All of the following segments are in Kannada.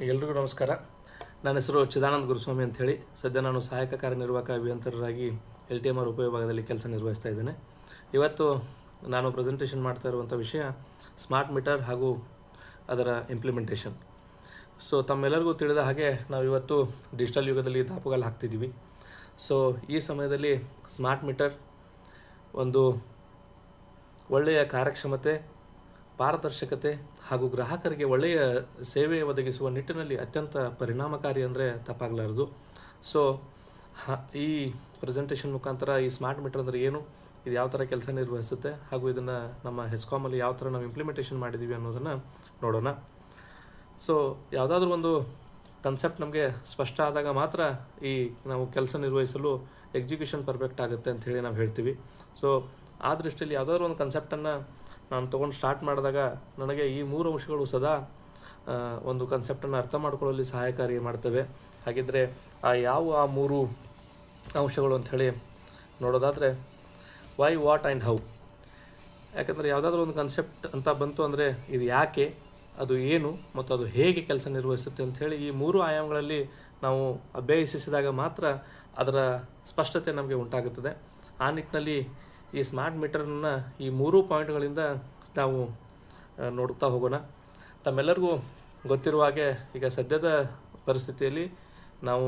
ಎಲ್ರಿಗೂ ನಮಸ್ಕಾರ. ನನ್ನ ಹೆಸರು ಚಿದಾನಂದ ಗುರುಸ್ವಾಮಿ ಅಂಥೇಳಿ. ಸದ್ಯ ನಾನು ಸಹಾಯಕ ಕಾರ್ಯನಿರ್ವಾಹಕ ಅಭಿಯಂತರರಾಗಿ LTMR ಉಪವಿಭಾಗದಲ್ಲಿ ಕೆಲಸ ನಿರ್ವಹಿಸ್ತಾ ಇದ್ದೇನೆ. ಇವತ್ತು ನಾನು ಪ್ರೆಸೆಂಟೇಷನ್ ಮಾಡ್ತಾ ಇರುವಂಥ ವಿಷಯ ಸ್ಮಾರ್ಟ್ ಮೀಟರ್ ಹಾಗೂ ಅದರ ಇಂಪ್ಲಿಮೆಂಟೇಷನ್. ಸೊ ತಮ್ಮೆಲ್ಲರಿಗೂ ತಿಳಿದ ಹಾಗೆ ನಾವು ಇವತ್ತು ಡಿಜಿಟಲ್ ಯುಗದಲ್ಲಿ ದಾಪುಗಾಲು ಹಾಕ್ತಿದ್ದೀವಿ. ಸೊ ಈ ಸಮಯದಲ್ಲಿ ಸ್ಮಾರ್ಟ್ ಮೀಟರ್ ಒಂದು ಒಳ್ಳೆಯ ಕಾರ್ಯಕ್ಷಮತೆ, ಪಾರದರ್ಶಕತೆ ಹಾಗೂ ಗ್ರಾಹಕರಿಗೆ ಒಳ್ಳೆಯ ಸೇವೆ ಒದಗಿಸುವ ನಿಟ್ಟಿನಲ್ಲಿ ಅತ್ಯಂತ ಪರಿಣಾಮಕಾರಿ ಅಂದರೆ ತಪ್ಪಾಗಲಾರದು. ಸೊ ಈ ಪ್ರೆಸೆಂಟೇಷನ್ ಮುಖಾಂತರ ಈ ಸ್ಮಾರ್ಟ್ ಮೀಟರ್ ಅಂದರೆ ಏನು, ಇದು ಯಾವ ಥರ ಕೆಲಸ ನಿರ್ವಹಿಸುತ್ತೆ ಹಾಗೂ ಇದನ್ನು ನಮ್ಮ ಹೆಸ್ಕಾಮಲ್ಲಿ ಯಾವ ಥರ ನಾವು ಇಂಪ್ಲಿಮೆಂಟೇಷನ್ ಮಾಡಿದ್ದೀವಿ ಅನ್ನೋದನ್ನು ನೋಡೋಣ. ಸೊ ಯಾವುದಾದ್ರೂ ಒಂದು ಕನ್ಸೆಪ್ಟ್ ನಮಗೆ ಸ್ಪಷ್ಟ ಆದಾಗ ಮಾತ್ರ ಈ ನಾವು ಕೆಲಸ ನಿರ್ವಹಿಸಲು ಎಕ್ಸಿಕ್ಯೂಷನ್ ಪರ್ಫೆಕ್ಟ್ ಆಗುತ್ತೆ ಅಂಥೇಳಿ ನಾವು ಹೇಳ್ತೀವಿ. ಸೊ ಆ ದೃಷ್ಟಿಯಲ್ಲಿ ಯಾವುದಾದ್ರೂ ಒಂದು ಕನ್ಸೆಪ್ಟನ್ನು ನಾನು ತೊಗೊಂಡು ಸ್ಟಾರ್ಟ್ ಮಾಡಿದಾಗ ನನಗೆ ಈ 3 ಅಂಶಗಳು ಸದಾ ಒಂದು ಕನ್ಸೆಪ್ಟನ್ನು ಅರ್ಥ ಮಾಡ್ಕೊಳ್ಳಲು ಸಹಾಯಕಾರಿ ಮಾಡ್ತವೆ. ಹಾಗಿದ್ದರೆ ಆ 3 ಅಂಶಗಳು ಅಂಥೇಳಿ ನೋಡೋದಾದರೆ ವೈ, ವಾಟ್ ಆ್ಯಂಡ್ ಹೌ. ಯಾಕಂದರೆ ಯಾವುದಾದ್ರೂ ಒಂದು ಕನ್ಸೆಪ್ಟ್ ಅಂತ ಬಂತು ಅಂದರೆ ಇದು ಯಾಕೆ, ಅದು ಏನು ಮತ್ತು ಅದು ಹೇಗೆ ಕೆಲಸ ನಿರ್ವಹಿಸುತ್ತೆ ಅಂಥೇಳಿ ಈ 3 ಆಯಾಮಗಳಲ್ಲಿ ನಾವು ಅಭ್ಯಸಿಸಿದಾಗ ಮಾತ್ರ ಅದರ ಸ್ಪಷ್ಟತೆ ನಮಗೆ ಉಂಟಾಗುತ್ತದೆ. ಆ ನಿಟ್ಟಿನಲ್ಲಿ ಈ ಸ್ಮಾರ್ಟ್ ಮೀಟರನ್ನು ಈ 3 ಪಾಯಿಂಟ್ಗಳಿಂದ ನಾವು ನೋಡ್ತಾ ಹೋಗೋಣ. ತಮ್ಮೆಲ್ಲರಿಗೂ ಗೊತ್ತಿರುವ ಹಾಗೆ ಈಗ ಸದ್ಯದ ಪರಿಸ್ಥಿತಿಯಲ್ಲಿ ನಾವು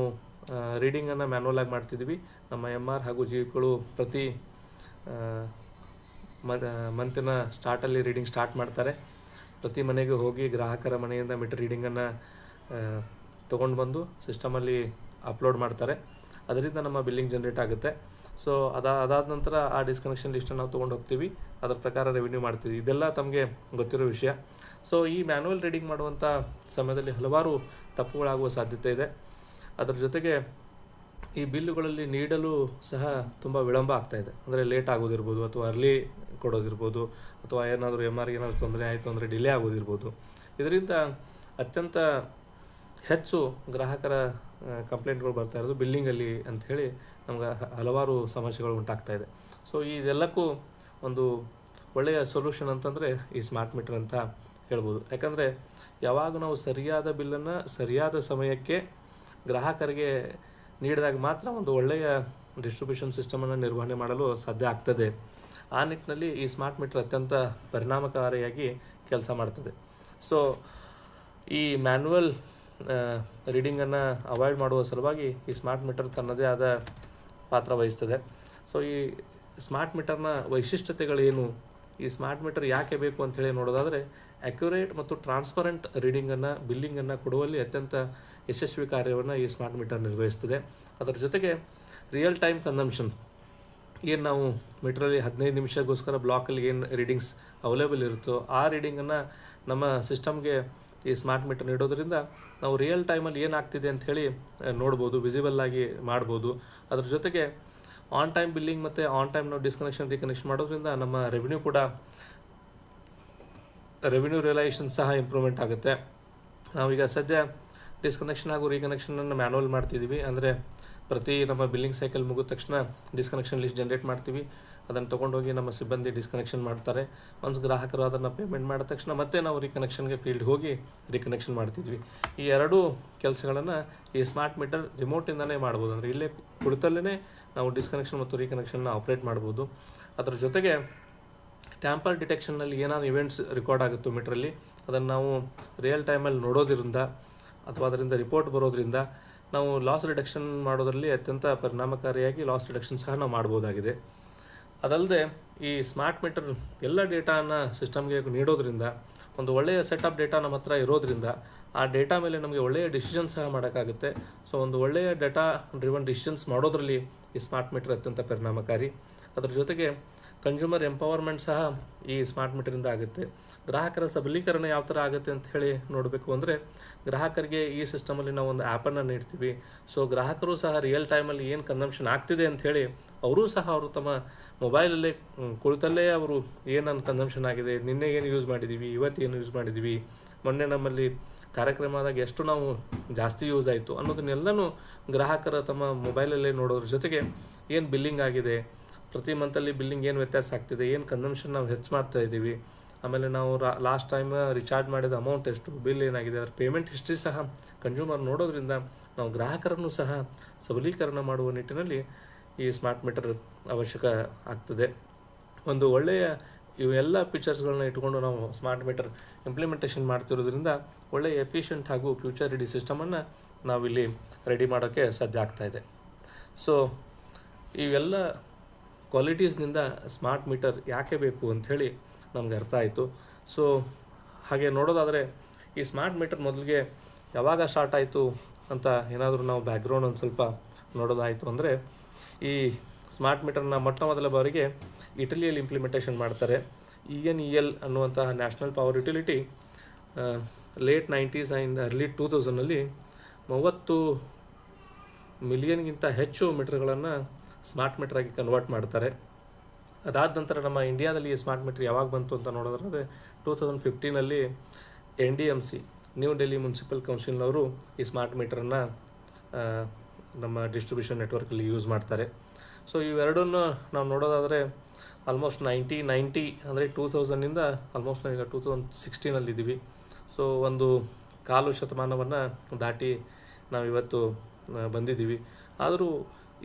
ರೀಡಿಂಗನ್ನು ಮ್ಯಾನ್ಯಲ್ ಆಗಿ ಮಾಡ್ತಿದ್ದೀವಿ. ನಮ್ಮ MR ಹಾಗೂ GPಗಳು ಪ್ರತಿ ಮಂತಿನ ಸ್ಟಾರ್ಟಲ್ಲಿ ರೀಡಿಂಗ್ ಸ್ಟಾರ್ಟ್ ಮಾಡ್ತಾರೆ. ಪ್ರತಿ ಮನೆಗೆ ಹೋಗಿ ಗ್ರಾಹಕರ ಮನೆಯಿಂದ ಮೀಟರ್ ರೀಡಿಂಗನ್ನು ತೊಗೊಂಡು ಬಂದು ಸಿಸ್ಟಮಲ್ಲಿ ಅಪ್ಲೋಡ್ ಮಾಡ್ತಾರೆ. ಅದರಿಂದ ನಮ್ಮ ಬಿಲ್ಲಿಂಗ್ ಜನ್ರೇಟ್ ಆಗುತ್ತೆ. ಸೊ ಅದಾದ ನಂತರ ಆ ಡಿಸ್ಕನೆಕ್ಷನ್ ಲಿಸ್ಟನ್ನು ನಾವು ತೊಗೊಂಡು ಹೋಗ್ತೀವಿ, ಅದರ ಪ್ರಕಾರ ರೆವಿನ್ಯೂ ಮಾಡ್ತೀವಿ. ಇದೆಲ್ಲ ತಮಗೆ ಗೊತ್ತಿರೋ ವಿಷಯ. ಸೊ ಈ ಮ್ಯಾನ್ಯುವಲ್ ರೀಡಿಂಗ್ ಮಾಡುವಂಥ ಸಮಯದಲ್ಲಿ ಹಲವಾರು ತಪ್ಪುಗಳಾಗುವ ಸಾಧ್ಯತೆ ಇದೆ. ಅದರ ಜೊತೆಗೆ ಈ ಬಿಲ್ಲುಗಳಲ್ಲಿ ನೀಡಲು ಸಹ ತುಂಬ ವಿಳಂಬ ಆಗ್ತಾಯಿದೆ. ಅಂದರೆ ಲೇಟ್ ಆಗೋದಿರ್ಬೋದು, ಅಥವಾ ಅರ್ಲಿ ಕೊಡೋದಿರ್ಬೋದು, ಅಥವಾ ಏನಾದರೂ MR ಏನಾದರೂ ತೊಂದರೆ ಆಯಿತು ಅಂದರೆ ಡಿಲೇ ಆಗೋದಿರ್ಬೋದು. ಇದರಿಂದ ಅತ್ಯಂತ ಹೆಚ್ಚು ಗ್ರಾಹಕರ ಕಂಪ್ಲೇಂಟ್ಗಳು ಬರ್ತಾ ಇರೋದು ಬಿಲ್ಲಿಂಗಲ್ಲಿ ಅಂಥೇಳಿ ನಮ್ಗೆ ಹಲವಾರು ಸಮಸ್ಯೆಗಳು ಉಂಟಾಗ್ತಾಯಿದೆ. ಸೊ ಇದೆಲ್ಲಕ್ಕೂ ಒಂದು ಒಳ್ಳೆಯ ಸೊಲ್ಯೂಷನ್ ಅಂತಂದರೆ ಈ ಸ್ಮಾರ್ಟ್ ಮೀಟರ್ ಅಂತ ಹೇಳ್ಬೋದು. ಯಾಕಂದರೆ ಯಾವಾಗ ನಾವು ಸರಿಯಾದ ಬಿಲ್ಲನ್ನು ಸರಿಯಾದ ಸಮಯಕ್ಕೆ ಗ್ರಾಹಕರಿಗೆ ನೀಡಿದಾಗ ಮಾತ್ರ ಒಂದು ಒಳ್ಳೆಯ ಡಿಸ್ಟ್ರಿಬ್ಯೂಷನ್ ಸಿಸ್ಟಮನ್ನು ನಿರ್ವಹಣೆ ಮಾಡಲು ಸಾಧ್ಯ ಆಗ್ತದೆ. ಆ ನಿಟ್ಟಿನಲ್ಲಿ ಈ ಸ್ಮಾರ್ಟ್ ಮೀಟರ್ ಅತ್ಯಂತ ಪರಿಣಾಮಕಾರಿಯಾಗಿ ಕೆಲಸ ಮಾಡ್ತದೆ. ಸೊ ಈ ಮ್ಯಾನ್ಯುವಲ್ ರೀಡಿಂಗನ್ನು ಅವಾಯ್ಡ್ ಮಾಡುವ ಸಲುವಾಗಿ ಈ ಸ್ಮಾರ್ಟ್ ಮೀಟರ್ ತನ್ನದೇ ಆದ ಪಾತ್ರ ವಹಿಸ್ತದೆ. ಸೊ ಈ ಸ್ಮಾರ್ಟ್ ಮೀಟರ್ನ ವೈಶಿಷ್ಟ್ಯತೆಗಳೇನು, ಈ ಸ್ಮಾರ್ಟ್ ಮೀಟರ್ ಯಾಕೆ ಬೇಕು ಅಂಥೇಳಿ ನೋಡೋದಾದರೆ, ಅಕ್ಯುರೇಟ್ ಮತ್ತು ಟ್ರಾನ್ಸ್ಪರೆಂಟ್ ರೀಡಿಂಗನ್ನು, ಬಿಲ್ಲಿಂಗನ್ನು ಕೊಡುವಲ್ಲಿ ಅತ್ಯಂತ ಯಶಸ್ವಿ ಕಾರ್ಯವನ್ನು ಈ ಸ್ಮಾರ್ಟ್ ಮೀಟರ್ ನಿರ್ವಹಿಸ್ತದೆ. ಅದರ ಜೊತೆಗೆ ರಿಯಲ್ ಟೈಮ್ ಕನ್ಸಂಪ್ಷನ್, ಏನು ನಾವು ಮೀಟ್ರಲ್ಲಿ 15 ನಿಮಿಷಗೋಸ್ಕರ ಬ್ಲಾಕಲ್ಲಿ ಏನು ರೀಡಿಂಗ್ಸ್ ಅವೈಲೇಬಲ್ ಇರುತ್ತೋ ಆ ರೀಡಿಂಗನ್ನು ನಮ್ಮ ಸಿಸ್ಟಮ್ಗೆ ಈ ಸ್ಮಾರ್ಟ್ ಮೀಟರ್ ನೀಡೋದ್ರಿಂದ ನಾವು ರಿಯಲ್ ಟೈಮಲ್ಲಿ ಏನಾಗ್ತಿದೆ ಅಂಥೇಳಿ ನೋಡ್ಬೋದು, ವಿಸಿಬಲ್ಲಾಗಿ ಮಾಡ್ಬೋದು. ಅದ್ರ ಜೊತೆಗೆ ಆನ್ ಟೈಮ್ ಬಿಲ್ಲಿಂಗ್ ಮತ್ತು ಆನ್ ಟೈಮ್ ನಾವು ಡಿಸ್ಕನೆಕ್ಷನ್ ರೀಕನೆಕ್ಷನ್ ಮಾಡೋದ್ರಿಂದ ನಮ್ಮ ರೆವಿನ್ಯೂ ರಿಯಲೈಸೇಷನ್ ಸಹ ಇಂಪ್ರೂವ್ಮೆಂಟ್ ಆಗುತ್ತೆ. ನಾವೀಗ ಸದ್ಯ ಡಿಸ್ಕನೆಕ್ಷನ್ ಹಾಗೂ ರೀಕನೆಕ್ಷನನ್ನು ಮ್ಯಾನ್ಯುವಲ್ ಮಾಡ್ತಿದ್ದೀವಿ. ಅಂದರೆ ಪ್ರತಿ ನಮ್ಮ ಬಿಲ್ಲಿಂಗ್ ಸೈಕಲ್ ಮುಗಿದ ತಕ್ಷಣ ಡಿಸ್ಕನೆಕ್ಷನ್ ಲಿಸ್ಟ್ ಜನ್ರೇಟ್ ಮಾಡ್ತೀವಿ. ಅದನ್ನು ತೊಗೊಂಡೋಗಿ ನಮ್ಮ ಸಿಬ್ಬಂದಿ ಡಿಸ್ಕನೆಕ್ಷನ್ ಮಾಡ್ತಾರೆ. ಒನ್ಸ್ ಗ್ರಾಹಕರು ಅದನ್ನು ಪೇಮೆಂಟ್ ಮಾಡಿದ ತಕ್ಷಣ ಮತ್ತೆ ನಾವು ರೀಕನೆಕ್ಷನ್ಗೆ ಫೀಲ್ಡ್ ಹೋಗಿ ರೀಕನೆಕ್ಷನ್ ಮಾಡ್ತಿದ್ವಿ. ಈ 2 ಕೆಲಸಗಳನ್ನು ಈ ಸ್ಮಾರ್ಟ್ ಮೀಟರ್ ರಿಮೋಟಿಂದನೇ ಮಾಡ್ಬೋದು. ಅಂದರೆ ಇಲ್ಲೇ ಕುಳಿತಲ್ಲೇ ನಾವು ಡಿಸ್ಕನೆಕ್ಷನ್ ಮತ್ತು ರೀಕನೆಕ್ಷನ್ನ ಆಪ್ರೇಟ್ ಮಾಡ್ಬೋದು. ಅದರ ಜೊತೆಗೆ ಟ್ಯಾಂಪರ್ ಡಿಟೆಕ್ಷನ್ನಲ್ಲಿ ಏನಾದ್ರು ಇವೆಂಟ್ಸ್ ರೆಕಾರ್ಡ್ ಆಗುತ್ತೋ ಮೀಟ್ರಲ್ಲಿ, ಅದನ್ನು ನಾವು ರಿಯಲ್ ಟೈಮಲ್ಲಿ ನೋಡೋದ್ರಿಂದ ಅಥವಾ ಅದರಿಂದ ರಿಪೋರ್ಟ್ ಬರೋದ್ರಿಂದ ನಾವು ಲಾಸ್ ರಿಡಕ್ಷನ್ ಮಾಡೋದರಲ್ಲಿ ಅತ್ಯಂತ ಪರಿಣಾಮಕಾರಿಯಾಗಿ ಲಾಸ್ ರಿಡಕ್ಷನ್ ಸಹ ನಾವು ಮಾಡ್ಬೋದಾಗಿದೆ. ಅದಲ್ಲದೆ ಈ ಸ್ಮಾರ್ಟ್ ಮೀಟರ್ ಎಲ್ಲ ಡೇಟಾನ ಸಿಸ್ಟಮ್ಗೆ ನೀಡೋದ್ರಿಂದ ಒಂದು ಒಳ್ಳೆಯ ಸೆಟ್ ಆಫ್ ಡೇಟಾ ನಮ್ಮ ಹತ್ರ ಇರೋದ್ರಿಂದ ಆ ಡೇಟಾ ಮೇಲೆ ನಮಗೆ ಒಳ್ಳೆಯ ಡಿಸಿಷನ್ ಸಹ ಮಾಡೋಕ್ಕಾಗುತ್ತೆ. ಸೊ ಒಂದು ಒಳ್ಳೆಯ ಡೇಟಾ ಡ್ರಿವನ್ ಡಿಸಿಷನ್ಸ್ ಮಾಡೋದರಲ್ಲಿ ಈ ಸ್ಮಾರ್ಟ್ ಮೀಟರ್ ಅತ್ಯಂತ ಪರಿಣಾಮಕಾರಿ. ಅದರ ಜೊತೆಗೆ ಕನ್ಸ್ಯೂಮರ್ ಎಂಪವರ್ಮೆಂಟ್ ಸಹ ಈ ಸ್ಮಾರ್ಟ್ ಮೀಟರಿಂದ ಆಗುತ್ತೆ. ಗ್ರಾಹಕರ ಸಬಲೀಕರಣ ಯಾವ ಥರ ಆಗುತ್ತೆ ಅಂತ ಹೇಳಿ ನೋಡಬೇಕು ಅಂದರೆ, ಗ್ರಾಹಕರಿಗೆ ಈ ಸಿಸ್ಟಮಲ್ಲಿ ನಾವು ಒಂದು ಆ್ಯಪನ್ನು ನೀಡ್ತೀವಿ. ಸೊ ಗ್ರಾಹಕರು ಸಹ ರಿಯಲ್ ಟೈಮಲ್ಲಿ ಏನು ಕನ್ಸಂಪ್ಷನ್ ಆಗ್ತಿದೆ ಅಂಥೇಳಿ ಅವರು ತಮ್ಮ ಮೊಬೈಲಲ್ಲೇ ಕುಳಿತಲ್ಲೇ ಅವರು ಏನನ್ನು ಕನ್ಸಂಪ್ಷನ್ ಆಗಿದೆ, ನಿನ್ನೆ ಏನು ಯೂಸ್ ಮಾಡಿದ್ದೀವಿ, ಇವತ್ತು ಏನು ಯೂಸ್ ಮಾಡಿದ್ದೀವಿ, ಮೊನ್ನೆ ನಮ್ಮಲ್ಲಿ ಕಾರ್ಯಕ್ರಮ ಆದಾಗ ಎಷ್ಟು ನಾವು ಜಾಸ್ತಿ ಯೂಸ್ ಆಯಿತು ಅನ್ನೋದನ್ನೆಲ್ಲನೂ ಗ್ರಾಹಕರ ತಮ್ಮ ಮೊಬೈಲಲ್ಲೇ ನೋಡೋದ್ರ ಜೊತೆಗೆ ಏನು ಬಿಲ್ಲಿಂಗ್ ಆಗಿದೆ, ಪ್ರತಿ ಮಂತಲ್ಲಿ ಬಿಲ್ಲಿಂಗ್ ಏನು ವ್ಯತ್ಯಾಸ ಆಗ್ತಿದೆ, ಏನು ಕನ್ಸಂಪ್ಷನ್ ನಾವು ಹೆಚ್ಚು ಮಾಡ್ತಾ ಇದ್ದೀವಿ ಆಮೇಲೆ ನಾವು ಲಾಸ್ಟ್ ಟೈಮ್ ರಿಚಾರ್ಜ್ ಮಾಡಿದ ಅಮೌಂಟ್ ಎಷ್ಟು, ಬಿಲ್ ಏನಾಗಿದೆ, ಅದರ ಪೇಮೆಂಟ್ ಹಿಸ್ಟ್ರಿ ಸಹ ಕನ್ಸ್ಯೂಮರ್ ನೋಡೋದ್ರಿಂದ ನಾವು ಗ್ರಾಹಕರನ್ನು ಸಹ ಸಬಲೀಕರಣ ಮಾಡುವ ನಿಟ್ಟಿನಲ್ಲಿ ಈ ಸ್ಮಾರ್ಟ್ ಮೀಟರ್ ಅವಶ್ಯಕ ಆಗ್ತದೆ. ಒಂದು ಒಳ್ಳೆಯ ಇವೆಲ್ಲ ಫೀಚರ್ಸ್ಗಳನ್ನ ಇಟ್ಕೊಂಡು ನಾವು ಸ್ಮಾರ್ಟ್ ಮೀಟರ್ ಇಂಪ್ಲಿಮೆಂಟೇಷನ್ ಮಾಡ್ತಿರೋದ್ರಿಂದ ಒಳ್ಳೆಯ ಎಫಿಷಿಯೆಂಟ್ ಹಾಗೂ ಫ್ಯೂಚರ್ ರೆಡಿ ಸಿಸ್ಟಮನ್ನು ನಾವಿಲ್ಲಿ ರೆಡಿ ಮಾಡೋಕ್ಕೆ ಸಾಧ್ಯ ಆಗ್ತಾಯಿದೆ. ಸೊ ಇವೆಲ್ಲ ಕ್ವಾಲಿಟೀಸ್ನಿಂದ ಸ್ಮಾರ್ಟ್ ಮೀಟರ್ ಯಾಕೆ ಬೇಕು ಅಂಥೇಳಿ ನಮ್ಗೆ ಅರ್ಥ ಆಯಿತು. ಸೊ ಹಾಗೆ ನೋಡೋದಾದರೆ ಈ ಸ್ಮಾರ್ಟ್ ಮೀಟರ್ ಮೊದಲಿಗೆ ಯಾವಾಗ ಸ್ಟಾರ್ಟ್ ಆಯಿತು ಅಂತ ಏನಾದರೂ ನಾವು ಬ್ಯಾಕ್ಗ್ರೌಂಡ್ ಒಂದು ಸ್ವಲ್ಪ ನೋಡೋದಾಯಿತು ಅಂದರೆ, ಈ ಸ್ಮಾರ್ಟ್ ಮೀಟರ್ನ ಮೊಟ್ಟ ಮೊದಲ ಬಾರಿಗೆ ಇಟಲಿಯಲ್ಲಿ ಇಂಪ್ಲಿಮೆಂಟೇಷನ್ ಮಾಡ್ತಾರೆ. ENEL ಅನ್ನುವಂತಹ national power utility late 90s and early 2000ನಲ್ಲಿ 30 ಮಿಲಿಯನ್ಗಿಂತ ಹೆಚ್ಚು ಮೀಟರ್ಗಳನ್ನು ಸ್ಮಾರ್ಟ್ ಮೀಟರಾಗಿ ಕನ್ವರ್ಟ್ ಮಾಡ್ತಾರೆ. ಅದಾದ ನಂತರ ನಮ್ಮ ಇಂಡಿಯಾದಲ್ಲಿ ಈ ಸ್ಮಾರ್ಟ್ ಮೀಟರ್ ಯಾವಾಗ ಬಂತು ಅಂತ ನೋಡೋದಾದ್ರೆ 2015ನಲ್ಲಿ NDMC ನ್ಯೂ ಡೆಲ್ಲಿ ಮುನ್ಸಿಪಲ್ ಕೌನ್ಸಿಲ್ನವರು ಈ ಸ್ಮಾರ್ಟ್ ಮೀಟರನ್ನು ನಮ್ಮ ಡಿಸ್ಟ್ರಿಬ್ಯೂಷನ್ ನೆಟ್ವರ್ಕಲ್ಲಿ ಯೂಸ್ ಮಾಡ್ತಾರೆ. ಸೊ ಇವೆರಡನ್ನು ನಾವು ನೋಡೋದಾದರೆ ಆಲ್ಮೋಸ್ಟ್ 1990 ಅಂದರೆ 2000ನಿಂದ ಆಲ್ಮೋಸ್ಟ್ ನಾವೀಗ 2016ನಲ್ಲಿದ್ದೀವಿ. ಸೊ ಒಂದು ಕಾಲು ಶತಮಾನವನ್ನು ದಾಟಿ ನಾವಿವತ್ತು ಬಂದಿದ್ದೀವಿ. ಆದರೂ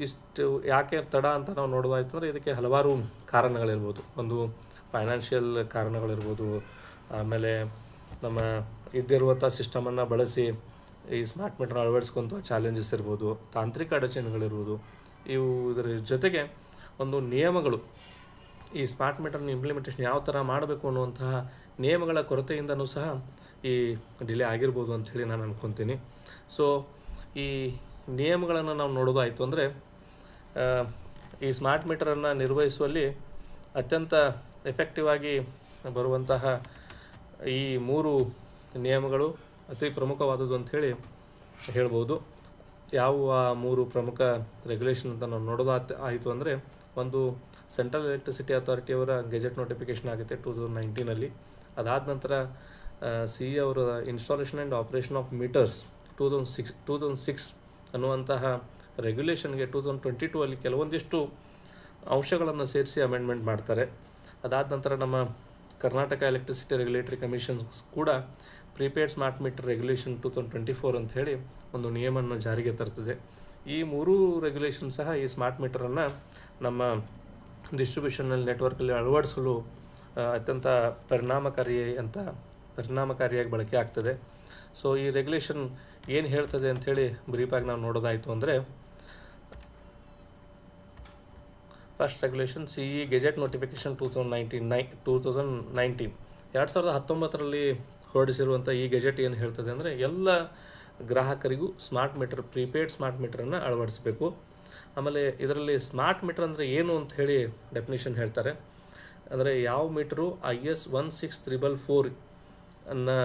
ಇಷ್ಟು ಯಾಕೆ ತಡ ಅಂತ ನಾವು ನೋಡೋದಾಯ್ತು ಅಂದರೆ ಇದಕ್ಕೆ ಹಲವಾರು ಕಾರಣಗಳಿರ್ಬೋದು. ಒಂದು ಫೈನಾನ್ಷಿಯಲ್ ಕಾರಣಗಳಿರ್ಬೋದು, ಆಮೇಲೆ ನಮ್ಮ ಇದ್ದಿರುವಂಥ ಸಿಸ್ಟಮನ್ನು ಬಳಸಿ ಈ ಸ್ಮಾರ್ಟ್ ಮೀಟರ್ ಅಳವಡಿಸ್ಕೊಂಥ ಚಾಲೆಂಜಸ್ ಇರ್ಬೋದು, ತಾಂತ್ರಿಕ ಅಡಚಣೆಗಳಿರ್ಬೋದು. ಇದರ ಜೊತೆಗೆ ಒಂದು ನಿಯಮಗಳು, ಈ ಸ್ಮಾರ್ಟ್ ಮೀಟರ್ನ ಇಂಪ್ಲಿಮೆಂಟೇಷನ್ ಯಾವ ಥರ ಮಾಡಬೇಕು ಅನ್ನುವಂತಹ ನಿಯಮಗಳ ಕೊರತೆಯಿಂದನೂ ಸಹ ಈ ಡಿಲೇ ಆಗಿರ್ಬೋದು ಅಂಥೇಳಿ ನಾನು ಅಂದ್ಕೊತೀನಿ. ಸೊ ಈ ನಿಯಮಗಳನ್ನು ನಾವು ನೋಡೋದಾಯಿತು ಅಂದರೆ, ಈ ಸ್ಮಾರ್ಟ್ ಮೀಟರನ್ನು ನಿರ್ವಹಿಸುವಲ್ಲಿ ಅತ್ಯಂತ ಎಫೆಕ್ಟಿವ್ ಆಗಿ ಬರುವಂತಹ ಈ 3 ನಿಯಮಗಳು ಅತಿ ಪ್ರಮುಖವಾದದ್ದು ಅಂಥೇಳಿ ಹೇಳ್ಬೋದು. ಯಾವ 3 ಪ್ರಮುಖ ರೆಗ್ಯುಲೇಷನ್ ಅಂತ ನಾವು ನೋಡೋದಾಯಿತು ಅಂದರೆ, ಒಂದು ಸೆಂಟ್ರಲ್ ಎಲೆಕ್ಟ್ರಿಸಿಟಿ ಅಥಾರಿಟಿಯವರ ಗೆಜೆಟ್ ನೋಟಿಫಿಕೇಷನ್ ಆಗುತ್ತೆ 2019ನಲ್ಲಿ. ಅದಾದ ನಂತರ CE ಅವರ installation and operation of meters 2006 ಅನ್ನುವಂತಹ ರೆಗ್ಯುಲೇಷನ್ಗೆ 2022ಅಲ್ಲಿ ಕೆಲವೊಂದಿಷ್ಟು ಅಂಶಗಳನ್ನು ಸೇರಿಸಿ ಅಮೆಂಡ್ಮೆಂಟ್ ಮಾಡ್ತಾರೆ. ಅದಾದ ನಂತರ ನಮ್ಮ ಕರ್ನಾಟಕ ಎಲೆಕ್ಟ್ರಿಸಿಟಿ ರೆಗ್ಯುಲೇಟರಿ ಕಮಿಷನ್ ಕೂಡ ಪ್ರೀಪೇಯ್ಡ್ ಸ್ಮಾರ್ಟ್ ಮೀಟರ್ ರೆಗ್ಯುಲೇಷನ್ 2024 ಅಂತ ಹೇಳಿ ಒಂದು ನಿಯಮವನ್ನು ಜಾರಿಗೆ ತರ್ತದೆ. ಈ 3 ರೆಗ್ಯುಲೇಷನ್ ಸಹ ಈ ಸ್ಮಾರ್ಟ್ ಮೀಟರನ್ನು ನಮ್ಮ ಡಿಸ್ಟ್ರಿಬ್ಯೂಷನಲ್ ನೆಟ್ವರ್ಕಲ್ಲಿ ಅಳವಡಿಸಲು ಅತ್ಯಂತ ಪರಿಣಾಮಕಾರಿಯಾಗಿ ಬಳಕೆ ಆಗ್ತದೆ. ಸೊ ಈ ರೆಗ್ಯುಲೇಷನ್ ಏನು ಹೇಳ್ತದೆ ಅಂಥೇಳಿ ಬ್ರೀಫಾಗಿ ನಾವು ನೋಡೋದಾಯಿತು ಅಂದರೆ, first regulation CE gazette notification 2019ರಲ್ಲಿ ಹೊರಡಿಸಿರುವಂಥ ಈ ಗೆಜೆಟ್ ಏನು ಹೇಳ್ತದೆ ಅಂದರೆ, ಎಲ್ಲ ಗ್ರಾಹಕರಿಗೂ ಸ್ಮಾರ್ಟ್ ಮೀಟರ್, ಪ್ರೀಪೇಯ್ಡ್ ಸ್ಮಾರ್ಟ್ ಮೀಟರನ್ನು ಅಳವಡಿಸಬೇಕು. ಆಮೇಲೆ ಇದರಲ್ಲಿ ಸ್ಮಾರ್ಟ್ ಮೀಟರ್ ಅಂದರೆ ಏನು ಅಂತ ಹೇಳಿ ಡೆಫಿನಿಷನ್ ಹೇಳ್ತಾರೆ. ಅಂದರೆ ಯಾವ ಮೀಟರು IS 16344 ಅನ್ನು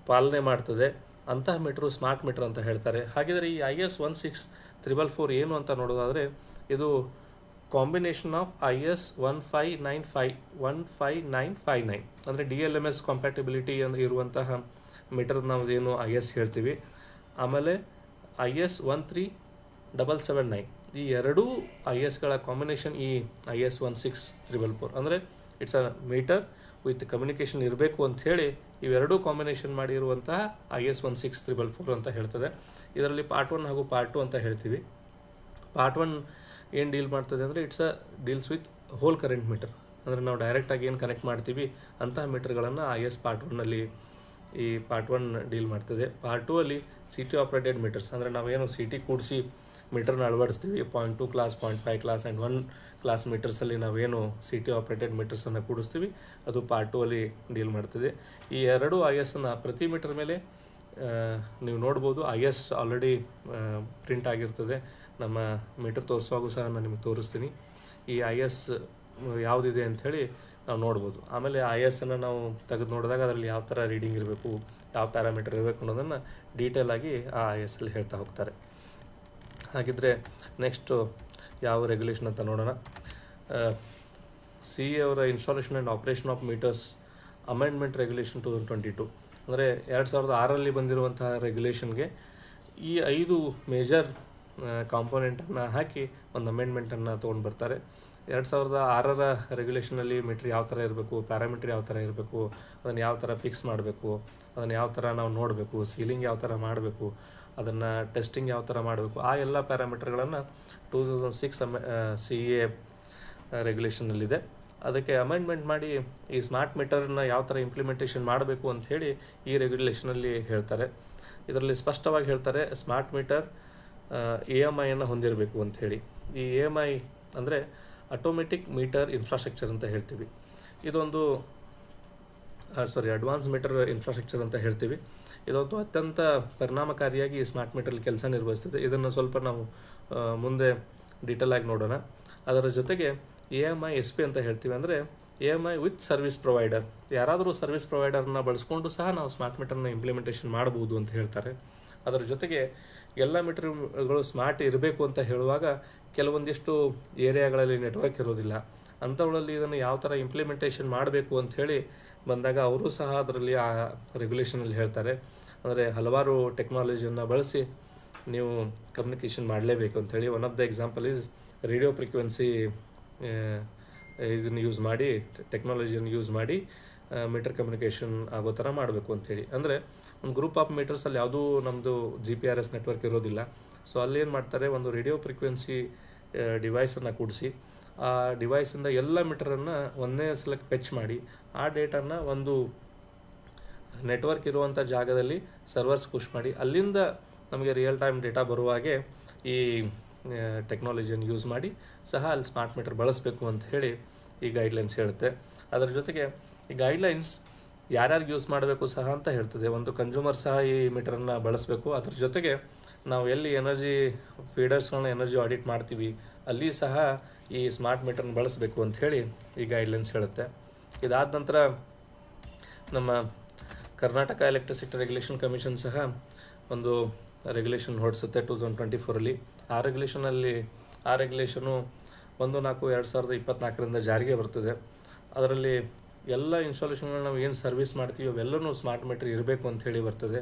ಪಾಲನೆ ಮಾಡ್ತದೆ ಅಂತಹ ಮೀಟರು ಸ್ಮಾರ್ಟ್ ಮೀಟರ್ ಅಂತ ಹೇಳ್ತಾರೆ. ಹಾಗಿದ್ರೆ ಈ IS 16344 ಏನು ಅಂತ ನೋಡೋದಾದರೆ, ಇದು ಕಾಂಬಿನೇಷನ್ ಆಫ್ IS 1599 ಅಂದರೆ DLMS ಕಾಂಪ್ಯಾಟಿಬಿಲಿಟಿ ಇರುವಂತಹ ಮೀಟರ್ ನಾವೇನು IS ಹೇಳ್ತೀವಿ. ಆಮೇಲೆ IS 13779 ಈ ಎರಡೂ ISಗಳ ಕಾಂಬಿನೇಷನ್ ಈ IS 16344. ಅಂದರೆ it's a meter with communication ಇರಬೇಕು ಅಂಥೇಳಿ ಇವೆರಡೂ ಕಾಂಬಿನೇಷನ್ ಮಾಡಿರುವಂತಹ IS 16344 ಅಂತ ಹೇಳ್ತದೆ. ಇದರಲ್ಲಿ ಪಾರ್ಟ್ 1 ಹಾಗೂ ಪಾರ್ಟ್ 2 ಅಂತ ಹೇಳ್ತೀವಿ. ಪಾರ್ಟ್ 1 ಏನು ಡೀಲ್ ಮಾಡ್ತದೆ ಅಂದರೆ, deals with whole current meter. ಅಂದರೆ ನಾವು ಡೈರೆಕ್ಟಾಗಿ ಏನು ಕನೆಕ್ಟ್ ಮಾಡ್ತೀವಿ ಅಂತಹ ಮೀಟರ್ಗಳನ್ನು IS ಪಾರ್ಟ್ 1ನಲ್ಲಿ ಈ ಪಾರ್ಟ್ 1 ಡೀಲ್ ಮಾಡ್ತದೆ. ಪಾರ್ಟ್ 2 ಅಲ್ಲಿ CT ಆಪ್ರೇಟೆಡ್ ಮೀಟರ್ಸ್, ಅಂದರೆ ನಾವೇನು CT ಕೂಡಿಸಿ ಮೀಟರ್ನ ಅಳವಡಿಸ್ತೀವಿ, 0.2 ಕ್ಲಾಸ್, 0.5 ಕ್ಲಾಸ್ ಆ್ಯಂಡ್ 1 ಕ್ಲಾಸ್ ಮೀಟರ್ಸಲ್ಲಿ ನಾವೇನು CT ಆಪ್ರೇಟೆಡ್ ಮೀಟರ್ಸನ್ನು ಕೂಡಿಸ್ತೀವಿ ಅದು ಪಾರ್ಟ್ 2 ಅಲ್ಲಿ ಡೀಲ್ ಮಾಡ್ತದೆ. ಈ ಎರಡೂ ISನ ಪ್ರತಿ ಮೀಟರ್ ಮೇಲೆ ನೀವು ನೋಡ್ಬೋದು IS ಆಲ್ರೆಡಿ ಪ್ರಿಂಟ್ ಆಗಿರ್ತದೆ. ನಮ್ಮ ಮೀಟರ್ ತೋರಿಸುವಾಗೂ ಸಹ ನಾನು ನಿಮಗೆ ತೋರಿಸ್ತೀನಿ ಈ IS ಯಾವುದಿದೆ ಅಂಥೇಳಿ ನಾವು ನೋಡ್ಬೋದು. ಆಮೇಲೆ ISನ್ನು ನಾವು ತೆಗೆದು ನೋಡಿದಾಗ ಅದರಲ್ಲಿ ಯಾವ ಥರ ರೀಡಿಂಗ್ ಇರಬೇಕು, ಯಾವ ಪ್ಯಾರಾಮೀಟರ್ ಇರಬೇಕು ಅನ್ನೋದನ್ನು ಡೀಟೇಲ್ ಆಗಿ ಆ ISಲ್ಲಿ ಹೇಳ್ತಾ ಹೋಗ್ತಾರೆ. ಹಾಗಿದ್ದರೆ ನೆಕ್ಸ್ಟು ಯಾವ ರೆಗ್ಯುಲೇಷನ್ ಅಂತ ನೋಡೋಣ. CE ಅವರ installation and operation of meters amendment regulation 2022 ಅಂದರೆ 2006ರಲ್ಲಿ ಬಂದಿರುವಂತಹ ರೆಗ್ಯುಲೇಷನ್ಗೆ ಈ 5 ಮೇಜರ್ ಕಾಂಪೋನೆಂಟನ್ನು ಹಾಕಿ ಒಂದು ಅಮೆಂಡ್ಮೆಂಟನ್ನು ತೊಗೊಂಡು ಬರ್ತಾರೆ. 2006ರ ರೆಗ್ಯುಲೇಷನಲ್ಲಿ ಮೀಟ್ರ್ ಯಾವ ಥರ ಇರಬೇಕು, ಪ್ಯಾರಾಮೀಟ್ರ್ ಯಾವ ಥರ ಇರಬೇಕು, ಅದನ್ನು ಯಾವ ಥರ ಫಿಕ್ಸ್ ಮಾಡಬೇಕು, ಅದನ್ನು ಯಾವ ಥರ ನಾವು ನೋಡಬೇಕು, ಸೀಲಿಂಗ್ ಯಾವ ಥರ ಮಾಡಬೇಕು, ಅದನ್ನು ಟೆಸ್ಟಿಂಗ್ ಯಾವ ಥರ ಮಾಡಬೇಕು, ಆ ಎಲ್ಲ ಪ್ಯಾರಾಮೀಟರ್ಗಳನ್ನು 2006 CEA ರೆಗ್ಯುಲೇಷನಲ್ಲಿದೆ. ಅದಕ್ಕೆ ಅಮೆಂಡ್ಮೆಂಟ್ ಮಾಡಿ ಈ ಸ್ಮಾರ್ಟ್ ಮೀಟರನ್ನು ಯಾವ ಥರ ಇಂಪ್ಲಿಮೆಂಟೇಷನ್ ಮಾಡಬೇಕು ಅಂಥೇಳಿ ಈ ರೆಗ್ಯುಲೇಷನಲ್ಲಿ ಹೇಳ್ತಾರೆ. ಇದರಲ್ಲಿ ಸ್ಪಷ್ಟವಾಗಿ ಹೇಳ್ತಾರೆ, ಸ್ಮಾರ್ಟ್ ಮೀಟರ್ AMI ಹೊಂದಿರಬೇಕು ಅಂಥೇಳಿ. ಈ AMI ಅಂದರೆ ಆಟೋಮೆಟಿಕ್ ಮೀಟರ್ ಇನ್ಫ್ರಾಸ್ಟ್ರಕ್ಚರ್ ಅಂತ ಹೇಳ್ತೀವಿ. ಇದೊಂದು ಅಡ್ವಾನ್ಸ್ ಮೀಟರ್ ಇನ್ಫ್ರಾಸ್ಟ್ರಕ್ಚರ್ ಅಂತ ಹೇಳ್ತೀವಿ. ಇದೊಂದು ಅತ್ಯಂತ ಪರಿಣಾಮಕಾರಿಯಾಗಿ ಸ್ಮಾರ್ಟ್ ಮೀಟರ್ಲಿ ಕೆಲಸ ನಿರ್ವಹಿಸ್ತದೆ. ಇದನ್ನು ಸ್ವಲ್ಪ ನಾವು ಮುಂದೆ ಡೀಟೇಲ್ ಆಗಿ ನೋಡೋಣ. ಅದರ ಜೊತೆಗೆ AMI SP ಅಂತ ಹೇಳ್ತೀವಿ. ಅಂದರೆ AMI ವಿತ್ ಸರ್ವಿಸ್ ಪ್ರೊವೈಡರ್. ಯಾರಾದರೂ ಸರ್ವಿಸ್ ಪ್ರೊವೈಡರ್ನ ಬಳಸ್ಕೊಂಡು ಸಹ ನಾವು ಸ್ಮಾರ್ಟ್ ಮೀಟರ್ನ ಇಂಪ್ಲಿಮೆಂಟೇಷನ್ ಮಾಡ್ಬೋದು ಅಂತ ಹೇಳ್ತಾರೆ. ಅದರ ಜೊತೆಗೆ ಎಲ್ಲ ಮೀಟರ್ಗಳು ಸ್ಮಾರ್ಟ್ ಇರಬೇಕು ಅಂತ ಹೇಳುವಾಗ ಕೆಲವೊಂದಿಷ್ಟು ಏರಿಯಾಗಳಲ್ಲಿ ನೆಟ್ವರ್ಕ್ ಇರೋದಿಲ್ಲ. ಅಂಥವುಗಳಲ್ಲಿ ಇದನ್ನು ಯಾವ ಥರ ಇಂಪ್ಲಿಮೆಂಟೇಷನ್ ಮಾಡಬೇಕು ಅಂಥೇಳಿ ಬಂದಾಗ ಅವರು ಸಹ ಅದರಲ್ಲಿ ಆ ರೆಗ್ಯುಲೇಷನಲ್ಲಿ ಹೇಳ್ತಾರೆ. ಅಂದರೆ ಹಲವಾರು ಟೆಕ್ನಾಲಜಿಯನ್ನು ಬಳಸಿ ನೀವು ಕಮ್ಯುನಿಕೇಷನ್ ಮಾಡಲೇಬೇಕು ಅಂಥೇಳಿ. One of the example is radio frequency ಇದನ್ನು ಯೂಸ್ ಮಾಡಿ, ಟೆಕ್ನಾಲಜಿಯನ್ನು ಯೂಸ್ ಮಾಡಿ ಮೀಟರ್ ಕಮ್ಯುನಿಕೇಷನ್ ಆಗೋ ಥರ ಮಾಡಬೇಕು ಅಂಥೇಳಿ. ಅಂದರೆ ಒಂದು ಗ್ರೂಪ್ ಆಫ್ ಮೀಟರ್ಸಲ್ಲಿ ಯಾವುದೂ ನಮ್ಮದು GPRS ನೆಟ್ವರ್ಕ್ ಇರೋದಿಲ್ಲ. ಸೊ ಅಲ್ಲೇನು ಮಾಡ್ತಾರೆ, ಒಂದು ರೇಡಿಯೋ ಫ್ರೀಕ್ವೆನ್ಸಿ ಡಿವೈಸನ್ನು ಕೂಡಿಸಿ ಆ ಡಿವೈಸಿಂದ ಎಲ್ಲ ಮೀಟರನ್ನು ಒಂದೇ ಸಲಕ್ಕೆ ಫೆಚ್ ಮಾಡಿ ಆ ಡೇಟನ್ನು ಒಂದು ನೆಟ್ವರ್ಕ್ ಇರುವಂಥ ಜಾಗದಲ್ಲಿ ಸರ್ವರ್ಸ್ ಪುಷ್ ಮಾಡಿ ಅಲ್ಲಿಂದ ನಮಗೆ ರಿಯಲ್ ಟೈಮ್ ಡೇಟಾ ಬರುವಾಗೆ ಈ ಟೆಕ್ನಾಲಜಿಯನ್ನು ಯೂಸ್ ಮಾಡಿ ಸಹ ಅಲ್ಲಿ ಸ್ಮಾರ್ಟ್ ಮೀಟರ್ ಬಳಸಬೇಕು ಅಂತ ಹೇಳಿ ಈ ಗೈಡ್ಲೈನ್ಸ್ ಹೇಳುತ್ತೆ. ಅದರ ಜೊತೆಗೆ ಈ ಗೈಡ್ಲೈನ್ಸ್ ಯಾರ್ಯಾರಿಗೆ ಯೂಸ್ ಮಾಡಬೇಕು ಸಹ ಅಂತ ಹೇಳ್ತದೆ. ಒಂದು ಕನ್ಸ್ಯೂಮರ್ ಸಹ ಈ ಮೀಟರನ್ನು ಬಳಸಬೇಕು. ಅದ್ರ ಜೊತೆಗೆ ನಾವು ಎಲ್ಲಿ ಎನರ್ಜಿ ಫೀಡರ್ಸ್ಗಳನ್ನ ಎನರ್ಜಿ ಆಡಿಟ್ ಮಾಡ್ತೀವಿ ಅಲ್ಲಿ ಸಹ ಈ ಸ್ಮಾರ್ಟ್ ಮೀಟರ್ನ ಬಳಸಬೇಕು ಅಂಥೇಳಿ ಈ ಗೈಡ್ಲೈನ್ಸ್ ಹೇಳುತ್ತೆ. ಇದಾದ ನಂತರ ನಮ್ಮ ಕರ್ನಾಟಕ ಎಲೆಕ್ಟ್ರಿಸಿಟಿ ರೆಗ್ಯುಲೇಷನ್ ಕಮಿಷನ್ ಸಹ ಒಂದು ರೆಗ್ಯುಲೇಷನ್ ಹೊರಡಿಸುತ್ತೆ 2024ರಲ್ಲಿ. ಆ ರೆಗ್ಯುಲೇಷನು 1/4/2024 ಜಾರಿಗೆ ಬರ್ತದೆ. ಅದರಲ್ಲಿ ಎಲ್ಲ ಇನ್ಸ್ಟಾಲೇಷನ್ಗಳು ನಾವು ಏನು ಸರ್ವಿಸ್ ಮಾಡ್ತೀವಿ ಅವೆಲ್ಲವೂ ಸ್ಮಾರ್ಟ್ ಮೀಟರ್ ಇರಬೇಕು ಅಂಥೇಳಿ ಬರ್ತದೆ.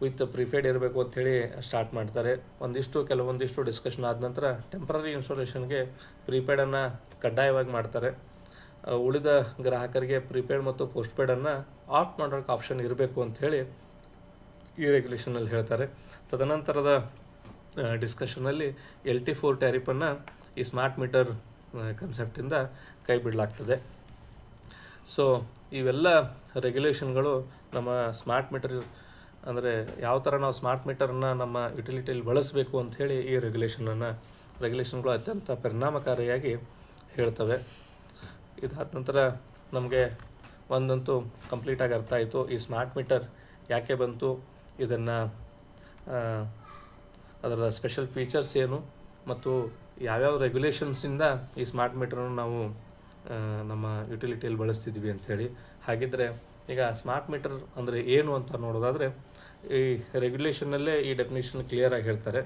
ವಿತ್ ಪ್ರಿಪೇಯ್ಡ್ ಇರಬೇಕು ಅಂಥೇಳಿ ಸ್ಟಾರ್ಟ್ ಮಾಡ್ತಾರೆ. ಕೆಲವೊಂದಿಷ್ಟು ಡಿಸ್ಕಷನ್ ಆದ ನಂತರ ಟೆಂಪ್ರರಿ ಇನ್ಸ್ಟಾಲೇಷನ್ಗೆ ಪ್ರೀಪೇಡನ್ನು ಕಡ್ಡಾಯವಾಗಿ ಮಾಡ್ತಾರೆ. ಉಳಿದ ಗ್ರಾಹಕರಿಗೆ ಪ್ರಿಪೇಯ್ಡ್ ಮತ್ತು ಪೋಸ್ಟ್ಪೇಡನ್ನು ಆಫ್ ಮಾಡೋಕ್ಕೆ ಆಪ್ಷನ್ ಇರಬೇಕು ಅಂಥೇಳಿ ಈ ರೆಗ್ಯುಲೇಷನಲ್ಲಿ ಹೇಳ್ತಾರೆ. ತದನಂತರದ ಡಿಸ್ಕಷನಲ್ಲಿ LT4 ಟ್ಯಾರಿಫನ್ನು ಈ ಸ್ಮಾರ್ಟ್ ಮೀಟರ್ ಕನ್ಸೆಪ್ಟಿಂದ ಕೈ ಬಿಡಲಾಗ್ತದೆ. ಸೊ ಇವೆಲ್ಲ ರೆಗ್ಯುಲೇಷನ್ಗಳು ನಮ್ಮ ಸ್ಮಾರ್ಟ್ ಮೀಟರ್ ಅಂದರೆ ಯಾವ ಥರ ನಾವು ಸ್ಮಾರ್ಟ್ ಮೀಟರನ್ನು ನಮ್ಮ ಯುಟಿಲಿಟಿಯಲ್ಲಿ ಬಳಸಬೇಕು ಅಂಥೇಳಿ ಈ ರೆಗ್ಯುಲೇಷನ್ಗಳು ಅತ್ಯಂತ ಪರಿಣಾಮಕಾರಿಯಾಗಿ ಹೇಳ್ತವೆ. ಇದಾದ ನಂತರ ನಮಗೆ ಒಂದಂತೂ ಕಂಪ್ಲೀಟಾಗಿ ಅರ್ಥ ಆಯಿತು, ಈ ಸ್ಮಾರ್ಟ್ ಮೀಟರ್ ಯಾಕೆ ಬಂತು, ಇದನ್ನು ಅದರ ಸ್ಪೆಷಲ್ ಫೀಚರ್ಸ್ ಏನು ಮತ್ತು ಯಾವ್ಯಾವ ರೆಗ್ಯುಲೇಷನ್ಸಿಂದ ಈ ಸ್ಮಾರ್ಟ್ ಮೀಟರನ್ನು ನಾವು ನಮ್ಮ ಯುಟಿಲಿಟಿಯಲ್ಲಿ ಬಳಸ್ತಿದ್ವಿ ಅಂಥೇಳಿ. ಹಾಗಿದ್ದರೆ ಈಗ ಸ್ಮಾರ್ಟ್ ಮೀಟರ್ ಅಂದರೆ ಏನು ಅಂತ ನೋಡೋದಾದರೆ ಈ ರೆಗ್ಯುಲೇಷನ್ನಲ್ಲೇ ಈ ಡೆಫಿನೇಷನ್ ಕ್ಲಿಯರಾಗಿ ಹೇಳ್ತಾರೆ.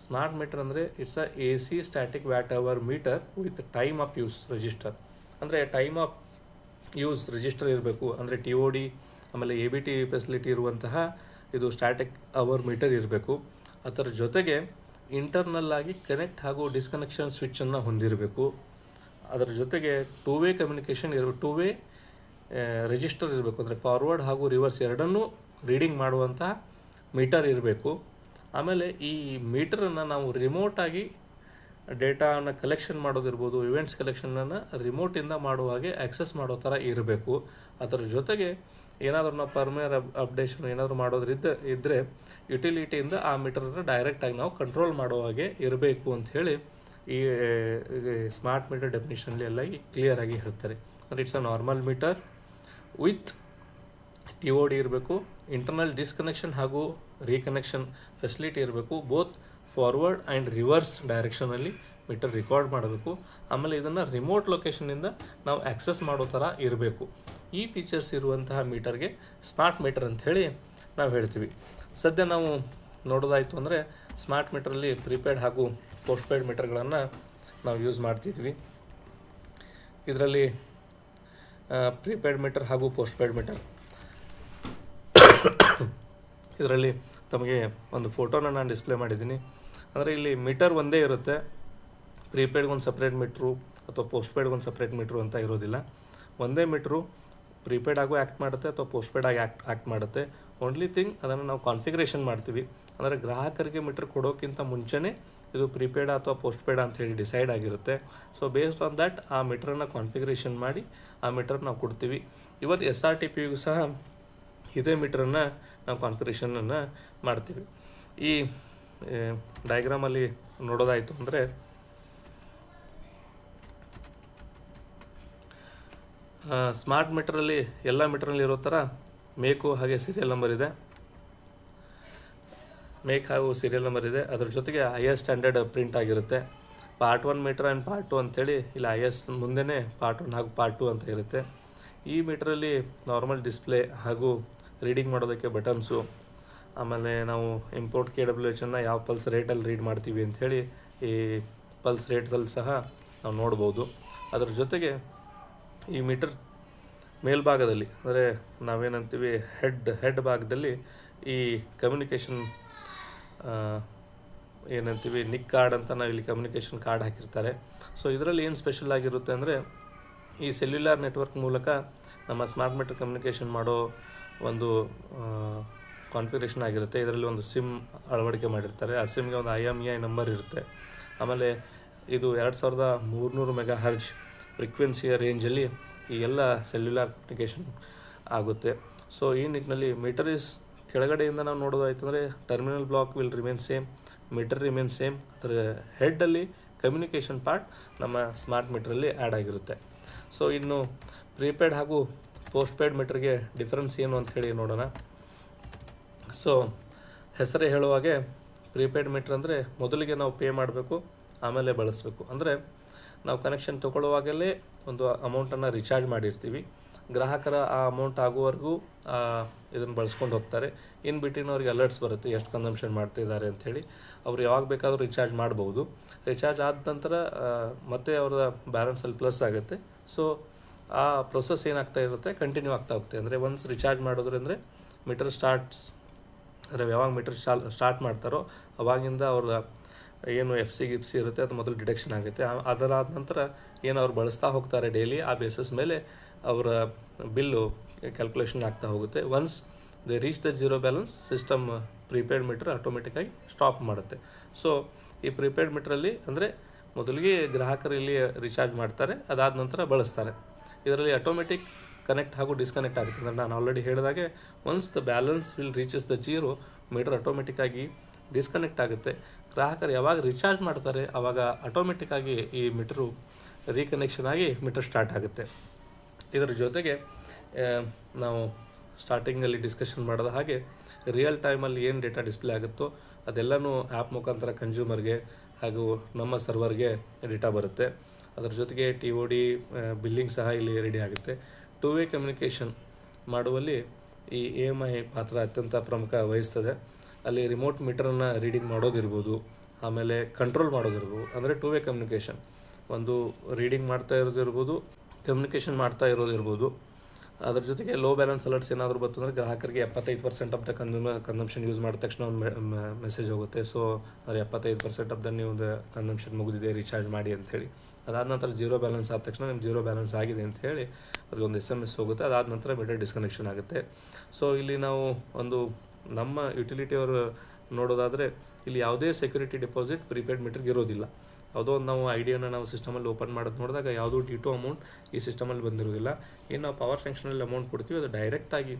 ಸ್ಮಾರ್ಟ್ ಮೀಟರ್ ಅಂದರೆ it's AC static watt hour meter with time of use register. ಅಂದರೆ ಟೈಮ್ ಆಫ್ ಯೂಸ್ ರಿಜಿಸ್ಟರ್ ಇರಬೇಕು. ಅಂದರೆ TOD ಆಮೇಲೆ ABT ಫೆಸಿಲಿಟಿ ಇರುವಂತಹ ಇದು ಸ್ಟ್ಯಾಟಿಕ್ ಅವರ್ ಮೀಟರ್ ಇರಬೇಕು. ಅದರ ಜೊತೆಗೆ ಇಂಟರ್ನಲ್ ಆಗಿ ಕನೆಕ್ಟ್ ಹಾಗೂ ಡಿಸ್ಕನೆಕ್ಷನ್ ಸ್ವಿಚ್ಚನ್ನು ಹೊಂದಿರಬೇಕು. ಅದರ ಜೊತೆಗೆ two way communication two way register ಇರಬೇಕು. ಅಂದರೆ ಫಾರ್ವರ್ಡ್ ಹಾಗೂ ರಿವರ್ಸ್ ಎರಡನ್ನೂ ರೀಡಿಂಗ್ ಮಾಡುವಂಥ ಮೀಟರ್ ಇರಬೇಕು. ಆಮೇಲೆ ಈ ಮೀಟರನ್ನು ನಾವು ರಿಮೋಟಾಗಿ ಡೇಟಾನ ಕಲೆಕ್ಷನ್ ಮಾಡೋದಿರ್ಬೋದು, ಇವೆಂಟ್ಸ್ ಕಲೆಕ್ಷನನ್ನು ರಿಮೋಟಿಂದ ಮಾಡುವ ಹಾಗೆ ಆ್ಯಕ್ಸೆಸ್ ಮಾಡೋ ಥರ ಇರಬೇಕು. ಅದರ ಜೊತೆಗೆ ಏನಾದರೂ ನಾವು ಪರ್ಮೇರ್ ಅಪ್ಡೇಷನ್ ಏನಾದರೂ ಇದ್ದರೆ ಯುಟಿಲಿಟಿಯಿಂದ ಆ ಮೀಟರನ್ನು ಡೈರೆಕ್ಟಾಗಿ ನಾವು ಕಂಟ್ರೋಲ್ ಮಾಡೋ ಹಾಗೆ ಇರಬೇಕು ಅಂಥೇಳಿ ಈ ಸ್ಮಾರ್ಟ್ ಮೀಟರ್ ಡೆಫಿನಿಷನಲ್ಲಿ ಎಲ್ಲ ಕ್ಲಿಯರಾಗಿ ಹೇಳ್ತಾರೆ. ಅಂದರೆ it's a normal meter with TOD ಇರಬೇಕು, ಇಂಟರ್ನಲ್ ಡಿಸ್ಕನೆಕ್ಷನ್ ಹಾಗೂ ರೀಕನೆಕ್ಷನ್ ಫೆಸಿಲಿಟಿ ಇರಬೇಕು, ಬೋತ್ ಫಾರ್ವರ್ಡ್ ಆ್ಯಂಡ್ ರಿವರ್ಸ್ ಡೈರೆಕ್ಷನಲ್ಲಿ ಮೀಟರ್ ರೆಕಾರ್ಡ್ ಮಾಡಬೇಕು. ಆಮೇಲೆ ಇದನ್ನು ರಿಮೋಟ್ ಲೊಕೇಶನ್ನಿಂದ ನಾವು ಆ್ಯಕ್ಸೆಸ್ ಮಾಡೋ ಥರ ಇರಬೇಕು. ಈ ಫೀಚರ್ಸ್ ಇರುವಂತಹ ಮೀಟರ್ಗೆ ಸ್ಮಾರ್ಟ್ ಮೀಟರ್ ಅಂಥೇಳಿ ನಾವು ಹೇಳ್ತೀವಿ. ಸದ್ಯ ನಾವು ನೋಡೋದಾಯಿತು ಅಂದರೆ ಸ್ಮಾರ್ಟ್ ಮೀಟರಲ್ಲಿ ಪ್ರಿಪೇಯ್ಡ್ ಹಾಗೂ ಪೋಸ್ಟ್ಪೇಯ್ಡ್ ಮೀಟರ್ಗಳನ್ನು ನಾವು ಯೂಸ್ ಮಾಡ್ತಿದ್ವಿ. ಇದರಲ್ಲಿ ಪ್ರಿಪೇಯ್ಡ್ ಮೀಟರ್ ಹಾಗೂ ಪೋಸ್ಟ್ಪೇಯ್ಡ್ ಮೀಟರ್ ಇದರಲ್ಲಿ ತಮಗೆ ಒಂದು ಫೋಟೋನ ನಾನು ಡಿಸ್ಪ್ಲೇ ಮಾಡಿದ್ದೀನಿ. ಅಂದರೆ ಇಲ್ಲಿ ಮೀಟರ್ ಒಂದೇ ಇರುತ್ತೆ, ಪ್ರೀಪೇಡ್ಗೊಂದು ಸಪ್ರೇಟ್ ಮೀಟ್ರು ಅಥವಾ ಪೋಸ್ಟ್ಪೇಡ್ಗೊಂದು ಸಪ್ರೇಟ್ ಮೀಟ್ರು ಅಂತ ಇರೋದಿಲ್ಲ. ಒಂದೇ ಮೀಟ್ರು ಪ್ರೀಪೇಡ್ ಆಗು ಆ್ಯಕ್ಟ್ ಮಾಡುತ್ತೆ ಅಥವಾ ಪೋಸ್ಟ್ಪೇಡ್ ಆಗಿ ಆ್ಯಕ್ಟ್ ಮಾಡುತ್ತೆ. ಓನ್ಲಿ ಥಿಂಗ್ ಅದನ್ನು ನಾವು ಕಾನ್ಫಿಗರೇಷನ್ ಮಾಡ್ತೀವಿ. ಅಂದರೆ ಗ್ರಾಹಕರಿಗೆ ಮೀಟ್ರ್ ಕೊಡೋಕ್ಕಿಂತ ಮುಂಚೆನೇ ಇದು ಪ್ರೀಪೇಡ ಅಥವಾ ಪೋಸ್ಟ್ಪೇಡ ಅಂಥೇಳಿ ಡಿಸೈಡ್ ಆಗಿರುತ್ತೆ. ಸೊ ಬೇಸ್ಡ್ ಆನ್ ದ್ಯಾಟ್ ಆ ಮೀಟ್ರನ್ನು ಕಾನ್ಫಿಗರೇಷನ್ ಮಾಡಿ ಆ ಮೀಟರ್ ನಾವು ಕೊಡ್ತೀವಿ. ಇವತ್ತು SRTPಗೂ ಸಹ ಇದೇ ಮೀಟ್ರನ್ನು ನಾವು ಕಾನ್ಫಿಗರೇಷನನ್ನು ಮಾಡ್ತೀವಿ. ಈ ಡಯಾಗ್ರಾಮಲ್ಲಿ ನೋಡೋದಾಯಿತು ಅಂದರೆ ಸ್ಮಾರ್ಟ್ ಮೀಟ್ರಲ್ಲಿ ಎಲ್ಲ ಮೀಟ್ರಲ್ಲಿ ಇರೋ ಥರ ಮೇಕು ಹಾಗೆ ಸೀರಿಯಲ್ ನಂಬರ್ ಇದೆ. ಮೇಕ್ ಹಾಗೂ ಸೀರಿಯಲ್ ನಂಬರ್ ಇದೆ. ಅದ್ರ ಜೊತೆಗೆ IS ಸ್ಟ್ಯಾಂಡರ್ಡ್ ಪ್ರಿಂಟ್ ಆಗಿರುತ್ತೆ. ಪಾರ್ಟ್ 1 ಮೀಟ್ರ್ ಆ್ಯಂಡ್ ಪಾರ್ಟ್ 2 ಅಂತೇಳಿ ಇಲ್ಲ IS ಮುಂದೆನೇ ಪಾರ್ಟ್ 1 ಹಾಗೂ ಪಾರ್ಟ್ 2 ಅಂತ ಇರುತ್ತೆ. ಈ ಮೀಟ್ರಲ್ಲಿ ನಾರ್ಮಲ್ ಡಿಸ್ಪ್ಲೇ ಹಾಗೂ ರೀಡಿಂಗ್ ಮಾಡೋದಕ್ಕೆ ಬಟನ್ಸು, ಆಮೇಲೆ ನಾವು ಇಂಪೋರ್ಟ್ KWH ಯಾವ ಪಲ್ಸ್ ರೇಟಲ್ಲಿ ರೀಡ್ ಮಾಡ್ತೀವಿ ಅಂಥೇಳಿ ಈ ಪಲ್ಸ್ ರೇಟ್ದಲ್ಲಿ ಸಹ ನಾವು ನೋಡ್ಬೋದು. ಅದರ ಜೊತೆಗೆ ಈ ಮೀಟರ್ ಮೇಲ್ಭಾಗದಲ್ಲಿ ಅಂದರೆ ನಾವೇನಂತೀವಿ ಹೆಡ್ ಭಾಗದಲ್ಲಿ ಈ ಕಮ್ಯುನಿಕೇಷನ್ ಏನಂತೀವಿ ನಿಕ್ ಕಾರ್ಡ್ ಅಂತ ನಾವು ಇಲ್ಲಿ ಕಮ್ಯುನಿಕೇಷನ್ ಕಾರ್ಡ್ ಹಾಕಿರ್ತಾರೆ. ಸೊ ಇದರಲ್ಲಿ ಏನು ಸ್ಪೆಷಲ್ ಆಗಿರುತ್ತೆ ಅಂದರೆ ಈ ಸೆಲ್ಯುಲಾರ್ ನೆಟ್ವರ್ಕ್ ಮೂಲಕ ನಮ್ಮ ಸ್ಮಾರ್ಟ್ ಮೀಟರ್ ಕಮ್ಯುನಿಕೇಷನ್ ಮಾಡೋ ಒಂದು ಕಾನ್ಫಿಗರೇಷನ್ ಆಗಿರುತ್ತೆ. ಇದರಲ್ಲಿ ಒಂದು ಸಿಮ್ ಅಳವಡಿಕೆ ಮಾಡಿರ್ತಾರೆ. ಆ ಸಿಮ್ಗೆ ಒಂದು IMEI ನಂಬರ್ ಇರುತ್ತೆ. ಆಮೇಲೆ ಇದು 2300 MHz ಫ್ರೀಕ್ವೆನ್ಸಿಯ ರೇಂಜಲ್ಲಿ ಈ ಎಲ್ಲ ಸೆಲ್ಯುಲಾರ್ ಕಮ್ಯುನಿಕೇಷನ್ ಆಗುತ್ತೆ. ಸೊ ಈ ನಿಟ್ಟಿನಲ್ಲಿ ಮೀಟರ್ ಇಸ್ ಕೆಳಗಡೆಯಿಂದ ನಾವು ನೋಡೋದಾಯ್ತು ಅಂದರೆ terminal block will remain same, meter remain same. ಅದರ ಹೆಡ್ಡಲ್ಲಿ ಕಮ್ಯುನಿಕೇಷನ್ ಪಾರ್ಟ್ ನಮ್ಮ ಸ್ಮಾರ್ಟ್ ಮೀಟ್ರಲ್ಲಿ ಆ್ಯಡ್ ಆಗಿರುತ್ತೆ. ಸೊ ಇನ್ನು ಪ್ರೀಪೇಡ್ ಹಾಗೂ ಪೋಸ್ಟ್ಪೇಡ್ ಮೀಟ್ರಿಗೆ ಡಿಫ್ರೆನ್ಸ್ ಏನು ಅಂತ ಹೇಳಿ ನೋಡೋಣ. ಸೊ ಹೆಸರೇ ಹೇಳುವಾಗೆ ಪ್ರೀಪೇಡ್ ಮೀಟ್ರ್ ಅಂದರೆ ಮೊದಲಿಗೆ ನಾವು ಪೇ ಮಾಡಬೇಕು, ಆಮೇಲೆ ಬಳಸಬೇಕು. ಅಂದರೆ ನಾವು ಕನೆಕ್ಷನ್ ತೊಗೊಳ್ಳುವಾಗಲೇ ಒಂದು ಅಮೌಂಟನ್ನು ರಿಚಾರ್ಜ್ ಮಾಡಿರ್ತೀವಿ. ಗ್ರಾಹಕರ ಆ ಅಮೌಂಟ್ ಆಗುವವರೆಗೂ ಇದನ್ನು ಬಳಸ್ಕೊಂಡು ಹೋಗ್ತಾರೆ. ಇನ್ ಬಿಟ್ವೀನ್ ಅವ್ರಿಗೆ ಅಲರ್ಟ್ಸ್ ಬರುತ್ತೆ ಎಷ್ಟು ಕನ್ಸಂಪ್ಷನ್ ಮಾಡ್ತಿದ್ದಾರೆ ಅಂಥೇಳಿ. ಅವ್ರು ಯಾವಾಗ ಬೇಕಾದರೂ ರಿಚಾರ್ಜ್ ಮಾಡ್ಬೋದು. ರಿಚಾರ್ಜ್ ಆದ ನಂತರ ಮತ್ತೆ ಅವರ ಬ್ಯಾಲೆನ್ಸಲ್ಲಿ ಪ್ಲಸ್ ಆಗುತ್ತೆ. ಸೊ ಆ ಪ್ರೊಸೆಸ್ ಏನಾಗ್ತಾ ಇರುತ್ತೆ ಕಂಟಿನ್ಯೂ ಆಗ್ತಾ ಹೋಗುತ್ತೆ. ಅಂದರೆ ಒನ್ಸ್ ರಿಚಾರ್ಜ್ ಮಾಡೋದ್ರಿಂದ ಮೀಟರ್ ಸ್ಟಾರ್ಟ್ಸ್ ಅಂದರೆ ಯಾವಾಗ ಮೀಟರ್ ಸ್ಟಾರ್ಟ್ ಮಾಡ್ತಾರೋ ಅವಾಗಿಂದ ಅವ್ರ ಏನು FC ಗಿಪ್ಸಿ ಇರುತ್ತೆ ಅದು ಮೊದಲು ಡಿಟೆಕ್ಷನ್ ಆಗುತ್ತೆ. ಅದರಾದ ನಂತರ ಏನು ಅವ್ರು ಬಳಸ್ತಾ ಹೋಗ್ತಾರೆ ಡೈಲಿ ಆ ಬೇಸಿಸ್ ಮೇಲೆ ಅವರ ಬಿಲ್ಲು ಕ್ಯಾಲ್ಕುಲೇಷನ್ ಆಗ್ತಾ ಹೋಗುತ್ತೆ. Once they reach the zero balance system prepaid meter ಆಟೋಮೆಟಿಕ್ಕಾಗಿ ಸ್ಟಾಪ್ ಮಾಡುತ್ತೆ. ಸೊ ಈ ಪ್ರೀಪೇಡ್ ಮೀಟ್ರಲ್ಲಿ ಅಂದರೆ ಮೊದಲಿಗೆ ಗ್ರಾಹಕರು ಇಲ್ಲಿ ರಿಚಾರ್ಜ್ ಮಾಡ್ತಾರೆ, ಅದಾದ ನಂತರ ಬಳಸ್ತಾರೆ. ಇದರಲ್ಲಿ ಆಟೋಮೆಟಿಕ್ ಕನೆಕ್ಟ್ ಹಾಗೂ ಡಿಸ್ಕನೆಕ್ಟ್ ಆಗುತ್ತೆ. ಅಂದರೆ ನಾನು ಆಲ್ರೆಡಿ ಹೇಳಿದಾಗೆ once the balance will reaches the zero meter ಆಟೋಮೆಟಿಕ್ಕಾಗಿ ಡಿಸ್ಕನೆಕ್ಟ್ ಆಗುತ್ತೆ. ಗ್ರಾಹಕರು ಯಾವಾಗ ರಿಚಾರ್ಜ್ ಮಾಡ್ತಾರೆ ಆವಾಗ ಆಟೋಮೆಟಿಕ್ಕಾಗಿ ಈ ಮೀಟ್ರು ರೀಕನೆಕ್ಷನ್ ಆಗಿ ಮೀಟರ್ ಸ್ಟಾರ್ಟ್ ಆಗುತ್ತೆ. ಇದರ ಜೊತೆಗೆ ನಾವು ಸ್ಟಾರ್ಟಿಂಗಲ್ಲಿ ಡಿಸ್ಕಷನ್ ಮಾಡಿದ ಹಾಗೆ ರಿಯಲ್ ಟೈಮಲ್ಲಿ ಏನು ಡೇಟಾ ಡಿಸ್ಪ್ಲೇ ಆಗುತ್ತೋ ಅದೆಲ್ಲನೂ ಆ್ಯಪ್ ಮುಖಾಂತರ ಕನ್ಸ್ಯೂಮರ್ಗೆ ಹಾಗೂ ನಮ್ಮ ಸರ್ವರ್ಗೆ ಡೇಟಾ ಬರುತ್ತೆ. ಅದರ ಜೊತೆಗೆ TOD ಬಿಲ್ಲಿಂಗ್ ಸಹ ಇಲ್ಲಿ ರೆಡಿ ಆಗುತ್ತೆ. 2-ವೇ ಕಮ್ಯುನಿಕೇಷನ್ ಮಾಡುವಲ್ಲಿ ಈ AMI ಪಾತ್ರ ಅತ್ಯಂತ ಪ್ರಮುಖ ವಹಿಸ್ತದೆ. ಅಲ್ಲಿ ರಿಮೋಟ್ ಮೀಟರನ್ನು ರೀಡಿಂಗ್ ಮಾಡೋದಿರ್ಬೋದು, ಆಮೇಲೆ ಕಂಟ್ರೋಲ್ ಮಾಡೋದಿರ್ಬೋದು. ಅಂದರೆ 2-ವೇ ಕಮ್ಯುನಿಕೇಷನ್, ಒಂದು ರೀಡಿಂಗ್ ಮಾಡ್ತಾ ಇರೋದಿರ್ಬೋದು, ಕಮ್ಯುನಿಕೇಷನ್ ಮಾಡ್ತಾ ಇರೋದಿರ್ಬೋದು. ಅದ್ರ ಜೊತೆಗೆ ಲೋ ಬ್ಯಾಲೆನ್ಸ್ ಅಲರ್ಟ್ಸ್ ಏನಾದರೂ ಬಂತಂದರೆ ಗ್ರಾಹಕರಿಗೆ 75% ಆಫ್ ದ ಕನ್ಸಂಪ್ಷನ್ ಯೂಸ್ ಮಾಡಿದ ತಕ್ಷಣ ಒಂದು ಮೆಸೇಜ್ ಹೋಗುತ್ತೆ. ಸೊ ಅಂದರೆ 75% ಆಫ್ ದ ನೀವು ಕನ್ಸಂಪ್ಷನ್ ಮುಗಿದಿದೆ, ರೀಚಾರ್ಜ್ ಮಾಡಿ ಅಂಥೇಳಿ. ಅದಾದ ನಂತರ ಝೀರೋ ಬ್ಯಾಲೆನ್ಸ್ ಆದ ತಕ್ಷಣ ನಿಮ್ಮ ಝೀರೋ ಬ್ಯಾಲೆನ್ಸ್ ಆಗಿದೆ ಅಂತ ಹೇಳಿ ಅವ್ರಿಗೆ ಒಂದು SMS ಹೋಗುತ್ತೆ. ಅದಾದ ನಂತರ ಮೀಟರ್ ಡಿಸ್ಕನೆಕ್ಷನ್ ಆಗುತ್ತೆ. ಸೊ ಇಲ್ಲಿ ನಾವು ಒಂದು ನಮ್ಮ ಯುಟಿಲಿಟಿಯವರು ನೋಡೋದಾದರೆ ಇಲ್ಲಿ ಯಾವುದೇ ಸೆಕ್ಯೂರಿಟಿ ಡೆಪಾಸಿಟ್ ಪ್ರೀಪೇಡ್ ಮೀಟರ್ಗೆ ಇರೋದಿಲ್ಲ. ಯಾವುದೋ ಒಂದು ನಾವು ಐಡಿಯನ್ನು ನಾವು ಸಿಸ್ಟಮಲ್ಲಿ ಓಪನ್ ಮಾಡೋದು ನೋಡಿದಾಗ ಯಾವುದೋ D2 ಅಮೌಂಟ್ ಈ ಸಿಸ್ಟಮಲ್ಲಿ ಬಂದಿರೋದಿಲ್ಲ. ಏನು ನಾವು ಪವರ್ ಫಂಕ್ಷನಲ್ಲಿ ಅಮೌಂಟ್ ಕೊಡ್ತೀವಿ ಅದು ಡೈರೆಕ್ಟಾಗಿ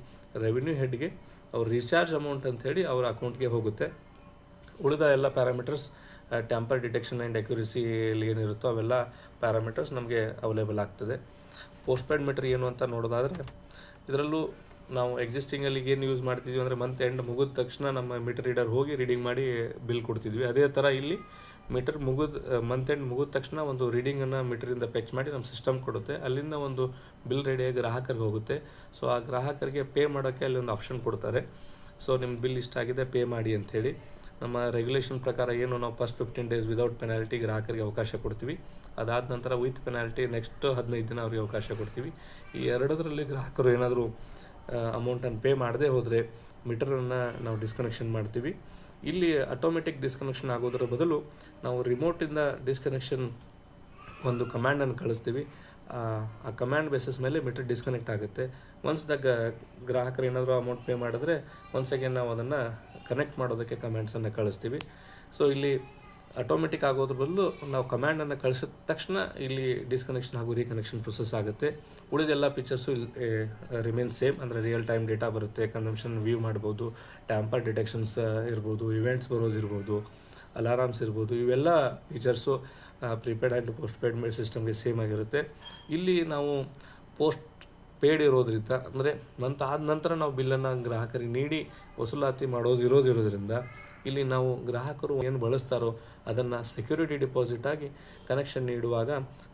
ರೆವಿನ್ಯೂ ಹೆಡ್ಗೆ ಅವ್ರ ರೀಚಾರ್ಜ್ ಅಮೌಂಟ್ ಅಂಥೇಳಿ ಅವ್ರ ಅಕೌಂಟ್ಗೆ ಹೋಗುತ್ತೆ. ಉಳಿದ ಎಲ್ಲ ಪ್ಯಾರಾಮೀಟರ್ಸ್ ಟ್ಯಾಂಪರ್ ಡಿಟೆಕ್ಷನ್ ಆ್ಯಂಡ್ ಅಕ್ಯುರಸಿಯಲ್ಲಿ ಏನಿರುತ್ತೋ ಅವೆಲ್ಲ ಪ್ಯಾರಾಮೀಟರ್ಸ್ ನಮಗೆ ಅವೈಲೇಬಲ್ ಆಗ್ತದೆ. ಪೋಸ್ಟ್ಪೇಡ್ ಮೀಟರ್ ಏನು ಅಂತ ನೋಡೋದಾದರೆ ಇದರಲ್ಲೂ ನಾವು ಎಕ್ಸಿಸ್ಟಿಂಗಲ್ಲಿ ಏನು ಯೂಸ್ ಮಾಡ್ತಿದ್ವಿ ಅಂದರೆ ಮಂತ್ ಎಂಡ್ ಮುಗಿದ ತಕ್ಷಣ ನಮ್ಮ ಮೀಟರ್ ರೀಡರ್ ಹೋಗಿ ರೀಡಿಂಗ್ ಮಾಡಿ ಬಿಲ್ ಕೊಡ್ತಿದ್ವಿ. ಅದೇ ಥರ ಇಲ್ಲಿ ಮೀಟರ್ ಮಂತ್ ಎಂಡ್ ಮುಗಿದ ತಕ್ಷಣ ಒಂದು ರೀಡಿಂಗನ್ನು ಮೀಟರಿಂದ ಫೆಚ್ ಮಾಡಿ ನಮ್ಮ ಸಿಸ್ಟಮ್ ಕೊಡುತ್ತೆ. ಅಲ್ಲಿಂದ ಒಂದು ಬಿಲ್ ರೆಡಿಯಾಗಿ ಗ್ರಾಹಕರಿಗೆ ಹೋಗುತ್ತೆ. ಸೊ ಆ ಗ್ರಾಹಕರಿಗೆ ಪೇ ಮಾಡೋಕ್ಕೆ ಅಲ್ಲಿ ಒಂದು ಆಪ್ಷನ್ ಕೊಡ್ತಾರೆ. ಸೊ ನಿಮ್ಮ ಬಿಲ್ ಇಷ್ಟಾಗಿದೆ ಪೇ ಮಾಡಿ ಅಂಥೇಳಿ. ನಮ್ಮ ರೆಗ್ಯುಲೇಷನ್ ಪ್ರಕಾರ ಏನು ನಾವು ಫಸ್ಟ್ 15 days ವಿದೌಟ್ ಪೆನಾಲ್ಟಿ ಗ್ರಾಹಕರಿಗೆ ಅವಕಾಶ ಕೊಡ್ತೀವಿ. ಅದಾದ ನಂತರ ವಿತ್ ಪೆನಾಲ್ಟಿ ನೆಕ್ಸ್ಟ್ 15 ದಿನ ಅವರಿಗೆ ಅವಕಾಶ ಕೊಡ್ತೀವಿ. ಈ ಎರಡರಲ್ಲಿ ಗ್ರಾಹಕರು ಏನಾದರೂ ಅಮೌಂಟನ್ನು ಪೇ ಮಾಡದೇ ಹೋದರೆ ಮೀಟರನ್ನು ನಾವು ಡಿಸ್ಕನೆಕ್ಷನ್ ಮಾಡ್ತೀವಿ. ಇಲ್ಲಿ ಆಟೋಮೆಟಿಕ್ ಡಿಸ್ಕನೆಕ್ಷನ್ ಆಗೋದರ ಬದಲು ನಾವು ರಿಮೋಟಿಂದ ಡಿಸ್ಕನೆಕ್ಷನ್ ಒಂದು ಕಮ್ಯಾಂಡನ್ನು ಕಳಿಸ್ತೀವಿ. ಆ ಕಮ್ಯಾಂಡ್ ಬೇಸಿಸ್ ಮೇಲೆ ಮೀಟರ್ ಡಿಸ್ಕನೆಕ್ಟ್ ಆಗುತ್ತೆ. ಒನ್ಸ್ ಗ್ರಾಹಕರು ಏನಾದರೂ ಅಮೌಂಟ್ ಪೇ ಮಾಡಿದ್ರೆ ಒನ್ಸ್ ಅಗೇನ್ ನಾವು ಅದನ್ನು ಕನೆಕ್ಟ್ ಮಾಡೋದಕ್ಕೆ ಕಮ್ಯಾಂಡ್ಸನ್ನು ಕಳಿಸ್ತೀವಿ. ಸೊ ಇಲ್ಲಿ ಆಟೋಮೆಟಿಕ್ ಆಗೋದ್ರ ಬದಲು ನಾವು ಕಮ್ಯಾಂಡನ್ನು ಕಳಿಸಿದ ತಕ್ಷಣ ಇಲ್ಲಿ ಡಿಸ್ಕನೆಕ್ಷನ್ ಹಾಗೂ ರೀಕನೆಕ್ಷನ್ ಪ್ರೊಸೆಸ್ ಆಗುತ್ತೆ. ಉಳಿದೆಲ್ಲ ಫೀಚರ್ಸು ಇಲ್ಲಿ ರಿಮೇನ್ ಸೇಮ್, ಅಂದರೆ ರಿಯಲ್ ಟೈಮ್ ಡೇಟಾ ಬರುತ್ತೆ, ಕನ್ಸಂಪ್ಷನ್ ವ್ಯೂ ಮಾಡ್ಬೋದು, ಟ್ಯಾಂಪರ್ ಡಿಟೆಕ್ಷನ್ಸ್ ಇರ್ಬೋದು, ಇವೆಂಟ್ಸ್ ಬರೋದಿರ್ಬೋದು, ಅಲಾರಾಮ್ಸ್ ಇರ್ಬೋದು. ಇವೆಲ್ಲ features prepaid and post paid ಸಿಸ್ಟಮ್ಗೆ ಸೇಮ್ ಆಗಿರುತ್ತೆ. ಇಲ್ಲಿ ನಾವು ಪೋಸ್ಟ್ ಪೇಡ್ ಇರೋದ್ರಿಂದ, ಅಂದರೆ ಆದ ನಂತರ ನಾವು ಬಿಲ್ಲನ್ನು ಗ್ರಾಹಕರಿಗೆ ನೀಡಿ ವಸೂಲಾತಿ ಇರೋದ್ರಿಂದ ಇಲ್ಲಿ ನಾವು ಗ್ರಾಹಕರು ಏನು ಬಳಸ್ತಾರೋ ಅದನ್ನು ಸೆಕ್ಯೂರಿಟಿ ಡಿಪಾಸಿಟ್ ಆಗಿ ಕನೆಕ್ಷನ್ ನೀಡುವಾಗ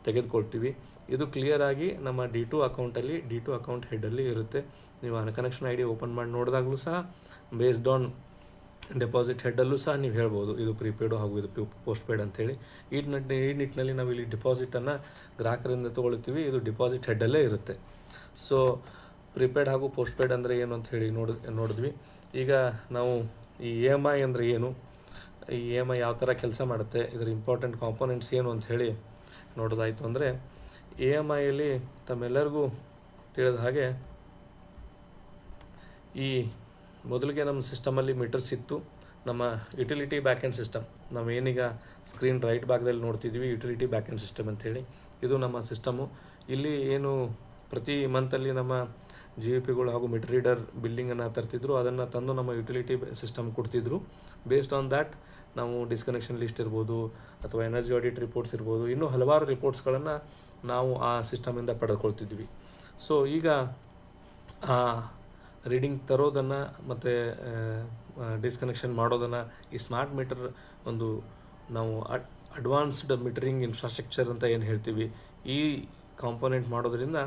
ತೆಗೆದುಕೊಳ್ತೀವಿ. ಇದು ಕ್ಲಿಯರಾಗಿ ನಮ್ಮ D2 ಅಕೌಂಟಲ್ಲಿ D2 ಅಕೌಂಟ್ ಹೆಡ್ಡಲ್ಲಿ ಇರುತ್ತೆ. ನೀವು ಕನೆಕ್ಷನ್ ID ಓಪನ್ ಮಾಡಿ ನೋಡಿದಾಗಲೂ ಸಹ ಬೇಸ್ಡ್ ಆನ್ ಡೆಪಾಸಿಟ್ ಹೆಡ್ಡಲ್ಲೂ ಸಹ ನೀವು ಹೇಳ್ಬೋದು ಇದು ಪ್ರೀಪೇಡು ಹಾಗೂ ಇದು ಪೋಸ್ಟ್ ಪೇಡ್ ಅಂತೇಳಿ. ಈ ನಿಟ್ಟಿನಲ್ಲಿ ನಾವು ಇಲ್ಲಿ ಡಿಪಾಸಿಟನ್ನು ಗ್ರಾಹಕರಿಂದ ತೊಗೊಳ್ತೀವಿ. ಇದು ಡಿಪಾಸಿಟ್ ಹೆಡ್ಡಲ್ಲೇ ಇರುತ್ತೆ. ಸೊ ಪ್ರಿಪೇಡ್ ಹಾಗೂ ಪೋಸ್ಟ್ ಪೇಡ್ ಅಂದರೆ ಏನು ಅಂತ ಹೇಳಿ ನೋಡಿದ್ವಿ. ಈಗ ನಾವು ಈ EMI ಅಂದರೆ ಏನು, ಈ EMI ಯಾವ ಥರ ಕೆಲಸ ಮಾಡುತ್ತೆ, ಇದರ ಇಂಪಾರ್ಟೆಂಟ್ ಕಾಂಪೋನೆಂಟ್ಸ್ ಏನು ಅಂತ ಹೇಳಿ ನೋಡೋದಾಯಿತು ಅಂದರೆ, EMIಯಲ್ಲಿ ತಮ್ಮೆಲ್ಲರಿಗೂ ತಿಳಿದ ಹಾಗೆ ಈ ಮೊದಲಿಗೆ ನಮ್ಮ ಸಿಸ್ಟಮಲ್ಲಿ ಮೀಟರ್ಸ್ ಇತ್ತು. ನಮ್ಮ ಯುಟಿಲಿಟಿ ಬ್ಯಾಕೆಂಡ್ ಸಿಸ್ಟಮ್, ನಾವು ಏನೀಗ ಸ್ಕ್ರೀನ್ ರೈಟ್ ಭಾಗದಲ್ಲಿ ನೋಡ್ತಿದ್ವಿ ಯುಟಿಲಿಟಿ ಬ್ಯಾಕೆಂಡ್ ಸಿಸ್ಟಮ್ ಅಂತೇಳಿ, ಇದು ನಮ್ಮ ಸಿಸ್ಟಮು. ಇಲ್ಲಿ ಏನು ಪ್ರತಿ ಮಂತಲ್ಲಿ ನಮ್ಮ GVPಗಳು ಹಾಗೂ ಮೀಟರ್ ರೀಡರ್ ಬಿಲ್ಲಿಂಗನ್ನು ತರ್ತಿದ್ರು, ಅದನ್ನು ತಂದು ನಮ್ಮ ಯುಟಿಲಿಟಿ ಸಿಸ್ಟಮ್ ಕೊಡ್ತಿದ್ರು. ಬೇಸ್ಡ್ ಆನ್ ದ್ಯಾಟ್ ನಾವು ಡಿಸ್ಕನೆಕ್ಷನ್ ಲಿಸ್ಟ್ ಇರ್ಬೋದು ಅಥವಾ ಎನರ್ಜಿ ಆಡಿಟ್ ರಿಪೋರ್ಟ್ಸ್ ಇರ್ಬೋದು, ಇನ್ನೂ ಹಲವಾರು ರಿಪೋರ್ಟ್ಸ್ಗಳನ್ನು ನಾವು ಆ ಸಿಸ್ಟಮಿಂದ ಪಡೆದುಕೊಳ್ತಿದ್ವಿ. ಸೊ ಈಗ ಆ ರೀಡಿಂಗ್ ತರೋದನ್ನು ಮತ್ತು ಡಿಸ್ಕನೆಕ್ಷನ್ ಮಾಡೋದನ್ನು ಈ ಸ್ಮಾರ್ಟ್ ಮೀಟರ್ ಒಂದು ನಾವು ಅಡ್ವಾನ್ಸ್ಡ್ ಮೀಟರಿಂಗ್ ಇನ್ಫ್ರಾಸ್ಟ್ರಕ್ಚರ್ ಅಂತ ಏನು ಹೇಳ್ತೀವಿ, ಈ ಕಾಂಪೋನೆಂಟ್ ಮಾಡೋದ್ರಿಂದ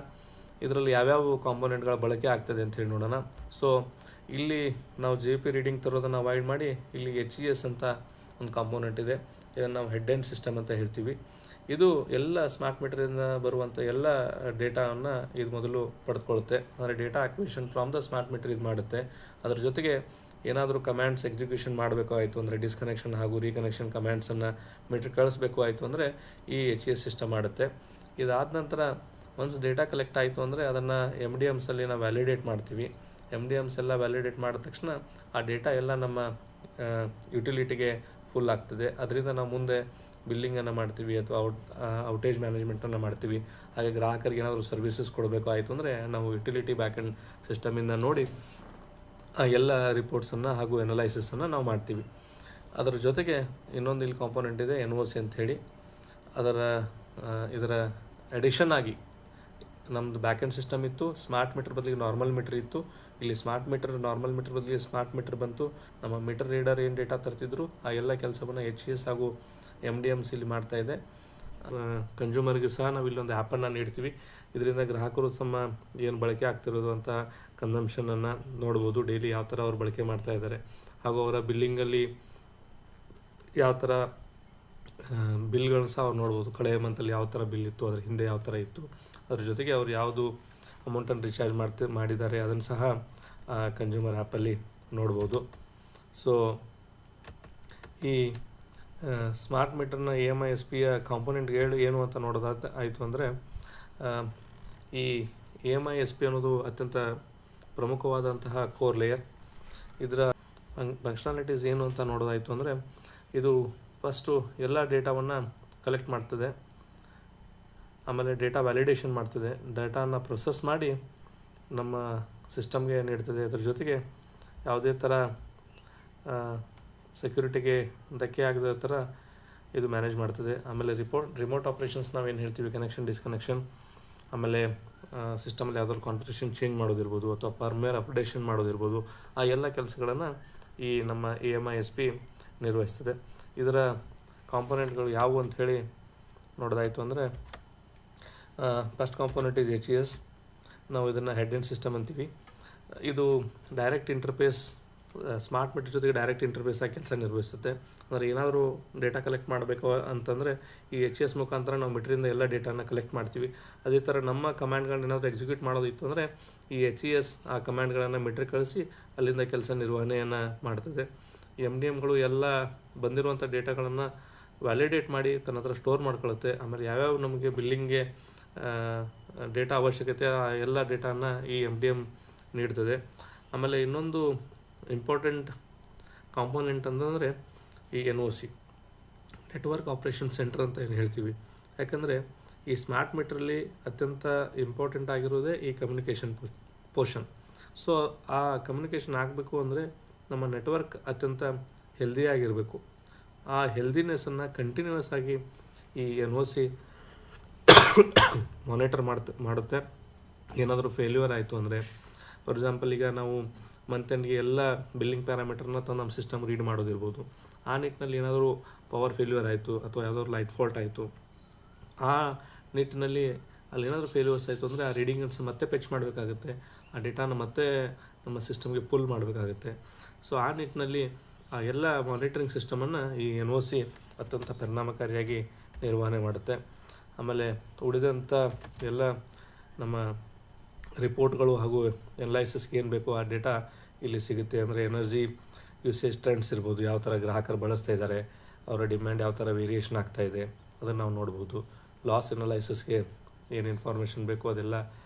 ಇದರಲ್ಲಿ ಯಾವ್ಯಾವ ಕಾಂಪೋನೆಂಟ್ಗಳ ಬಳಕೆ ಆಗ್ತದೆ ಅಂತ ಹೇಳಿ ನೋಡೋಣ. ಸೊ ಇಲ್ಲಿ ನಾವು JP ರೀಡಿಂಗ್ ತರೋದನ್ನು ಅವಾಯ್ಡ್ ಮಾಡಿ ಇಲ್ಲಿ HES ಅಂತ ಒಂದು ಕಾಂಪೋನೆಂಟ್ ಇದೆ. ಇದನ್ನು ನಾವು ಹೆಡ್ ಎಂಡ್ ಸಿಸ್ಟಮ್ ಅಂತ ಹೇಳ್ತೀವಿ. ಇದು ಎಲ್ಲ ಸ್ಮಾರ್ಟ್ ಮೀಟರಿಂದ ಬರುವಂಥ ಎಲ್ಲ ಡೇಟಾವನ್ನು ಇದು ಮೊದಲು ಪಡೆದುಕೊಳ್ಳುತ್ತೆ. ಅಂದರೆ data acquisition from the smart meter ಇದು ಮಾಡುತ್ತೆ. ಅದರ ಜೊತೆಗೆ ಏನಾದರೂ ಕಮ್ಯಾಂಡ್ಸ್ ಎಕ್ಸಿಕ್ಯೂಷನ್ ಮಾಡಬೇಕು ಆಯಿತು ಅಂದರೆ ಡಿಸ್ಕನೆಕ್ಷನ್ ಹಾಗೂ ರೀಕನೆಕ್ಷನ್ ಕಮ್ಯಾಂಡ್ಸನ್ನು ಮೀಟರ್ ಕಳಿಸ್ಬೇಕು ಆಯಿತು ಅಂದರೆ ಈ HES ಸಿಸ್ಟಮ್ ಮಾಡುತ್ತೆ. ಇದಾದ ನಂತರ ಒನ್ಸ್ ಡೇಟಾ ಕಲೆಕ್ಟ್ ಆಯಿತು ಅಂದರೆ ಅದನ್ನು MDMಸಲ್ಲಿ ನಾವು ವ್ಯಾಲಿಡೇಟ್ ಮಾಡ್ತೀವಿ. MDMs ಎಲ್ಲ ವ್ಯಾಲಿಡೇಟ್ ಮಾಡಿದ ತಕ್ಷಣ ಆ ಡೇಟಾ ಎಲ್ಲ ನಮ್ಮ ಯುಟಿಲಿಟಿಗೆ ಫುಲ್ ಆಗ್ತದೆ. ಅದರಿಂದ ನಾವು ಮುಂದೆ ಬಿಲ್ಲಿಂಗನ್ನು ಮಾಡ್ತೀವಿ ಅಥವಾ ಔಟೇಜ್ ಮ್ಯಾನೇಜ್ಮೆಂಟನ್ನು ಮಾಡ್ತೀವಿ. ಹಾಗೆ ಗ್ರಾಹಕರಿಗೆ ಏನಾದರೂ ಸರ್ವಿಸಸ್ ಕೊಡಬೇಕು ಆಯಿತು ಅಂದರೆ ನಾವು ಯುಟಿಲಿಟಿ ಬ್ಯಾಕೆಂಡ್ ಸಿಸ್ಟಮಿಂದ ನೋಡಿ ಆ ಎಲ್ಲ ರಿಪೋರ್ಟ್ಸನ್ನು ಹಾಗೂ ಅನಲೈಸಿಸನ್ನು ನಾವು ಮಾಡ್ತೀವಿ. ಅದರ ಜೊತೆಗೆ ಇನ್ನೊಂದು ಇಲ್ಲಿ ಕಾಂಪೋನೆಂಟ್ ಇದೆ NOC ಅಂಥೇಳಿ. ಇದರ ಎಡಿಷನ್ ಆಗಿ ನಮ್ಮದು ಬ್ಯಾಕೆಂಡ್ ಸಿಸ್ಟಮ್ ಇತ್ತು, ಸ್ಮಾರ್ಟ್ ಮೀಟರ್ ಬದಲಿಗೆ ನಾರ್ಮಲ್ ಮೀಟರ್ ಇತ್ತು. ಇಲ್ಲಿ ನಾರ್ಮಲ್ ಮೀಟರ್ ಬದಲಿಗೆ ಸ್ಮಾರ್ಟ್ ಮೀಟರ್ ಬಂತು. ನಮ್ಮ ಮೀಟರ್ ರೀಡರ್ ಏನು ಡೇಟಾ ತರ್ತಿದ್ರು ಆ ಎಲ್ಲ ಕೆಲಸವನ್ನು HES ಹಾಗೂ MDMs ಇಲ್ಲಿ ಮಾಡ್ತಾಯಿದೆ. ಕನ್ಸ್ಯೂಮರ್ಗೆ ಸಹ ನಾವು ಇಲ್ಲೊಂದು ಆ್ಯಪನ್ನು ನೀಡ್ತೀವಿ. ಇದರಿಂದ ಗ್ರಾಹಕರು ತಮ್ಮ ಏನು ಬಳಕೆ ಆಗ್ತಿರೋದು ಅಂತ ಕನ್ಸಂಪ್ಷನನ್ನು ನೋಡ್ಬೋದು, ಡೈಲಿ ಯಾವ ಥರ ಅವ್ರು ಬಳಕೆ ಮಾಡ್ತಾ ಇದ್ದಾರೆ ಹಾಗೂ ಅವರ ಬಿಲ್ಲಿಂಗಲ್ಲಿ ಯಾವ ಥರ ಬಿಲ್ಗಳು ಸಹ ಅವ್ರು ನೋಡ್ಬೋದು. ಕಳೆಯ ಮಂತಲ್ಲಿ ಯಾವ ಥರ ಬಿಲ್ ಇತ್ತು, ಅದ್ರ ಹಿಂದೆ ಯಾವ ಥರ ಇತ್ತು, ಅದ್ರ ಜೊತೆಗೆ ಅವ್ರು ಯಾವುದು ಅಮೌಂಟನ್ನು ರಿಚಾರ್ಜ್ ಮಾಡಿದ್ದಾರೆ ಅದನ್ನು ಸಹ ಕನ್ಸ್ಯೂಮರ್ ಆ್ಯಪಲ್ಲಿ ನೋಡ್ಬೋದು. ಸೊ ಈ ಸ್ಮಾರ್ಟ್ ಮೀಟರ್ನ EMI/SP ಕಾಂಪೋನೆಂಟ್ಗಳು ಏನು ಅಂತ ಆಯಿತು ಅಂದರೆ, ಈ EMI/SP ಅನ್ನೋದು ಅತ್ಯಂತ ಪ್ರಮುಖವಾದಂತಹ ಕೋರ್ ಲೇಯರ್. ಇದರ ಫಂಕ್ಷನಾಲಿಟೀಸ್ ಏನು ಅಂತ ನೋಡೋದಾಯಿತು ಅಂದರೆ, ಇದು ಫಸ್ಟು ಎಲ್ಲ ಡೇಟಾವನ್ನು ಕಲೆಕ್ಟ್ ಮಾಡ್ತದೆ, ಆಮೇಲೆ ಡೇಟಾ ವ್ಯಾಲಿಡೇಷನ್ ಮಾಡ್ತದೆ, ಡೇಟಾನ ಪ್ರೊಸೆಸ್ ಮಾಡಿ ನಮ್ಮ ಸಿಸ್ಟಮ್ಗೆ ನೀಡ್ತದೆ. ಅದ್ರ ಜೊತೆಗೆ ಯಾವುದೇ ಥರ ಸೆಕ್ಯೂರಿಟಿಗೆ ಧಕ್ಕೆ ಆಗದ ಥರ ಇದು ಮ್ಯಾನೇಜ್ ಮಾಡ್ತದೆ. ಆಮೇಲೆ ರಿಮೋಟ್ ಆಪ್ರೇಷನ್ಸ್ ನಾವೇನು ಹೇಳ್ತೀವಿ, ಕನೆಕ್ಷನ್ ಡಿಸ್ಕನೆಕ್ಷನ್, ಆಮೇಲೆ ಸಿಸ್ಟಮಲ್ಲಿ ಯಾವ್ದಾದ್ರು ಕಾನ್ಫಿಗರೇಷನ್ ಚೇಂಜ್ ಮಾಡೋದಿರ್ಬೋದು ಅಥವಾ ಫರ್ಮ್ವೇರ್ ಅಪ್ಡೇಷನ್ ಮಾಡೋದಿರ್ಬೋದು, ಆ ಎಲ್ಲ ಕೆಲಸಗಳನ್ನು ಈ ನಮ್ಮ EMI/SP ನಿರ್ವಹಿಸ್ತದೆ. ಇದರ ಕಾಂಪೋನೆಂಟ್ಗಳು ಯಾವುವು ಅಂಥೇಳಿ ನೋಡೋದಾಯಿತು ಅಂದರೆ, ಫಸ್ಟ್ ಕಾಂಪೋನೆಂಟ್ ಈಸ್ HES. ನಾವು ಇದನ್ನು ಹೆಡ್ ಎಂಡ್ ಸಿಸ್ಟಮ್ ಅಂತೀವಿ. ಇದು ಡೈರೆಕ್ಟ್ ಇಂಟರ್ಫೇಸ್ ಸ್ಮಾರ್ಟ್ ಮೀಟರ್ ಜೊತೆಗೆ ಡೈರೆಕ್ಟ್ ಇಂಟರ್ಫೇಸ್ ಆಗಿ ಕೆಲಸ ನಿರ್ವಹಿಸುತ್ತೆ. ಅಂದರೆ ಏನಾದರೂ ಡೇಟಾ ಕಲೆಕ್ಟ್ ಮಾಡಬೇಕು ಅಂತಂದರೆ ಈ HCS ಮುಖಾಂತರ ನಾವು ಮೀಟ್ರಿಂದ ಎಲ್ಲ ಡೇಟಾನ ಕಲೆಕ್ಟ್ ಮಾಡ್ತೀವಿ. ಅದೇ ಥರ ನಮ್ಮ ಕಮ್ಯಾಂಡ್ಗಳನ್ನ ಏನಾದರೂ ಎಕ್ಸಿಕ್ಯೂಟ್ ಮಾಡೋದಿತ್ತು ಅಂದರೆ ಈ HCS ಆ ಕಮ್ಯಾಂಡ್ಗಳನ್ನು ಮೀಟ್ರ್ ಕಳಿಸಿ ಅಲ್ಲಿಂದ ಕೆಲಸ ನಿರ್ವಹಣೆಯನ್ನು ಮಾಡ್ತದೆ. MDMಗಳು ಎಲ್ಲ ಬಂದಿರುವಂಥ ಡೇಟಾಗಳನ್ನು ವ್ಯಾಲಿಡೇಟ್ ಮಾಡಿ ತನ್ನ ಹತ್ರ ಸ್ಟೋರ್ ಮಾಡ್ಕೊಳ್ಳುತ್ತೆ. ಆಮೇಲೆ ಯಾವ್ಯಾವ ನಮಗೆ ಬಿಲ್ಲಿಂಗ್ಗೆ ಡೇಟಾ ಅವಶ್ಯಕತೆ ಆ ಎಲ್ಲ ಡೇಟಾನ ಈ MDM ನೀಡ್ತದೆ. ಆಮೇಲೆ ಇನ್ನೊಂದು ಇಂಪಾರ್ಟೆಂಟ್ ಕಾಂಪೋನೆಂಟ್ ಅಂತಂದರೆ ಈ NOC, ನೆಟ್ವರ್ಕ್ ಆಪ್ರೇಷನ್ ಸೆಂಟರ್ ಅಂತ ಏನು ಹೇಳ್ತೀವಿ. ಯಾಕಂದರೆ ಈ ಸ್ಮಾರ್ಟ್ ಮೀಟ್ರಲ್ಲಿ ಅತ್ಯಂತ ಇಂಪಾರ್ಟೆಂಟ್ ಆಗಿರೋದೇ ಈ ಕಮ್ಯುನಿಕೇಷನ್ ಪೋರ್ಷನ್. ಸೊ ಆ ಕಮ್ಯುನಿಕೇಷನ್ ಆಗಬೇಕು ಅಂದರೆ ನಮ್ಮ ನೆಟ್ವರ್ಕ್ ಅತ್ಯಂತ ಹೆಲ್ದಿಯಾಗಿರಬೇಕು. ಆ ಹೆಲ್ದಿನೆಸ್ಸನ್ನು ಕಂಟಿನ್ಯೂಸ್ ಆಗಿ ಈ NOC ಮಾನಿಟರ್ ಮಾಡುತ್ತೆ. ಏನಾದರೂ ಫೇಲ್ಯೂರ್ ಆಯಿತು ಅಂದರೆ, ಫಾರ್ ಎಕ್ಸಾಂಪಲ್ ಈಗ ನಾವು ಮಂತ್ ಎಂಡ್ಗೆ ಎಲ್ಲ ಬಿಲ್ಲಿಂಗ್ ಪ್ಯಾರಾಮೀಟರ್ನ ನಮ್ಮ ಸಿಸ್ಟಮ್ ರೀಡ್ ಮಾಡೋದಿರ್ಬೋದು. ಆ ನಿಟ್ಟಿನಲ್ಲಿ ಏನಾದರೂ ಪವರ್ ಫೇಲ್ಯೂರ್ ಆಯಿತು ಅಥವಾ ಯಾವುದಾದ್ರು ಲೈಟ್ ಫಾಲ್ಟ್ ಆಯಿತು, ಆ ನಿಟ್ಟಿನಲ್ಲಿ ಅಲ್ಲಿ ಏನಾದರೂ ಫೇಲ್ಯೂರ್ಸ್ ಆಯಿತು ಅಂದರೆ ಆ ರೀಡಿಂಗನ್ನು ಮತ್ತೆ ಫೆಚ್ ಮಾಡಬೇಕಾಗುತ್ತೆ, ಆ ಡೇಟಾನ ಮತ್ತೆ ನಮ್ಮ ಸಿಸ್ಟಮ್ಗೆ ಪುಲ್ ಮಾಡಬೇಕಾಗುತ್ತೆ. ಸೊ ಆ ನಿಟ್ಟಿನಲ್ಲಿ ಆ ಎಲ್ಲ ಮಾನಿಟರಿಂಗ್ ಸಿಸ್ಟಮನ್ನು ಈ NOC ಅತ್ಯಂತ ಪರಿಣಾಮಕಾರಿಯಾಗಿ ನಿರ್ವಹಣೆ ಮಾಡುತ್ತೆ. ಆಮೇಲೆ ಉಳಿದಂಥ ಎಲ್ಲ ನಮ್ಮ ರಿಪೋರ್ಟ್ಗಳು ಹಾಗೂ ಅನಲೈಸಿಸ್ಗೆ ಏನು ಬೇಕೋ ಆ ಡೇಟಾ ಇಲ್ಲಿ ಸಿಗುತ್ತೆ. ಅಂದರೆ ಎನರ್ಜಿ ಯೂಸೇಜ್ ಟ್ರೆಂಡ್ಸ್ ಇರ್ಬೋದು, ಯಾವ ಥರ ಗ್ರಾಹಕರು ಬಳಸ್ತಾ ಇದ್ದಾರೆ, ಅವರ ಡಿಮ್ಯಾಂಡ್ ಯಾವ ಥರ ವೇರಿಯೇಷನ್ ಆಗ್ತಾ ಇದೆ ಅದನ್ನು ನಾವು ನೋಡ್ಬೋದು. ಲಾಸ್ ಅನಲೈಸಿಸ್ಗೆ ಏನು ಇನ್ಫಾರ್ಮೇಷನ್ ಬೇಕೋ ಅದೆಲ್ಲ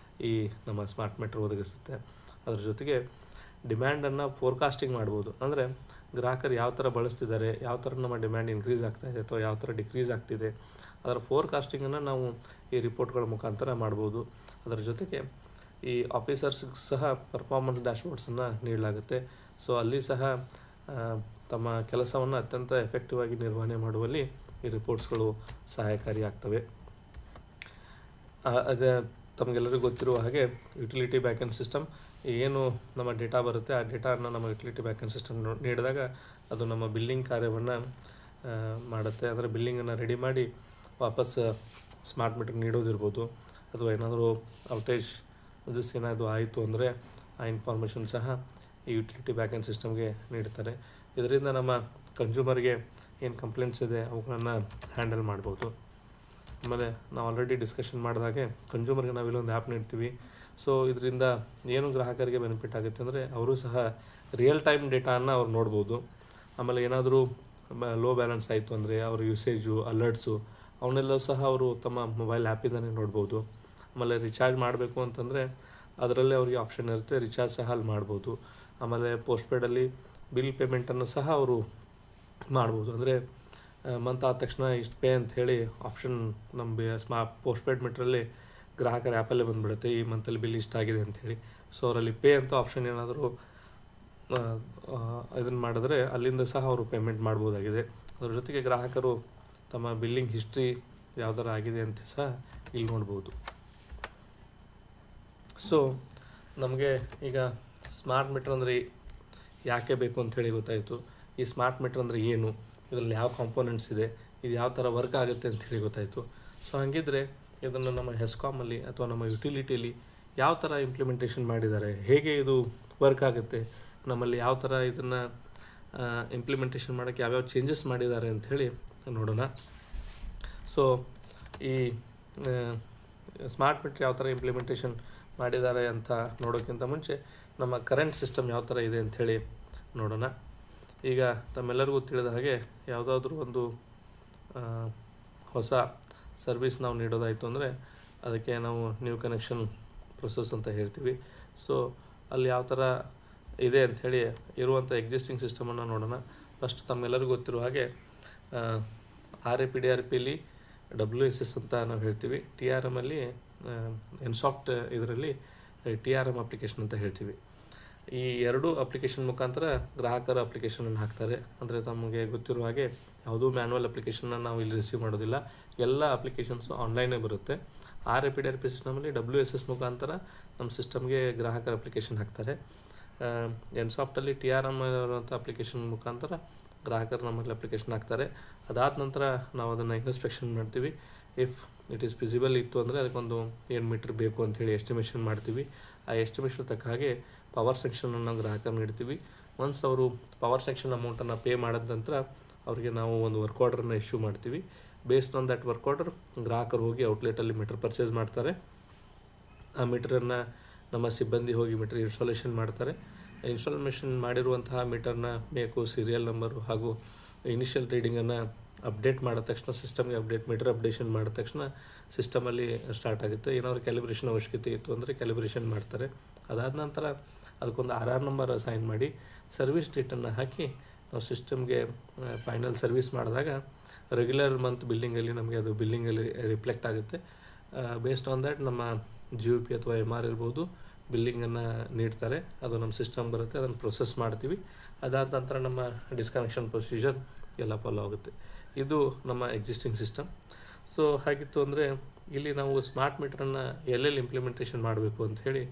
ಈ ನಮ್ಮ ಸ್ಮಾರ್ಟ್ ಮೀಟರ್ ಒದಗಿಸುತ್ತೆ. ಅದ್ರ ಜೊತೆಗೆ ಡಿಮ್ಯಾಂಡನ್ನು ಫೋರ್ಕಾಸ್ಟಿಂಗ್ ಮಾಡ್ಬೋದು. ಅಂದರೆ ಗ್ರಾಹಕರು ಯಾವ ಥರ ಬಳಸ್ತಿದ್ದಾರೆ, ಯಾವ ಥರ ನಮ್ಮ ಡಿಮ್ಯಾಂಡ್ ಇನ್ಕ್ರೀಸ್ ಆಗ್ತಾಯಿದೆ ಅಥವಾ ಯಾವ ಥರ ಡಿಕ್ರೀಸ್ ಆಗ್ತಿದೆ, ಅದರ ಫೋರ್ಕಾಸ್ಟಿಂಗನ್ನು ನಾವು ಈ ರಿಪೋರ್ಟ್ಗಳ ಮುಖಾಂತರ ಮಾಡ್ಬೋದು. ಅದರ ಜೊತೆಗೆ ಈ ಆಫೀಸರ್ಸ್ಗೆ ಸಹ ಪರ್ಫಾರ್ಮೆನ್ಸ್ ಡ್ಯಾಶ್ಬೋರ್ಡ್ಸನ್ನು ನೀಡಲಾಗುತ್ತೆ. ಸೊ ಅಲ್ಲಿ ಸಹ ತಮ್ಮ ಕೆಲಸವನ್ನು ಅತ್ಯಂತ ಎಫೆಕ್ಟಿವ್ ಆಗಿ ನಿರ್ವಹಣೆ ಮಾಡುವಲ್ಲಿ ಈ ರಿಪೋರ್ಟ್ಸ್ಗಳು ಸಹಾಯಕಾರಿಯಾಗ್ತವೆ. ಅದೇ ತಮಗೆಲ್ಲರಿಗೂ ಗೊತ್ತಿರುವ ಹಾಗೆ ಯುಟಿಲಿಟಿ ಬ್ಯಾಕೆಂಡ್ ಸಿಸ್ಟಮ್ ಏನು ನಮ್ಮ ಡೇಟಾ ಬರುತ್ತೆ ಆ ಡೇಟಾನ ನಮ್ಮ ಯುಟಿಲಿಟಿ ಬ್ಯಾಕೆಂಡ್ ಸಿಸ್ಟಮ್ ನೀಡಿದಾಗ ಅದು ನಮ್ಮ ಬಿಲ್ಲಿಂಗ್ ಕಾರ್ಯವನ್ನು ಮಾಡುತ್ತೆ. ಅಂದರೆ ಬಿಲ್ಲಿಂಗನ್ನು ರೆಡಿ ಮಾಡಿ ವಾಪಸ್ ಸ್ಮಾರ್ಟ್ ಮೀಟರ್ಗೆ ನೀಡೋದಿರ್ಬೋದು, ಅಥವಾ ಏನಾದರೂ ಔಟೇಜ್ ಏನಾದರೂ ಆಯಿತು ಅಂದರೆ ಆ ಇನ್ಫಾರ್ಮೇಷನ್ ಸಹ ಈ ಯುಟಿಲಿಟಿ ಬ್ಯಾಕೆಂಡ್ ಸಿಸ್ಟಮ್ಗೆ ನೀಡ್ತಾರೆ. ಇದರಿಂದ ನಮ್ಮ ಕನ್ಸ್ಯೂಮರ್ಗೆ ಏನು ಕಂಪ್ಲೇಂಟ್ಸ್ ಇದೆ ಅವುಗಳನ್ನು ಹ್ಯಾಂಡಲ್ ಮಾಡ್ಬೋದು. ಆಮೇಲೆ ನಾವು ಆಲ್ರೆಡಿ ಡಿಸ್ಕಷನ್ ಮಾಡಿದಾಗೆ ಕನ್ಸ್ಯೂಮರ್ಗೆ ನಾವು ಇಲ್ಲೊಂದು ಆ್ಯಪ್ ನೀಡ್ತೀವಿ. ಸೊ ಇದರಿಂದ ಏನು ಗ್ರಾಹಕರಿಗೆ ಬೆನಿಫಿಟ್ ಆಗುತ್ತೆ ಅಂದರೆ ಅವರು ಸಹ ರಿಯಲ್ ಟೈಮ್ ಡೇಟಾನ ಅವ್ರು ನೋಡ್ಬೋದು. ಆಮೇಲೆ ಏನಾದರೂ ಲೋ ಬ್ಯಾಲೆನ್ಸ್ ಆಯಿತು ಅಂದರೆ ಅವ್ರ ಯೂಸೇಜು ಅಲರ್ಟ್ಸು ಅವನ್ನೆಲ್ಲವೂ ಸಹ ಅವರು ತಮ್ಮ ಮೊಬೈಲ್ ಆ್ಯಪಿಂದಲೇ ನೋಡ್ಬೋದು. ಆಮೇಲೆ ರಿಚಾರ್ಜ್ ಮಾಡಬೇಕು ಅಂತಂದರೆ ಅದರಲ್ಲೇ ಅವ್ರಿಗೆ ಆಪ್ಷನ್ ಇರುತ್ತೆ, ರಿಚಾರ್ಜ್ ಸಹ ಅಲ್ಲಿ ಮಾಡ್ಬೋದು. ಆಮೇಲೆ ಪೋಸ್ಟ್ಪೇಡಲ್ಲಿ ಬಿಲ್ ಪೇಮೆಂಟನ್ನು ಸಹ ಅವರು ಮಾಡ್ಬೋದು. ಅಂದರೆ ಮಂತ್ ಆದ ತಕ್ಷಣ ಇಷ್ಟು ಪೇ ಅಂತ ಹೇಳಿ ಆಪ್ಷನ್ ನಮ್ಮ ಪೋಸ್ಟ್ಪೇಡ್ ಮೀಟ್ರಲ್ಲಿ ಗ್ರಾಹಕರ ಆ್ಯಪಲ್ಲೇ ಬಂದುಬಿಡುತ್ತೆ, ಈ ಮಂತಲ್ಲಿ ಬಿಲ್ ಇಷ್ಟಾಗಿದೆ ಅಂಥೇಳಿ. ಸೊ ಅವರಲ್ಲಿ ಪೇ ಅಂತ ಆಪ್ಷನ್ ಏನಾದರೂ ಇದನ್ನು ಮಾಡಿದ್ರೆ ಅಲ್ಲಿಂದ ಸಹ ಅವರು ಪೇಮೆಂಟ್ ಮಾಡ್ಬೋದಾಗಿದೆ. ಅದ್ರ ಜೊತೆಗೆ ಗ್ರಾಹಕರು ತಮ್ಮ ಬಿಲ್ಲಿಂಗ್ ಹಿಸ್ಟ್ರಿ ಯಾವ್ದಾರು ಆಗಿದೆ ಅಂತ ಸಹ ಇಲ್ಲಿ ನೋಡ್ಬೋದು. ಸೊ ನಮಗೆ ಈಗ ಸ್ಮಾರ್ಟ್ ಮೀಟರ್ ಅಂದರೆ ಯಾಕೆ ಬೇಕು ಅಂಥೇಳಿ ಗೊತ್ತಾಯಿತು. ಈ ಸ್ಮಾರ್ಟ್ ಮೀಟರ್ ಅಂದರೆ ಏನು, ಇದರಲ್ಲಿ ಯಾವ ಕಾಂಪೋನೆಂಟ್ಸ್ ಇದೆ, ಇದು ಯಾವ ಥರ ವರ್ಕ್ ಆಗುತ್ತೆ ಅಂಥೇಳಿ ಗೊತ್ತಾಯಿತು. ಸೊ ಹಾಗಿದ್ದರೆ ಇದನ್ನು ನಮ್ಮ ಹೆಸ್ಕಾಮಲ್ಲಿ ಅಥವಾ ನಮ್ಮ ಯುಟಿಲಿಟಿಯಲ್ಲಿ ಯಾವ ಥರ ಇಂಪ್ಲಿಮೆಂಟೇಷನ್ ಮಾಡಿದ್ದಾರೆ, ಹೇಗೆ ಇದು ವರ್ಕ್ ಆಗುತ್ತೆ, ನಮ್ಮಲ್ಲಿ ಯಾವ ಥರ ಇದನ್ನು ಇಂಪ್ಲಿಮೆಂಟೇಷನ್ ಮಾಡೋಕ್ಕೆ ಯಾವ್ಯಾವ ಚೇಂಜಸ್ ಮಾಡಿದ್ದಾರೆ ಅಂಥೇಳಿ ನೋಡೋಣ. ಸೊ ಈ ಸ್ಮಾರ್ಟ್ ಮೀಟರ್ ಯಾವ ಥರ ಇಂಪ್ಲಿಮೆಂಟೇಷನ್ ಮಾಡಿದ್ದಾರೆ ಅಂತ ನೋಡೋಕ್ಕಿಂತ ಮುಂಚೆ ನಮ್ಮ ಕರೆಂಟ್ ಸಿಸ್ಟಮ್ ಯಾವ ಥರ ಇದೆ ಅಂಥೇಳಿ ನೋಡೋಣ. ಈಗ ತಮ್ಮೆಲ್ಲರಿಗೂ ತಿಳಿದ ಹಾಗೆ ಯಾವುದಾದ್ರೂ ಒಂದು ಹೊಸ ಸರ್ವಿಸ್ ನಾವು ನೀಡೋದಾಯಿತು ಅಂದರೆ ಅದಕ್ಕೆ ನಾವು ನ್ಯೂ ಕನೆಕ್ಷನ್ ಪ್ರೊಸೆಸ್ ಅಂತ ಹೇಳ್ತೀವಿ. ಸೊ ಅಲ್ಲಿ ಯಾವ ಥರ ಇದೆ ಅಂಥೇಳಿ ಇರುವಂಥ ಎಕ್ಸಿಸ್ಟಿಂಗ್ ಸಿಸ್ಟಮನ್ನು ನೋಡೋಣ. ಫಸ್ಟ್ ತಮ್ಮೆಲ್ಲರಿಗೂ ಗೊತ್ತಿರೋ ಹಾಗೆ RAPDRPಲಿ WSS ಅಂತ ನಾವು ಹೇಳ್ತೀವಿ, TRMಲ್ಲಿ ಎನ್ಸಾಫ್ಟ್ ಇದರಲ್ಲಿ TRM ಅಪ್ಲಿಕೇಶನ್ ಅಂತ ಹೇಳ್ತೀವಿ. ಈ ಎರಡೂ ಅಪ್ಲಿಕೇಶನ್ ಮುಖಾಂತರ ಗ್ರಾಹಕರ ಅಪ್ಲಿಕೇಶನನ್ನು ಹಾಕ್ತಾರೆ. ಅಂದರೆ ತಮಗೆ ಗೊತ್ತಿರೋ ಹಾಗೆ ಯಾವುದೂ ಮ್ಯಾನ್ಯಲ್ ಅಪ್ಲಿಕೇಶನ್ನ ನಾವು ಇಲ್ಲಿ ರಿಸೀವ್ ಮಾಡೋದಿಲ್ಲ, ಎಲ್ಲ ಅಪ್ಲಿಕೇಶನ್ಸು ಆನ್ಲೈನೇ ಬರುತ್ತೆ. RAPDRP ಸಿಸ್ಟಮಲ್ಲಿ WSS ಮುಖಾಂತರ ನಮ್ಮ ಸಿಸ್ಟಮ್ಗೆ ಗ್ರಾಹಕರ ಅಪ್ಲಿಕೇಶನ್ ಹಾಕ್ತಾರೆ. ಎನ್ಸಾಫ್ಟಲ್ಲಿ TRM ಇರುವಂಥ ಅಪ್ಲಿಕೇಶನ್ ಮುಖಾಂತರ ಗ್ರಾಹಕರು ನಮ್ಮಲ್ಲಿ ಅಪ್ಲಿಕೇಶನ್ ಹಾಕ್ತಾರೆ. ಅದಾದ ನಂತರ ನಾವು ಅದನ್ನು ಇನ್ಸ್ಪೆಕ್ಷನ್ ಮಾಡ್ತೀವಿ. ಇಫ್ ಇಟ್ ಈಸ್ ಫಿಸಿಬಲ್ ಇತ್ತು ಅಂದರೆ ಅದಕ್ಕೊಂದು ಏನು ಮೀಟ್ರ್ ಬೇಕು ಅಂಥೇಳಿ ಎಸ್ಟಿಮೇಷನ್ ಮಾಡ್ತೀವಿ. ಆ ಎಸ್ಟಿಮೇಷನ್ ತಕ್ಕ ಹಾಗೆ ಪವರ್ ಸೆಕ್ಷನನ್ನು ನಾವು ಗ್ರಾಹಕರು ನೀಡ್ತೀವಿ. ಒನ್ಸ್ ಅವರು ಪವರ್ ಸೆಕ್ಷನ್ ಅಮೌಂಟನ್ನು ಪೇ ಮಾಡಿದ ನಂತರ ಅವರಿಗೆ ನಾವು ಒಂದು ವರ್ಕ್ ಆರ್ಡ್ರನ್ನ ಇಶ್ಯೂ ಮಾಡ್ತೀವಿ. Based on that work order ಗ್ರಾಹಕರು ಹೋಗಿ ಔಟ್ಲೆಟಲ್ಲಿ ಮೀಟರ್ ಪರ್ಚೇಸ್ ಮಾಡ್ತಾರೆ. ಆ ಮೀಟರನ್ನು ನಮ್ಮ ಸಿಬ್ಬಂದಿ ಹೋಗಿ ಮೀಟರ್ ಇನ್ಸ್ಟಾಲೇಷನ್ ಮಾಡ್ತಾರೆ. ಇನ್ಸ್ಟಾಲೇಷನ್ ಮಾಡಿರುವಂತಹ ಮೀಟರ್ನ ಮೇಕು, ಸೀರಿಯಲ್ ನಂಬರು ಹಾಗೂ ಇನಿಷಿಯಲ್ ರೀಡಿಂಗನ್ನು ಅಪ್ಡೇಟ್ ಮಾಡಿದ ತಕ್ಷಣ ಸಿಸ್ಟಮ್ಗೆ ಮೀಟರ್ ಅಪ್ಡೇಷನ್ ಮಾಡಿದ ತಕ್ಷಣ ಸಿಸ್ಟಮಲ್ಲಿ ಸ್ಟಾರ್ಟ್ ಆಗುತ್ತೆ. ಏನಾದರೂ ಕ್ಯಾಲಿಬ್ರೇಷನ್ ಅವಶ್ಯಕತೆ ಇತ್ತು ಅಂದರೆ ಕ್ಯಾಲಿಬ್ರೇಷನ್ ಮಾಡ್ತಾರೆ. ಅದಾದ ನಂತರ ಅದಕ್ಕೊಂದು RR ನಂಬರ್ ಅಸೈನ್ ಮಾಡಿ ಸರ್ವಿಸ್ ಡೇಟನ್ನು ಹಾಕಿ ನಾವು ಸಿಸ್ಟಮ್ಗೆ ಫೈನಲ್ ಸರ್ವಿಸ್ ಮಾಡಿದಾಗ ರೆಗ್ಯುಲರ್ ಮಂತ್ ಬಿಲ್ಲಿಂಗಲ್ಲಿ ನಮಗೆ ಅದು ಬಿಲ್ಲಿಂಗಲ್ಲಿ ರಿಫ್ಲೆಕ್ಟ್ ಆಗುತ್ತೆ. ಬೇಸ್ಡ್ ಆನ್ ದ್ಯಾಟ್ ನಮ್ಮ GOP ಅಥವಾ MR ಇರ್ಬೋದು ಬಿಲ್ಲಿಂಗನ್ನು ನೀಡ್ತಾರೆ. ಅದು ನಮ್ಮ ಸಿಸ್ಟಮ್ ಬರುತ್ತೆ, ಅದನ್ನು ಪ್ರೊಸೆಸ್ ಮಾಡ್ತೀವಿ. ಅದಾದ ನಂತರ ನಮ್ಮ ಡಿಸ್ಕನೆಕ್ಷನ್ ಪ್ರೊಸೀಜರ್ ಎಲ್ಲ ಫಾಲೋ ಆಗುತ್ತೆ. ಇದು ನಮ್ಮ ಎಕ್ಸಿಸ್ಟಿಂಗ್ ಸಿಸ್ಟಮ್. ಸೊ ಹಾಗಿತ್ತು ಅಂದರೆ ಇಲ್ಲಿ ನಾವು ಸ್ಮಾರ್ಟ್ ಮೀಟ್ರನ್ನು ಎಲ್ಲೆಲ್ಲಿ ಇಂಪ್ಲಿಮೆಂಟೇಷನ್ ಮಾಡಬೇಕು ಅಂಥೇಳಿ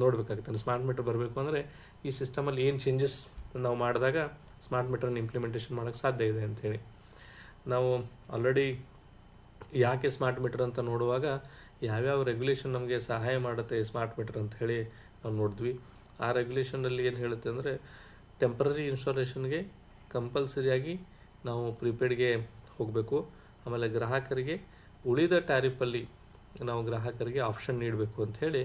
ನೋಡಬೇಕಾಗುತ್ತೆ. ಸ್ಮಾರ್ಟ್ ಮೀಟ್ರ್ ಬರಬೇಕು ಅಂದರೆ ಈ ಸಿಸ್ಟಮಲ್ಲಿ ಏನು ಚೇಂಜಸ್ ನಾವು ಮಾಡಿದಾಗ ಸ್ಮಾರ್ಟ್ ಮೀಟ್ರನ್ನು ಇಂಪ್ಲಿಮೆಂಟೇಷನ್ ಮಾಡೋಕ್ಕೆ ಸಾಧ್ಯ ಇದೆ ಅಂಥೇಳಿ ನಾವು ಆಲ್ರೆಡಿ ಯಾಕೆ ಸ್ಮಾರ್ಟ್ ಮೀಟರ್ ಅಂತ ನೋಡುವಾಗ ಯಾವ್ಯಾವ ರೆಗ್ಯುಲೇಷನ್ ನಮಗೆ ಸಹಾಯ ಮಾಡುತ್ತೆ ಸ್ಮಾರ್ಟ್ ಮೀಟರ್ ಅಂತ ಹೇಳಿ ನಾವು ನೋಡಿದ್ವಿ. ಆ ರೆಗ್ಯುಲೇಷನಲ್ಲಿ ಏನು ಹೇಳುತ್ತೆ ಅಂದರೆ ಟೆಂಪ್ರರಿ ಇನ್ಸ್ಟಾಲೇಷನ್ಗೆ ಕಂಪಲ್ಸರಿಯಾಗಿ ನಾವು ಪ್ರಿಪೇಡ್ಗೆ ಹೋಗಬೇಕು. ಆಮೇಲೆ ಗ್ರಾಹಕರಿಗೆ ಉಳಿದ ಟ್ಯಾರಿಫಲ್ಲಿ ನಾವು ಗ್ರಾಹಕರಿಗೆ ಆಪ್ಷನ್ ನೀಡಬೇಕು ಅಂಥೇಳಿ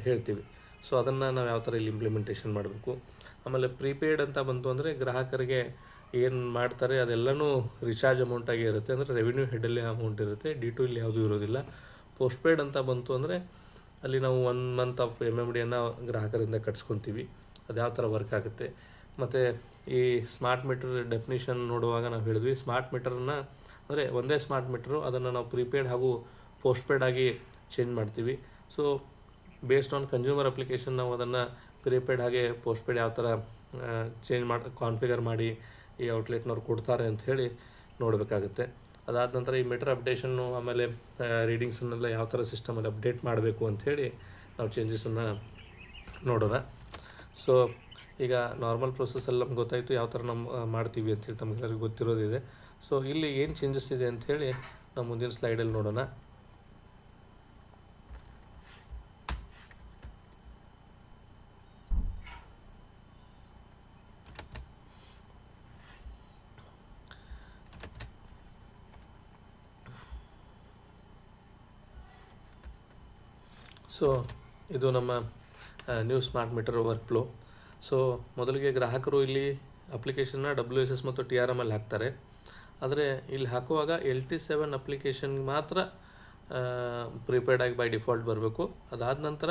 ಹೇಳ್ತೀವಿ. ಸೊ ಅದನ್ನು ನಾವು ಯಾವ ಥರ ಇಲ್ಲಿ ಇಂಪ್ಲಿಮೆಂಟೇಷನ್ ಮಾಡಬೇಕು. ಆಮೇಲೆ ಪ್ರೀಪೇಯ್ಡ್ ಅಂತ ಬಂತು ಅಂದರೆ ಗ್ರಾಹಕರಿಗೆ ಏನು ಮಾಡ್ತಾರೆ ಅದೆಲ್ಲನೂ ರಿಚಾರ್ಜ್ ಅಮೌಂಟಾಗಿ ಇರುತ್ತೆ, ಅಂದರೆ ರೆವಿನ್ಯೂ ಹೆಡ್ಡಲ್ಲಿ ಅಮೌಂಟ್ ಇರುತ್ತೆ, D2 ಇಲ್ಲಿ ಯಾವುದೂ ಇರೋದಿಲ್ಲ. ಪೋಸ್ಟ್ಪೇಯ್ಡ್ ಅಂತ ಬಂತು ಅಂದರೆ ಅಲ್ಲಿ ನಾವು 1 ಮಂತ್ ಆಫ್ MMDಯನ್ನು ಗ್ರಾಹಕರಿಂದ ಕಟ್ಸ್ಕೊತೀವಿ. ಅದು ಯಾವ ಥರ ವರ್ಕ್ ಆಗುತ್ತೆ. ಮತ್ತು ಈ ಸ್ಮಾರ್ಟ್ ಮೀಟರ್ ಡೆಫಿನಿಷನ್ ನೋಡುವಾಗ ನಾವು ಹೇಳಿದ್ವಿ, ಸ್ಮಾರ್ಟ್ ಮೀಟರನ್ನು ಅಂದರೆ ಒಂದೇ ಸ್ಮಾರ್ಟ್ ಮೀಟ್ರು ಅದನ್ನು ನಾವು ಪ್ರೀಪೇಯ್ಡ್ ಹಾಗೂ ಪೋಸ್ಟ್ಪೇಯ್ಡ್ ಆಗಿ ಚೇಂಜ್ ಮಾಡ್ತೀವಿ. So based on consumer application ನಾವು ಅದನ್ನು ಪ್ರೀಪೇಯ್ಡ್ ಹಾಗೆ ಪೋಸ್ಟ್ಪೇಯ್ಡ್ ಯಾವ ಥರ ಚೇಂಜ್ ಕಾನ್ಫಿಗರ್ ಮಾಡಿ ಈ ಔಟ್ಲೆಟ್ನವ್ರು ಕೊಡ್ತಾರೆ ಅಂಥೇಳಿ ನೋಡಬೇಕಾಗುತ್ತೆ. ಅದಾದ ನಂತರ ಈ ಮೀಟರ್ ಅಪ್ಡೇಷನ್ನು ಆಮೇಲೆ ರೀಡಿಂಗ್ಸನ್ನೆಲ್ಲ ಯಾವ ಥರ ಸಿಸ್ಟಮಲ್ಲಿ ಅಪ್ಡೇಟ್ ಮಾಡಬೇಕು ಅಂಥೇಳಿ ನಾವು ಚೇಂಜಸನ್ನು ನೋಡೋಣ. ಸೊ ಈಗ ನಾರ್ಮಲ್ ಪ್ರೊಸೆಸ್ಸಲ್ಲಿ ನಮ್ಗೆ ಗೊತ್ತಾಯಿತು ಯಾವ ಥರ ನಾವು ಮಾಡ್ತೀವಿ ಅಂಥೇಳಿ ತಮಗೆಲ್ಲರಿಗೂ ಗೊತ್ತಿರೋದಿದೆ. ಸೊ ಇಲ್ಲಿ ಏನು ಚೇಂಜಸ್ ಇದೆ ಅಂಥೇಳಿ ನಾವು ಮುಂದಿನ ಸ್ಲೈಡಲ್ಲಿ ನೋಡೋಣ. ಸೊ ಇದು ನಮ್ಮ new smart meter work flow. So ಮೊದಲಿಗೆ ಗ್ರಾಹಕರು ಇಲ್ಲಿ ಅಪ್ಲಿಕೇಶನ್ನ WSS ಮತ್ತು TRM ಅಲ್ಲಿ ಹಾಕ್ತಾರೆ. ಆದರೆ ಇಲ್ಲಿ ಹಾಕುವಾಗ LT7 ಅಪ್ಲಿಕೇಶನ್ಗೆ ಮಾತ್ರ ಪ್ರೀಪೇಯ್ಡ್ ಆಗಿ ಬೈ ಡಿಫಾಲ್ಟ್ ಬರಬೇಕು. ಅದಾದ ನಂತರ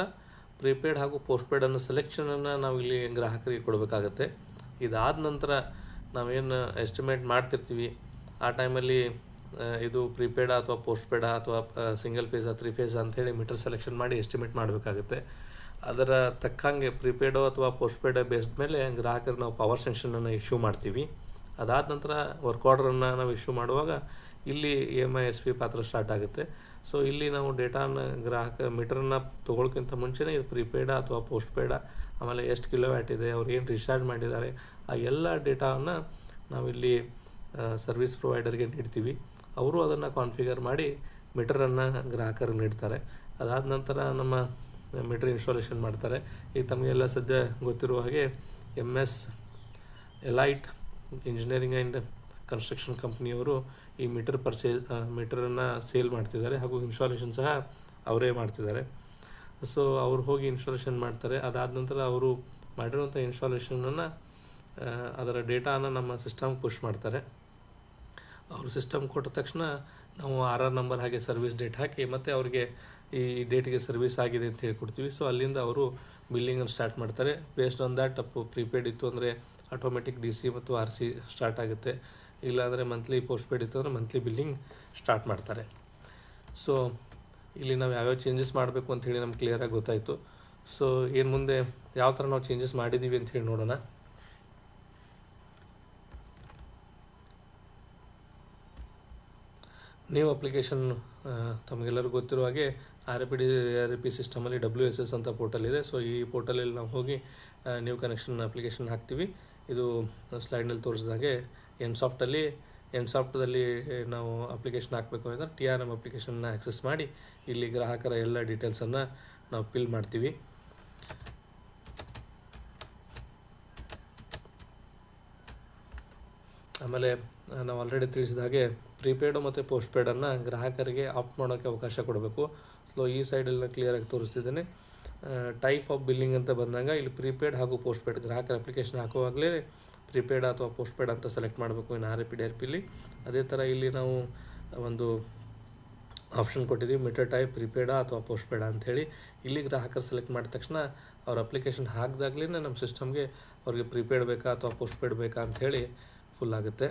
ಪ್ರೀಪೇಯ್ಡ್ ಹಾಗೂ ಪೋಸ್ಟ್ಪೇಯ್ಡ್ ಸೆಲೆಕ್ಷನನ್ನು ನಾವು ಇಲ್ಲಿ ಗ್ರಾಹಕರಿಗೆ ಕೊಡಬೇಕಾಗತ್ತೆ. ಇದಾದ ನಂತರ ನಾವೇನು ಎಸ್ಟಿಮೇಟ್ ಮಾಡ್ತಿರ್ತೀವಿ ಆ ಟೈಮಲ್ಲಿ ಇದು ಪ್ರೀಪೇಯ್ಡ ಅಥವಾ ಪೋಸ್ಟ್ಪೇಯ್ಡ ಅಥವಾ ಸಿಂಗಲ್ ಫೇಸಾ 3 ಫೇಸ್ ಅಂಥೇಳಿ ಮೀಟರ್ ಸೆಲೆಕ್ಷನ್ ಮಾಡಿ ಎಸ್ಟಿಮೇಟ್ ಮಾಡಬೇಕಾಗುತ್ತೆ. ಅದರ ತಕ್ಕಂಗೆ ಪ್ರೀಪೇಯ್ಡು ಅಥವಾ ಪೋಸ್ಟ್ಪೇಯ್ಡ್ ಬೇಸ್ಡ್ ಮೇಲೆ ಗ್ರಾಹಕರಿಗೆ ನಾವು ಪವರ್ ಸೆಕ್ಷನನ್ನು ಇಶ್ಯೂ ಮಾಡ್ತೀವಿ. ಅದಾದ ನಂತರ ವರ್ಕ್ ಆರ್ಡ್ರನ್ನು ನಾವು ಇಶ್ಯೂ ಮಾಡುವಾಗ ಇಲ್ಲಿ EMI/SP ಪಾತ್ರ ಸ್ಟಾರ್ಟ್ ಆಗುತ್ತೆ. ಸೊ ಇಲ್ಲಿ ನಾವು ಡೇಟಾನ ಗ್ರಾಹಕ ಮೀಟರನ್ನು ತೊಗೊಳಕ್ಕಿಂತ ಮುಂಚೆನೇ ಇದು ಪ್ರೀಪೇಯ್ಡ ಅಥವಾ ಪೋಸ್ಟ್ಪೇಯ್ಡ, ಆಮೇಲೆ ಎಷ್ಟು ಕಿಲೋವ್ಯಾಟ್ ಇದೆ, ಅವ್ರು ಏನು ರಿಚಾರ್ಜ್ ಮಾಡಿದ್ದಾರೆ, ಆ ಎಲ್ಲ ಡೇಟಾವನ್ನು ನಾವಿಲ್ಲಿ ಸರ್ವಿಸ್ ಪ್ರೊವೈಡರ್ಗೆ ನೀಡ್ತೀವಿ. ಅವರು ಅದನ್ನು ಕಾನ್ಫಿಗರ್ ಮಾಡಿ ಮೀಟರನ್ನು ಗ್ರಾಹಕರಿಗೆ ನೀಡ್ತಾರೆ. ಅದಾದ ನಂತರ ನಮ್ಮ ಮೀಟರ್ ಇನ್ಸ್ಟಾಲೇಷನ್ ಮಾಡ್ತಾರೆ. ಈಗ ತಮಗೆಲ್ಲ ಸದ್ಯ ಗೊತ್ತಿರುವ ಹಾಗೆ MS elite engineering and construction ಕಂಪ್ನಿಯವರು ಈ ಮೀಟರನ್ನು ಸೇಲ್ ಮಾಡ್ತಿದ್ದಾರೆ ಹಾಗೂ ಇನ್ಸ್ಟಾಲೇಷನ್ ಸಹ ಅವರೇ ಮಾಡ್ತಿದ್ದಾರೆ. ಸೊ ಅವ್ರು ಹೋಗಿ ಇನ್ಸ್ಟಾಲೇಷನ್ ಮಾಡ್ತಾರೆ. ಅದಾದ ನಂತರ ಅವರು ಮಾಡಿರುವಂಥ ಇನ್ಸ್ಟಾಲೇಷನನ್ನು ಅದರ ಡೇಟಾನ ನಮ್ಮ ಸಿಸ್ಟಮ್ಗೆ ಪುಷ್ ಮಾಡ್ತಾರೆ. ಅವರು ಸಿಸ್ಟಮ್ ಕೊಟ್ಟ ತಕ್ಷಣ ನಾವು RR ನಂಬರ್ ಹಾಗೆ ಸರ್ವಿಸ್ ಡೇಟ್ ಹಾಕಿ ಮತ್ತು ಅವ್ರಿಗೆ ಈ ಡೇಟಿಗೆ ಸರ್ವಿಸ್ ಆಗಿದೆ ಅಂತ ಹೇಳ್ಕೊಡ್ತೀವಿ. ಸೊ ಅಲ್ಲಿಂದ ಅವರು ಬಿಲ್ಲಿಂಗನ್ನು ಸ್ಟಾರ್ಟ್ ಮಾಡ್ತಾರೆ. ಬೇಸ್ಡ್ ಆನ್ ದ್ಯಾಟ್ ಪ್ರೀಪೇಯ್ಡ್ ಇತ್ತು ಅಂದರೆ ಆಟೋಮೆಟಿಕ್ DC ಮತ್ತು RC ಸ್ಟಾರ್ಟ್ ಆಗುತ್ತೆ. ಇಲ್ಲಾಂದರೆ ಮಂತ್ಲಿ ಪೋಸ್ಟ್ಪೇಯ್ಡ್ ಇತ್ತು ಅಂದರೆ ಮಂತ್ಲಿ ಬಿಲ್ಲಿಂಗ್ ಸ್ಟಾರ್ಟ್ ಮಾಡ್ತಾರೆ. ಸೊ ಇಲ್ಲಿ ನಾವು ಯಾವ್ಯಾವ ಚೇಂಜಸ್ ಮಾಡಬೇಕು ಅಂಥೇಳಿ ನಮ್ಗೆ ಕ್ಲಿಯರಾಗಿ ಗೊತ್ತಾಯಿತು. ಸೊ ಏನು ಮುಂದೆ ಯಾವ ಥರ ನಾವು ಚೇಂಜಸ್ ಮಾಡಿದ್ದೀವಿ ಅಂಥೇಳಿ ನೋಡೋಣ. ನ್ಯೂ ಅಪ್ಲಿಕೇಶನ್ ತಮಗೆಲ್ಲರಿಗೂ ಗೊತ್ತಿರೋ ಹಾಗೆ RAP ಸಿಸ್ಟಮಲ್ಲಿ WSS ಅಂತ ಪೋರ್ಟಲ್ ಇದೆ. ಸೊ ಈ ಪೋರ್ಟಲಲ್ಲಿ ನಾವು ಹೋಗಿ ನ್ಯೂ ಕನೆಕ್ಷನ್ ಅಪ್ಲಿಕೇಶನ್ ಹಾಕ್ತೀವಿ. ಇದು ಸ್ಲೈಡ್ನಲ್ಲಿ ತೋರಿಸಿದಾಗೆ ಎನ್ಸಾಫ್ಟಲ್ಲಿ ನಾವು ಅಪ್ಲಿಕೇಶನ್ ಹಾಕಬೇಕು ಅಂದರೆ TRM ಅಪ್ಲಿಕೇಶನ್ನ ಆಕ್ಸೆಸ್ ಮಾಡಿ ಇಲ್ಲಿ ಗ್ರಾಹಕರ ಎಲ್ಲ ಡೀಟೇಲ್ಸನ್ನು ನಾವು ಫಿಲ್ ಮಾಡ್ತೀವಿ. ಆಮೇಲೆ ನಾವು ಆಲ್ರೆಡಿ ತಿಳಿಸಿದ ಹಾಗೆ ಪ್ರೀಪೇಡು ಮತ್ತು ಪೋಸ್ಟ್ಪೇಡನ್ನು ಗ್ರಾಹಕರಿಗೆ ಆಫ್ ಮಾಡೋಕ್ಕೆ ಅವಕಾಶ ಕೊಡಬೇಕು. ಸೊ ಈ ಸೈಡಲ್ಲಿ ಕ್ಲಿಯರಾಗಿ ತೋರಿಸ್ತಿದ್ದೇನೆ. ಟೈಪ್ ಆಫ್ ಬಿಲ್ಲಿಂಗ್ ಅಂತ ಬಂದಾಗ ಇಲ್ಲಿ ಪ್ರೀಪೇಡ್ ಹಾಗೂ ಪೋಸ್ಟ್ಪೇಡ್ ಗ್ರಾಹಕರ ಅಪ್ಲಿಕೇಶನ್ ಹಾಕುವಾಗಲೇ ಪ್ರೀಪೇಡ್ ಅಥವಾ ಪೋಸ್ಟ್ಪೇಡ್ ಅಂತ ಸೆಲೆಕ್ಟ್ ಮಾಡಬೇಕು ಇನ್ನು RAPDRPಲಿ. ಅದೇ ಥರ ಇಲ್ಲಿ ನಾವು ಒಂದು ಆಪ್ಷನ್ ಕೊಟ್ಟಿದ್ದೀವಿ, ಮೀಟರ್ ಟೈಪ್ ಪ್ರೀಪೇಡಾ ಅಥವಾ ಪೋಸ್ಟ್ಪೇಡಾ ಅಂಥೇಳಿ. ಇಲ್ಲಿ ಗ್ರಾಹಕರು ಸೆಲೆಕ್ಟ್ ಮಾಡಿದ ತಕ್ಷಣ ಅವ್ರ ಅಪ್ಲಿಕೇಶನ್ ಹಾಕಿದಾಗಲೇ ನಮ್ಮ ಸಿಸ್ಟಮ್ಗೆ ಅವ್ರಿಗೆ ಪ್ರೀಪೇಡ್ ಬೇಕಾ ಅಥವಾ ಪೋಸ್ಟ್ಪೇಡ್ ಬೇಕಾ ಅಂಥೇಳಿ ಫುಲ್ ಆಗುತ್ತೆ.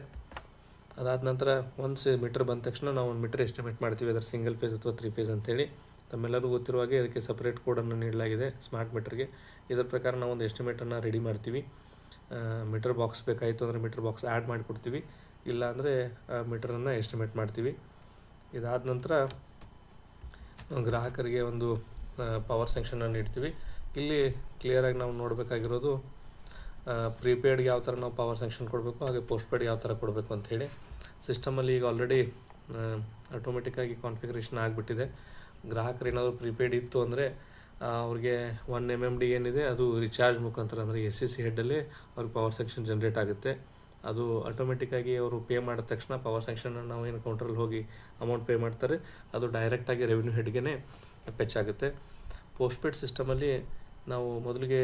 ಅದಾದ ನಂತರ ಒನ್ಸ್ ಮೀಟರ್ ಬಂದ ತಕ್ಷಣ ನಾವು ಒಂದು ಮೀಟರ್ ಎಸ್ಟಿಮೇಟ್ ಮಾಡ್ತೀವಿ, ಅದರ ಸಿಂಗಲ್ ಫೇಸ್ ಅಥವಾ 3 ಫೇಸ್ ಅಂಥೇಳಿ. ತಮ್ಮೆಲ್ಲರೂ ಗೊತ್ತಿರುವ ಹಾಗೆ ಅದಕ್ಕೆ ಸಪ್ರೇಟ್ ಕೋಡನ್ನು ನೀಡಲಾಗಿದೆ ಸ್ಮಾರ್ಟ್ ಮೀಟರ್ಗೆ. ಇದರ ಪ್ರಕಾರ ನಾವು ಒಂದು ಎಸ್ಟಿಮೇಟನ್ನು ರೆಡಿ ಮಾಡ್ತೀವಿ. ಮೀಟರ್ ಬಾಕ್ಸ್ ಬೇಕಾಯಿತು ಅಂದರೆ ಮೀಟರ್ ಬಾಕ್ಸ್ ಆ್ಯಡ್ ಮಾಡಿಕೊಡ್ತೀವಿ, ಇಲ್ಲ ಅಂದರೆ ಮೀಟರನ್ನು ಎಸ್ಟಿಮೇಟ್ ಮಾಡ್ತೀವಿ. ಇದಾದ ನಂತರ ಗ್ರಾಹಕರಿಗೆ ಒಂದು ಪವರ್ ಸೆಕ್ಷನನ್ನು ನೀಡ್ತೀವಿ. ಇಲ್ಲಿ ಕ್ಲಿಯರಾಗಿ ನಾವು ನೋಡಬೇಕಾಗಿರೋದು ಪ್ರೀಪೇಡ್ಗೆ ಯಾವ ಥರ ನಾವು ಪವರ್ ಸೆಕ್ಷನ್ ಕೊಡಬೇಕು, ಹಾಗೆ ಪೋಸ್ಟ್ಪೇಡ್ಗೆ ಯಾವ ಥರ ಕೊಡಬೇಕು ಅಂಥೇಳಿ. ಸಿಸ್ಟಮಲ್ಲಿ ಈಗ ಆಲ್ರೆಡಿ ಆಟೋಮೆಟಿಕ್ಕಾಗಿ ಕಾನ್ಫಿಗರೇಷನ್ ಆಗಿಬಿಟ್ಟಿದೆ. ಗ್ರಾಹಕರು ಏನಾದರೂ ಪ್ರೀಪೇಡ್ ಇತ್ತು ಅಂದರೆ ಅವ್ರಿಗೆ 1 MMD ಏನಿದೆ ಅದು ರಿಚಾರ್ಜ್ ಮುಖಾಂತರ ಅಂದರೆ SCC ಹೆಡ್ಡಲ್ಲಿ ಅವ್ರಿಗೆ ಪವರ್ ಸೆಕ್ಷನ್ ಜನ್ರೇಟ್ ಆಗುತ್ತೆ. ಅದು ಆಟೋಮೆಟಿಕ್ಕಾಗಿ ಅವರು ಪೇ ಮಾಡಿದ ತಕ್ಷಣ ಪವರ್ ಸೆಕ್ಷನ್ನ ನಾವು ಏನು ಕೌಂಟ್ರಲ್ಲಿ ಹೋಗಿ ಅಮೌಂಟ್ ಪೇ ಮಾಡ್ತಾರೆ, ಅದು ಡೈರೆಕ್ಟಾಗಿ ರೆವಿನ್ಯೂ ಹೆಡ್ಗೆ ಫೆಚ್ ಆಗುತ್ತೆ. ಪೋಸ್ಟ್ಪೇಡ್ ಸಿಸ್ಟಮಲ್ಲಿ ನಾವು ಮೊದಲಿಗೆ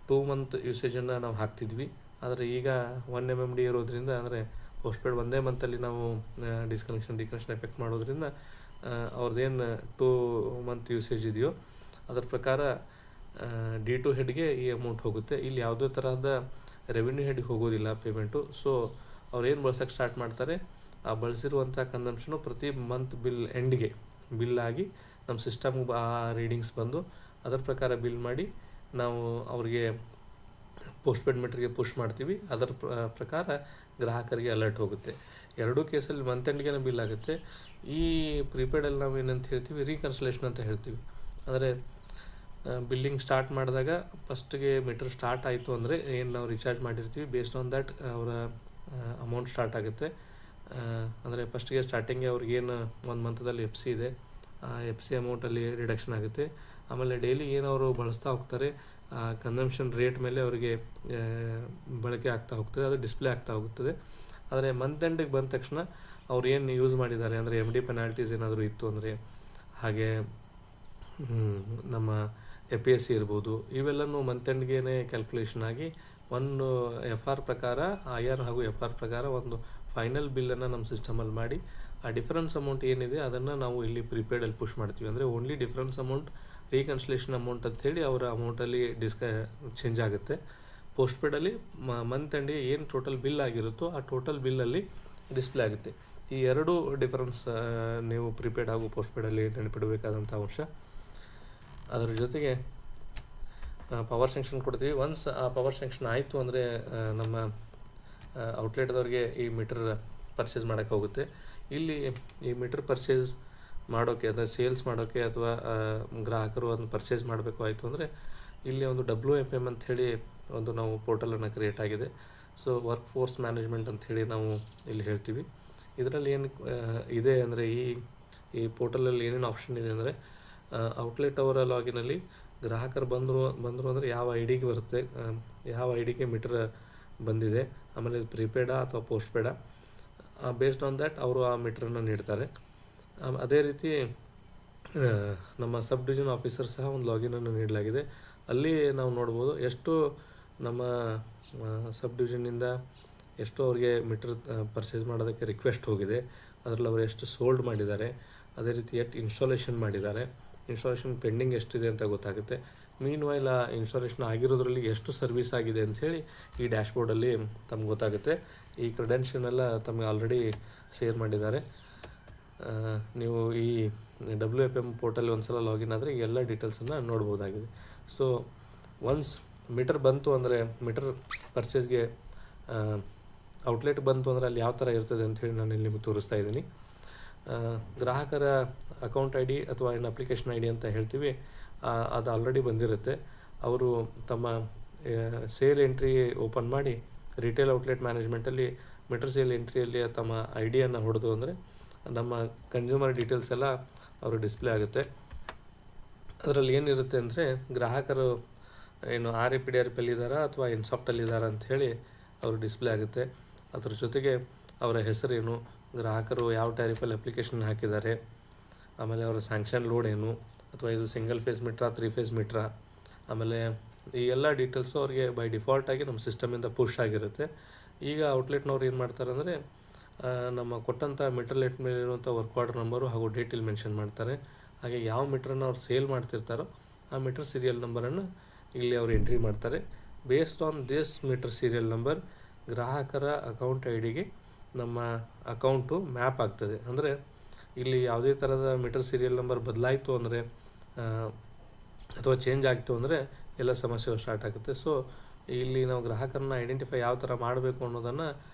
2 ಮಂತ್ ಯೂಸೇಜನ್ನು ನಾವು ಹಾಕ್ತಿದ್ವಿ, ಆದರೆ ಈಗ 1 MMD ಇರೋದ್ರಿಂದ ಅಂದರೆ ಪೋಸ್ಟ್ಪೇಡ್ ಒಂದೇ ಮಂತಲ್ಲಿ ನಾವು ಡಿಕನೆಕ್ಷನ್ ಎಫೆಕ್ಟ್ ಮಾಡೋದ್ರಿಂದ ಅವ್ರದ್ದೇನು 2 ಮಂತ್ ಯೂಸೇಜ್ ಇದೆಯೋ ಅದರ ಪ್ರಕಾರ D2 ಹೆಡ್ಗೆ ಈ ಅಮೌಂಟ್ ಹೋಗುತ್ತೆ. ಇಲ್ಲಿ ಯಾವುದೇ ತರಹದ ರೆವಿನ್ಯೂ ಹೆಡ್ಗೆ ಹೋಗೋದಿಲ್ಲ ಪೇಮೆಂಟು. ಸೊ ಅವ್ರೇನು ಬಳಸೋಕ್ಕೆ ಸ್ಟಾರ್ಟ್ ಮಾಡ್ತಾರೆ, ಆ ಬಳಸಿರುವಂಥ ಕನ್ಸಂಪ್ಷನು ಪ್ರತಿ ಮಂತ್ ಬಿಲ್ ಎಂಡ್ಗೆ ಬಿಲ್ ಆಗಿ ನಮ್ಮ ಸಿಸ್ಟಮ್ಗೆ ಆ ರೀಡಿಂಗ್ಸ್ ಬಂದು ಅದರ ಪ್ರಕಾರ ಬಿಲ್ ಮಾಡಿ ನಾವು ಅವ್ರಿಗೆ ಪೋಸ್ಟ್ಪೇಡ್ ಮೀಟರ್ಗೆ ಪುಷ್ ಮಾಡ್ತೀವಿ. ಅದರ ಪ್ರಕಾರ ಗ್ರಾಹಕರಿಗೆ ಅಲರ್ಟ್ ಹೋಗುತ್ತೆ. ಎರಡೂ ಕೇಸಲ್ಲಿ ಮಂತ್ ಎಂಡ್ಗೆ ಬಿಲ್ ಆಗುತ್ತೆ. ಈ ಪ್ರೀಪೇಡಲ್ಲಿ ನಾವು ಏನಂತ ಹೇಳ್ತೀವಿ, ರೀಕನ್ಸಲೇಷನ್ ಅಂತ ಹೇಳ್ತೀವಿ. ಅಂದರೆ ಬಿಲ್ಲಿಂಗ್ ಸ್ಟಾರ್ಟ್ ಮಾಡಿದಾಗ ಫಸ್ಟಿಗೆ ಮೀಟರ್ ಸ್ಟಾರ್ಟ್ ಆಯಿತು ಅಂದರೆ ಏನು ನಾವು ರಿಚಾರ್ಜ್ ಮಾಡಿರ್ತೀವಿ ಬೇಸ್ಡ್ ಆನ್ ದ್ಯಾಟ್ ಅವರ ಅಮೌಂಟ್ ಸ್ಟಾರ್ಟ್ ಆಗುತ್ತೆ. ಅಂದರೆ ಫಸ್ಟಿಗೆ ಸ್ಟಾರ್ಟಿಂಗ್ಗೆ ಅವ್ರಿಗೇನು 1 ಮಂತದಲ್ಲಿ FC ಇದೆ, ಆ FC ಅಮೌಂಟಲ್ಲಿ ರಿಡಕ್ಷನ್ ಆಗುತ್ತೆ. ಆಮೇಲೆ ಡೈಲಿ ಏನು ಅವರು ಬಳಸ್ತಾ ಹೋಗ್ತಾರೆ ಕನ್ಸಂಪ್ಷನ್ ರೇಟ್ ಮೇಲೆ ಅವರಿಗೆ ಬಳಕೆ ಆಗ್ತಾ ಹೋಗ್ತದೆ, ಅದು ಡಿಸ್ಪ್ಲೇ ಆಗ್ತಾ ಹೋಗುತ್ತದೆ. ಆದರೆ ಮಂತ್ ಎಂಡಿಗೆ ಬಂದ ತಕ್ಷಣ ಅವ್ರು ಏನು ಯೂಸ್ ಮಾಡಿದ್ದಾರೆ ಅಂದರೆ MD ಪೆನಾಲ್ಟೀಸ್ ಏನಾದರೂ ಇತ್ತು ಅಂದರೆ, ಹಾಗೆ ನಮ್ಮ APSC ಇರ್ಬೋದು, ಇವೆಲ್ಲನೂ ಮಂತ್ ಎಂಡ್ಗೆ ಕ್ಯಾಲ್ಕುಲೇಷನ್ ಆಗಿ ಒಂದು FR ಪ್ರಕಾರ IR ಹಾಗೂ FR ಪ್ರಕಾರ ಒಂದು ಫೈನಲ್ ಬಿಲ್ಲನ್ನು ನಮ್ಮ ಸಿಸ್ಟಮಲ್ಲಿ ಮಾಡಿ ಆ ಡಿಫರೆನ್ಸ್ ಅಮೌಂಟ್ ಏನಿದೆ ಅದನ್ನು ನಾವು ಇಲ್ಲಿ ಪ್ರಿಪೇಡಲ್ಲಿ ಪುಷ್ ಮಾಡ್ತೀವಿ. ಅಂದರೆ only difference amount reconciliation amount ಅಂಥೇಳಿ ಅವರ ಅಮೌಂಟಲ್ಲಿ ಚೇಂಜ್ ಆಗುತ್ತೆ. ಪೋಸ್ಟ್ಪೇಡಲ್ಲಿ ಮಂತ್ ಎಂಡಿಗೆ ಏನು ಟೋಟಲ್ ಬಿಲ್ ಆಗಿರುತ್ತೋ ಆ ಟೋಟಲ್ ಬಿಲ್ಲಲ್ಲಿ ಡಿಸ್ಪ್ಲೇ ಆಗುತ್ತೆ. ಈ ಎರಡು ಡಿಫರೆನ್ಸ್ ನೀವು ಪ್ರಿಪೇಡ್ ಹಾಗೂ ಪೋಸ್ಟ್ಪೇಡಲ್ಲಿ ನೆನಪಿಡಬೇಕಾದಂಥ ಅಂಶ. ಅದರ ಜೊತೆಗೆ ಪವರ್ ಸೆಕ್ಷನ್ ಕೊಡ್ತೀವಿ. ಒನ್ಸ್ ಆ ಪವರ್ ಸೆಕ್ಷನ್ ಆಯಿತು ಅಂದರೆ ನಮ್ಮ ಔಟ್ಲೆಟ್ದವ್ರಿಗೆ ಈ ಮೀಟರ್ ಪರ್ಚೇಸ್ ಮಾಡೋಕ್ಕೆ ಹೋಗುತ್ತೆ. ಇಲ್ಲಿ ಈ ಮೀಟರ್ ಪರ್ಚೇಸ್ ಮಾಡೋಕ್ಕೆ ಅಂದರೆ ಸೇಲ್ಸ್ ಮಾಡೋಕ್ಕೆ ಅಥವಾ ಗ್ರಾಹಕರು ಅದನ್ನು ಪರ್ಚೇಸ್ ಮಾಡಬೇಕು ಆಯಿತು ಅಂದರೆ ಇಲ್ಲಿ ಒಂದು WFM ಅಂಥೇಳಿ ಒಂದು ನಾವು ಪೋರ್ಟಲನ್ನು ಕ್ರಿಯೇಟ್ ಆಗಿದೆ. ಸೊ ವರ್ಕ್ ಫೋರ್ಸ್ ಮ್ಯಾನೇಜ್ಮೆಂಟ್ ಅಂಥೇಳಿ ನಾವು ಇಲ್ಲಿ ಹೇಳ್ತೀವಿ. ಇದರಲ್ಲಿ ಏನು ಇದೆ ಅಂದರೆ ಈ ಪೋರ್ಟಲಲ್ಲಿ ಏನೇನು ಆಪ್ಷನ್ ಇದೆ ಅಂದರೆ ಔಟ್ಲೆಟ್ ಅವರ ಲಾಗಿನಲ್ಲಿ ಗ್ರಾಹಕರು ಬಂದರು ಅಂದರೆ ಯಾವ IDಗೆ ಬರುತ್ತೆ, ಯಾವ IDಗೆ ಮೀಟರ್ ಬಂದಿದೆ, ಆಮೇಲೆ ಪ್ರೀಪೇಡಾ ಅಥವಾ ಪೋಸ್ಟ್ಪೇಡಾ, ಬೇಸ್ಡ್ ಆನ್ ದ್ಯಾಟ್ ಅವರು ಆ ಮೀಟ್ರನ್ನು ನೀಡ್ತಾರೆ. ಅದೇ ರೀತಿ ನಮ್ಮ ಸಬ್ ಡಿವಿಷನ್ ಆಫೀಸರ್ ಸಹ ಒಂದು ಲಾಗಿನನ್ನು ನೀಡಲಾಗಿದೆ. ಅಲ್ಲಿ ನಾವು ನೋಡ್ಬೋದು ಎಷ್ಟು ನಮ್ಮ ಸಬ್ ಡಿವಿಷನ್ನಿಂದ ಎಷ್ಟು ಅವ್ರಿಗೆ ಮೀಟರ್ ಪರ್ಚೇಸ್ ಮಾಡೋದಕ್ಕೆ ರಿಕ್ವೆಸ್ಟ್ ಹೋಗಿದೆ, ಅದರಲ್ಲಿ ಅವರು ಎಷ್ಟು ಸೋಲ್ಡ್ ಮಾಡಿದ್ದಾರೆ, ಅದೇ ರೀತಿ ಎಷ್ಟು ಇನ್ಸ್ಟಾಲೇಷನ್ ಮಾಡಿದ್ದಾರೆ, ಇನ್ಸ್ಟಾಲೇಷನ್ ಪೆಂಡಿಂಗ್ ಎಷ್ಟಿದೆ ಅಂತ ಗೊತ್ತಾಗುತ್ತೆ. ಮೀನ್ ವೈಲ್ ಆ ಇನ್ಸ್ಟಾಲೇಷನ್ ಆಗಿರೋದ್ರಲ್ಲಿ ಎಷ್ಟು ಸರ್ವಿಸ್ ಆಗಿದೆ ಅಂಥೇಳಿ ಈ ಡ್ಯಾಶ್ಬೋರ್ಡಲ್ಲಿ ತಮ್ಗೆ ಗೊತ್ತಾಗುತ್ತೆ. ಈ ಕ್ರೆಡೆನ್ಷಿಯಲ್ ಎಲ್ಲ ತಮಗೆ ಆಲ್ರೆಡಿ ಶೇರ್ ಮಾಡಿದ್ದಾರೆ. ನೀವು ಈ WFM ಪೋರ್ಟಲ್ ಒಂದ್ಸಲ ಲಾಗಿನ್ ಆದರೆ ಈ ಎಲ್ಲ ಡೀಟೇಲ್ಸನ್ನು ನೋಡ್ಬೋದಾಗಿದೆ. ಸೊ ಒನ್ಸ್ ಮೀಟರ್ ಬಂತು ಅಂದರೆ ಮೀಟರ್ ಪರ್ಚೇಸ್ಗೆ ಔಟ್ಲೆಟ್ ಬಂತು ಅಂದರೆ ಅಲ್ಲಿ ಯಾವ ಥರ ಇರ್ತದೆ ಅಂಥೇಳಿ ನಾನು ಇಲ್ಲಿ ನಿಮಗೆ ತೋರಿಸ್ತಾ ಇದ್ದೀನಿ. ಗ್ರಾಹಕರ ಅಕೌಂಟ್ ID ಅಥವಾ ಏನು ಅಪ್ಲಿಕೇಶನ್ ID ಅಂತ ಹೇಳ್ತೀವಿ, ಅದು ಆಲ್ರೆಡಿ ಬಂದಿರುತ್ತೆ. ಅವರು ತಮ್ಮ ಸೇಲ್ ಎಂಟ್ರಿ ಓಪನ್ ಮಾಡಿ ರಿಟೇಲ್ ಔಟ್ಲೆಟ್ ಮ್ಯಾನೇಜ್ಮೆಂಟಲ್ಲಿ ಮೀಟರ್ ಸೇಲ್ ಎಂಟ್ರಿಯಲ್ಲಿ ತಮ್ಮ IDಯನ್ನು ಹೊಡೆದು ಅಂದರೆ ನಮ್ಮ ಕನ್ಸ್ಯೂಮರ್ ಡೀಟೇಲ್ಸ್ ಎಲ್ಲ ಅವರು ಡಿಸ್ಪ್ಲೇ ಆಗುತ್ತೆ. ಅದರಲ್ಲಿ ಏನಿರುತ್ತೆ ಅಂದರೆ ಗ್ರಾಹಕರು ಏನು RAPDRP ಇದ್ದಾರಾ ಅಥವಾ ಇನ್ಸಾಫ್ಟಲ್ಲಿದ್ದಾರಾ ಅಂಥೇಳಿ ಅವರು ಡಿಸ್ಪ್ಲೇ ಆಗುತ್ತೆ. ಅದರ ಜೊತೆಗೆ ಅವರ ಹೆಸರೇನು, ಗ್ರಾಹಕರು ಯಾವ ಟ್ಯಾರಿಫಲ್ಲಿ ಅಪ್ಲಿಕೇಶನ್ ಹಾಕಿದ್ದಾರೆ, ಆಮೇಲೆ ಅವರ ಸ್ಯಾಂಕ್ಷನ್ ಲೋಡ್ ಏನು, ಅಥವಾ ಇದು ಸಿಂಗಲ್ ಫೇಸ್ ಮೀಟ್ರಾ 3 ಫೇಸ್ ಮೀಟ್ರಾ, ಆಮೇಲೆ ಈ ಎಲ್ಲ ಡೀಟೇಲ್ಸು ಅವ್ರಿಗೆ ಬೈ ಡಿಫಾಲ್ಟಾಗಿ ನಮ್ಮ ಸಿಸ್ಟಮಿಂದ ಪುಷ್ ಆಗಿರುತ್ತೆ. ಈಗ ಔಟ್ಲೆಟ್ನವ್ರು ಏನು ಮಾಡ್ತಾರೆ ಅಂದರೆ ನಮ್ಮ ಕೊಟ್ಟಂಥ ಮೀಟರ್ ಲೆಟ್ ಮೇಲಿರುವಂಥ ವರ್ಕ್ ಆರ್ಡರ್ ನಂಬರು ಹಾಗೂ ಡೇಟ್ ಇಲ್ಲಿ ಮೆನ್ಷನ್ ಮಾಡ್ತಾರೆ. ಹಾಗೆ ಯಾವ ಮೀಟ್ರನ್ನ ಅವ್ರು ಸೇಲ್ ಮಾಡ್ತಿರ್ತಾರೋ ಆ ಮೀಟರ್ ಸೀರಿಯಲ್ ನಂಬರನ್ನು ಇಲ್ಲಿ ಅವರು ಎಂಟ್ರಿ ಮಾಡ್ತಾರೆ. Based on this meter serial number ಗ್ರಾಹಕರ ಅಕೌಂಟ್ ಐ ಡಿಗೆ ನಮ್ಮ ಅಕೌಂಟು ಮ್ಯಾಪ್ ಆಗ್ತದೆ. ಅಂದರೆ ಇಲ್ಲಿ ಯಾವುದೇ ಥರದ ಮೀಟರ್ ಸೀರಿಯಲ್ ನಂಬರ್ ಬದಲಾಯಿತು ಅಂದರೆ ಅಥವಾ ಚೇಂಜ್ ಆಗ್ತು ಅಂದರೆ ಎಲ್ಲ ಸಮಸ್ಯೆಗಳು ಸ್ಟಾರ್ಟ್ ಆಗುತ್ತೆ. ಸೊ ಇಲ್ಲಿ ನಾವು ಗ್ರಾಹಕರನ್ನ ಐಡೆಂಟಿಫೈ ಯಾವ ಥರ ಮಾಡಬೇಕು ಅನ್ನೋದನ್ನು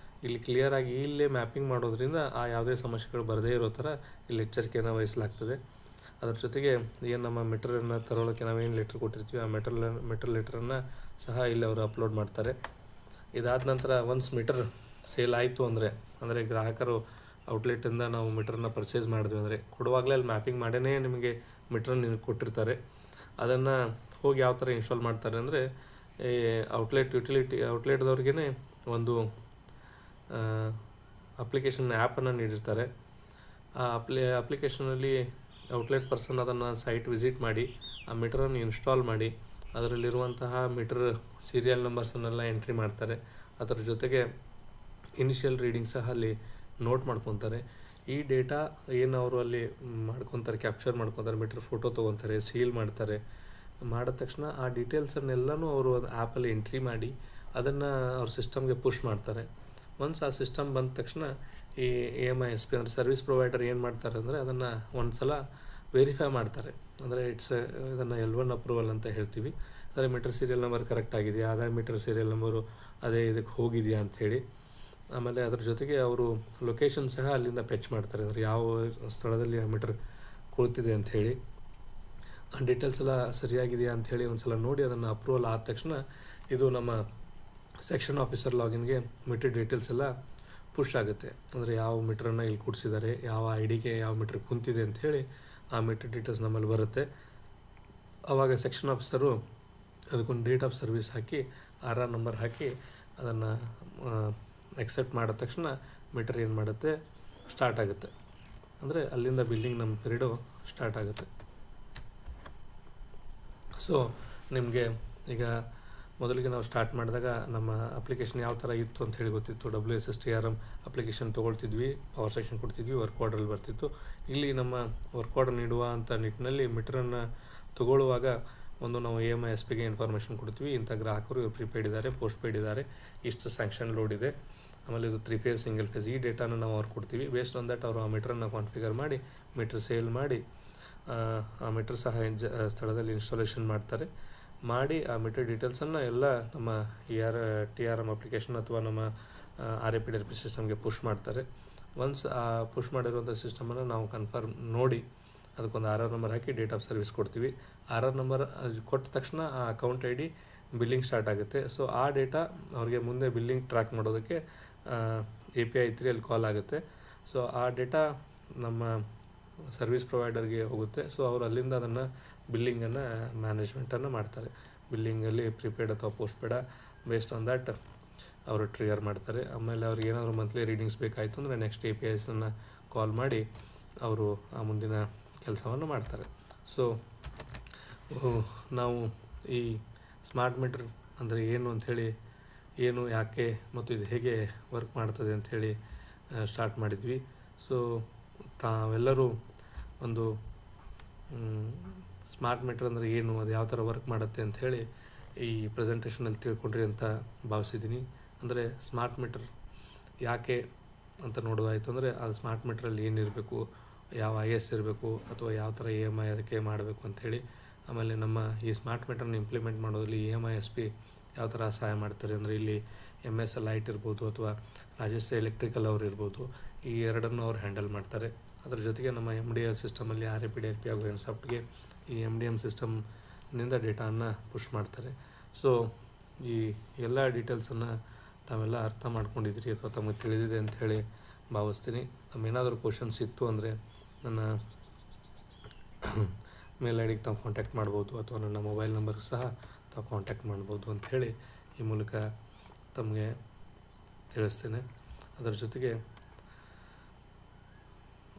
ಇಲ್ಲಿ ಕ್ಲಿಯರಾಗಿ ಇಲ್ಲೇ ಮ್ಯಾಪಿಂಗ್ ಮಾಡೋದ್ರಿಂದ ಆ ಯಾವುದೇ ಸಮಸ್ಯೆಗಳು ಬರದೇ ಇರೋ ಥರ ಇಲ್ಲಿ ಎಚ್ಚರಿಕೆಯನ್ನು ವಹಿಸಲಾಗ್ತದೆ. ಅದರ ಜೊತೆಗೆ ಏನು ನಮ್ಮ ಮೀಟರನ್ನು ತರೋಳಕ್ಕೆ ನಾವೇನು ಲೆಟ್ರ್ ಕೊಟ್ಟಿರ್ತೀವಿ ಆ ಮೀಟರ್ ಲೆಟ್ರನ್ನು ಸಹ ಇಲ್ಲಿ ಅವರು ಅಪ್ಲೋಡ್ ಮಾಡ್ತಾರೆ. ಇದಾದ ನಂತರ ಒನ್ಸ್ ಮೀಟರ್ ಸೇಲ್ ಆಯಿತು ಅಂದರೆ ಗ್ರಾಹಕರು ಔಟ್ಲೆಟಿಂದ ನಾವು ಮೀಟರನ್ನ ಪರ್ಚೇಸ್ ಮಾಡಿದ್ವಿ ಅಂದರೆ ಕೊಡುವಾಗಲೇ ಅಲ್ಲಿ ಮ್ಯಾಪಿಂಗ್ ಮಾಡೇ ನಿಮಗೆ ಮೀಟ್ರನ್ನ ಕೊಟ್ಟಿರ್ತಾರೆ. ಅದನ್ನು ಹೋಗಿ ಯಾವ ಥರ ಇನ್ಸ್ಟಾಲ್ ಮಾಡ್ತಾರೆ ಅಂದರೆ ಈ ಔಟ್ಲೆಟ್ದವ್ರಿಗೇ ಒಂದು ಅಪ್ಲಿಕೇಶನ್ ಆ್ಯಪನ್ನು ನೀಡಿರ್ತಾರೆ. ಆ ಅಪ್ಲಿಕೇಶನಲ್ಲಿ ಔಟ್ಲೆಟ್ ಪರ್ಸನ್ ಅದನ್ನು ಸೈಟ್ ವಿಸಿಟ್ ಮಾಡಿ ಆ ಮೀಟರನ್ನು ಇನ್ಸ್ಟಾಲ್ ಮಾಡಿ ಅದರಲ್ಲಿರುವಂತಹ ಮೀಟರ್ ಸೀರಿಯಲ್ ನಂಬರ್ಸನ್ನೆಲ್ಲ ಎಂಟ್ರಿ ಮಾಡ್ತಾರೆ. ಅದರ ಜೊತೆಗೆ ಇನಿಷಿಯಲ್ ರೀಡಿಂಗ್ ಸಹ ಅಲ್ಲಿ ನೋಟ್ ಮಾಡ್ಕೊತಾರೆ. ಈ ಡೇಟಾ ಏನು ಅವರು ಅಲ್ಲಿ ಮಾಡ್ಕೊತಾರೆ, ಕ್ಯಾಪ್ಚರ್ ಮಾಡ್ಕೊತಾರೆ, ಮೀಟರ್ ಫೋಟೋ ತೊಗೊತಾರೆ, ಸೀಲ್ ಮಾಡ್ತಾರೆ. ಮಾಡಿದ ತಕ್ಷಣ ಆ ಡೀಟೇಲ್ಸನ್ನೆಲ್ಲನೂ ಅವರು ಒಂದು ಆ್ಯಪಲ್ಲಿ ಎಂಟ್ರಿ ಮಾಡಿ ಅದನ್ನು ಅವ್ರ ಸಿಸ್ಟಮ್ಗೆ ಪುಷ್ ಮಾಡ್ತಾರೆ. ಒನ್ಸ್ ಆ ಸಿಸ್ಟಮ್ ಬಂದ ತಕ್ಷಣ ಈ AMISP ಅಂದರೆ ಸರ್ವಿಸ್ ಪ್ರೊವೈಡರ್ ಏನು ಮಾಡ್ತಾರೆ ಅಂದರೆ ಅದನ್ನು ಒಂದು ಸಲ ವೆರಿಫೈ ಮಾಡ್ತಾರೆ. ಅಂದರೆ ಇದನ್ನು L1 ಅಪ್ರೂವಲ್ ಅಂತ ಹೇಳ್ತೀವಿ. ಅಂದರೆ ಮೀಟರ್ ಸೀರಿಯಲ್ ನಂಬರ್ ಕರೆಕ್ಟ್ ಆಗಿದೆಯಾ, ಅದೇ ಮೀಟರ್ ಸೀರಿಯಲ್ ನಂಬರು ಅದೇ ಇದಕ್ಕೆ ಹೋಗಿದೆಯಾ ಅಂಥೇಳಿ. ಆಮೇಲೆ ಅದ್ರ ಜೊತೆಗೆ ಅವರು ಲೊಕೇಶನ್ ಸಹ ಅಲ್ಲಿಂದ ಫೆಚ್ ಮಾಡ್ತಾರೆ. ಅಂದರೆ ಯಾವ ಸ್ಥಳದಲ್ಲಿ ಆ ಮೀಟರ್ ಕುಳಿತಿದೆ ಅಂಥೇಳಿ ಆ ಡೀಟೇಲ್ಸ್ ಎಲ್ಲ ಸರಿಯಾಗಿದೆಯಾ ಅಂಥೇಳಿ ಒಂದು ಸಲ ನೋಡಿ ಅದನ್ನು ಅಪ್ರೂವಲ್ ಆದ ತಕ್ಷಣ ಇದು ನಮ್ಮ ಸೆಕ್ಷನ್ ಆಫೀಸರ್ ಲಾಗಿನ್ಗೆ ಮೀಟರ್ ಡೀಟೇಲ್ಸ್ ಎಲ್ಲ ಪುಷ್ ಆಗುತ್ತೆ. ಅಂದರೆ ಯಾವ ಮೀಟ್ರನ್ನು ಇಲ್ಲಿ ಕೂಡಿಸಿದ್ದಾರೆ, ಯಾವ ID ಯಾವ ಮೀಟ್ರ್ ಕುಂತಿದೆ ಅಂಥೇಳಿ ಆ ಮೀಟರ್ ಡೀಟೇಲ್ಸ್ ನಮ್ಮಲ್ಲಿ ಬರುತ್ತೆ. ಆವಾಗ ಸೆಕ್ಷನ್ ಆಫೀಸರು ಅದಕ್ಕೊಂದು ಡೇಟ್ ಆಫ್ ಸರ್ವಿಸ್ ಹಾಕಿ RR ನಂಬರ್ ಹಾಕಿ ಅದನ್ನು ಎಕ್ಸೆಪ್ಟ್ ಮಾಡಿದ ತಕ್ಷಣ ಮೀಟರ್ ಏನು ಮಾಡುತ್ತೆ, ಸ್ಟಾರ್ಟ್ ಆಗುತ್ತೆ. ಅಂದರೆ ಅಲ್ಲಿಂದ ಬಿಲ್ಲಿಂಗ್ ನಮ್ಮ ಪೀರಿಯಡು ಸ್ಟಾರ್ಟ್ ಆಗುತ್ತೆ. ಸೊ ನಿಮಗೆ ಈಗ ಮೊದಲಿಗೆ ನಾವು ಸ್ಟಾರ್ಟ್ ಮಾಡಿದಾಗ ನಮ್ಮ ಅಪ್ಲಿಕೇಶನ್ ಯಾವ ಥರ ಇತ್ತು ಅಂತ ಹೇಳಿ ಗೊತ್ತಿತ್ತು. WSS/TRM ಅಪ್ಲಿಕೇಶನ್ ತೊಗೊಳ್ತಿದ್ವಿ, ಪವರ್ ಸೆಕ್ಷನ್ ಕೊಡ್ತಿದ್ವಿ, ವರ್ಕ್ ಆರ್ಡ್ರಲ್ಲಿ ಬರ್ತಿತ್ತು. ಇಲ್ಲಿ ನಮ್ಮ ವರ್ಕ್ ಆರ್ಡರ್ ನೀಡುವ ಅಂಥ ನಿಟ್ಟಿನಲ್ಲಿ ಮೀಟರನ್ನು ತೊಗೊಳ್ಳುವಾಗ ಒಂದು ನಾವು AMISPಗೆ ಇನ್ಫಾರ್ಮೇಷನ್ ಕೊಡ್ತೀವಿ. ಇಂಥ ಗ್ರಾಹಕರು ಇವರು ಪ್ರಿಪೇಯ್ಡ್ ಇದ್ದಾರೆ, ಪೋಸ್ಟ್ ಪೇಯ್ಡ್ ಇದ್ದಾರೆ, ಇಷ್ಟು ಸ್ಯಾಂಕ್ಷನ್ ಲೋಡ್ ಇದೆ, ಆಮೇಲೆ ಇದು 3 ಫೇಸ್ ಸಿಂಗಲ್ ಫೇಸ್, ಈ ಡೇಟಾನ ನಾವು ಅವ್ರು ಕೊಡ್ತೀವಿ. ಬೇಸ್ಡ್ ಆನ್ ದಟ್ ಅವರು ಆ ಮೀಟ್ರನ್ನು ಕಾನ್ಫಿಗರ್ ಮಾಡಿ ಮೀಟ್ರ್ ಸೇಲ್ ಮಾಡಿ ಆ ಮೀಟ್ರ್ ಸಹ ಸ್ಥಳದಲ್ಲಿ ಇನ್ಸ್ಟಾಲೇಷನ್ ಮಾಡ್ತಾರೆ. ಮಾಡಿ ಆ ಮೀಟರ್ ಡೀಟೇಲ್ಸನ್ನು ಎಲ್ಲ ನಮ್ಮ TRM ಅಪ್ಲಿಕೇಶನ್ ಅಥವಾ ನಮ್ಮ RAPDRP ಸಿಸ್ಟಮ್ಗೆ ಪುಷ್ ಮಾಡ್ತಾರೆ. ಒನ್ಸ್ ಆ ಪುಷ್ ಮಾಡಿರುವಂಥ ಸಿಸ್ಟಮನ್ನು ನಾವು ಕನ್ಫರ್ಮ್ ನೋಡಿ ಅದಕ್ಕೊಂದು RR number hockey date of service ಕೊಡ್ತೀವಿ. RR ನಂಬರ್ ಕೊಟ್ಟ ತಕ್ಷಣ ಆ ಅಕೌಂಟ್ ID ಬಿಲ್ಲಿಂಗ್ ಸ್ಟಾರ್ಟ್ ಆಗುತ್ತೆ. ಸೊ ಆ ಡೇಟಾ ಅವ್ರಿಗೆ ಮುಂದೆ ಬಿಲ್ಲಿಂಗ್ ಟ್ರ್ಯಾಕ್ ಮಾಡೋದಕ್ಕೆ API 3 ಅಲ್ಲಿ ಕಾಲ್ ಆಗುತ್ತೆ. ಸೊ ಆ ಡೇಟಾ ನಮ್ಮ ಸರ್ವಿಸ್ ಪ್ರೊವೈಡರ್ಗೆ ಹೋಗುತ್ತೆ. ಸೊ ಅವರು ಅಲ್ಲಿಂದ ಅದನ್ನು ಬಿಲ್ಲಿಂಗನ್ನು ಮ್ಯಾನೇಜ್ಮೆಂಟನ್ನು ಮಾಡ್ತಾರೆ. ಬಿಲ್ಲಿಂಗಲ್ಲಿ ಪ್ರಿಪೇಯ್ಡ್ ಅಥವಾ post paid based on that ಅವರು ಟ್ರಿಗರ್ ಮಾಡ್ತಾರೆ. ಆಮೇಲೆ ಅವ್ರಿಗೆ ಏನಾದರೂ ಮಂತ್ಲಿ ರೀಡಿಂಗ್ಸ್ ಬೇಕಾಯಿತು ಅಂದರೆ ನೆಕ್ಸ್ಟ್ APIಸನ್ನು ಕಾಲ್ ಮಾಡಿ ಅವರು ಆ ಮುಂದಿನ ಕೆಲಸವನ್ನು ಮಾಡ್ತಾರೆ. ಸೊ ನಾವು ಈ ಸ್ಮಾರ್ಟ್ ಮೀಟರ್ ಅಂದರೆ ಏನು ಅಂಥೇಳಿ, ಏನು, ಯಾಕೆ ಮತ್ತು ಇದು ಹೇಗೆ ವರ್ಕ್ ಮಾಡ್ತದೆ ಅಂಥೇಳಿ ಸ್ಟಾರ್ಟ್ ಮಾಡಿದ್ವಿ. ಸೊ ತಾವೆಲ್ಲರೂ ಒಂದು ಸ್ಮಾರ್ಟ್ ಮೀಟರ್ ಅಂದರೆ ಏನು, ಅದು ಯಾವ ಥರ ವರ್ಕ್ ಮಾಡುತ್ತೆ ಅಂಥೇಳಿ ಈ ಪ್ರೆಸೆಂಟೇಷನಲ್ಲಿ ತಿಳ್ಕೊಂಡ್ರಿ ಅಂತ ಭಾವಿಸಿದ್ದೀನಿ. ಅಂದರೆ ಸ್ಮಾರ್ಟ್ ಮೀಟರ್ ಯಾಕೆ ಅಂತ ನೋಡೋದಾಯಿತು ಅಂದರೆ ಅದು ಸ್ಮಾರ್ಟ್ ಮೀಟ್ರಲ್ಲಿ ಏನಿರಬೇಕು, ಯಾವ IS ಇರಬೇಕು ಅಥವಾ ಯಾವ ಥರ EMI ಅದಕ್ಕೆ ಮಾಡಬೇಕು ಅಂಥೇಳಿ. ಆಮೇಲೆ ನಮ್ಮ ಈ ಸ್ಮಾರ್ಟ್ ಮೀಟರ್ನ ಇಂಪ್ಲಿಮೆಂಟ್ ಮಾಡೋದ್ರಲ್ಲಿ AMISP ಯಾವ ಥರ ಸಹಾಯ ಮಾಡ್ತಾರೆ ಅಂದರೆ ಇಲ್ಲಿ MSLite ಇರ್ಬೋದು ಅಥವಾ ರಾಜಶ್ರೀ ಎಲೆಕ್ಟ್ರಿಕಲ್ ಅವರು ಇರ್ಬೋದು, ಈ ಎರಡನ್ನು ಅವ್ರು ಹ್ಯಾಂಡಲ್ ಮಾಡ್ತಾರೆ. ಅದರ ಜೊತೆಗೆ ನಮ್ಮ MDM ಸಿಸ್ಟಮಲ್ಲಿ RAPDRP ಹಾಗೂ NSAFTಗೆ ಈ MDM ಸಿಸ್ಟಮ್ನಿಂದ ಡೇಟಾವನ್ನು ಪುಷ್ ಮಾಡ್ತಾರೆ. ಸೊ ಈ ಎಲ್ಲ ಡೀಟೇಲ್ಸನ್ನು ತಾವೆಲ್ಲ ಅರ್ಥ ಮಾಡ್ಕೊಂಡಿದ್ದೀರಿ ಅಥವಾ ತಮಗೆ ತಿಳಿದಿದೆ ಅಂಥೇಳಿ ಭಾವಿಸ್ತೀನಿ. ತಮ್ಮೇನಾದರೂ ಕ್ವಶನ್ಸ್ ಇತ್ತು ಅಂದರೆ ನನ್ನ ಮೇಲ್ ID ಗೆ ತಾವು ಕಾಂಟ್ಯಾಕ್ಟ್ ಮಾಡ್ಬೋದು ಅಥವಾ ನನ್ನ ಮೊಬೈಲ್ ನಂಬರ್ಗೆ ಸಹ ತಾವು ಕಾಂಟ್ಯಾಕ್ಟ್ ಮಾಡ್ಬೋದು ಅಂಥೇಳಿ ಈ ಮೂಲಕ ತಮಗೆ ತಿಳಿಸ್ತೇನೆ. ಅದರ ಜೊತೆಗೆ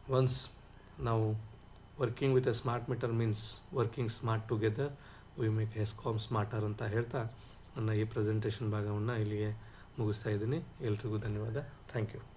ಒನ್ಸ್ ನಾವು working with A smart meter means working smart together we make ESCOM smarter ಅಂತ ಹೇಳ್ತಾ ನನ್ನ ಈ ಪ್ರೆಸೆಂಟೇಷನ್ ಭಾಗವನ್ನು ಇಲ್ಲಿಗೆ ಮುಗಿಸ್ತಾ ಇದ್ದೀನಿ. ಎಲ್ರಿಗೂ ಧನ್ಯವಾದ. Thank you.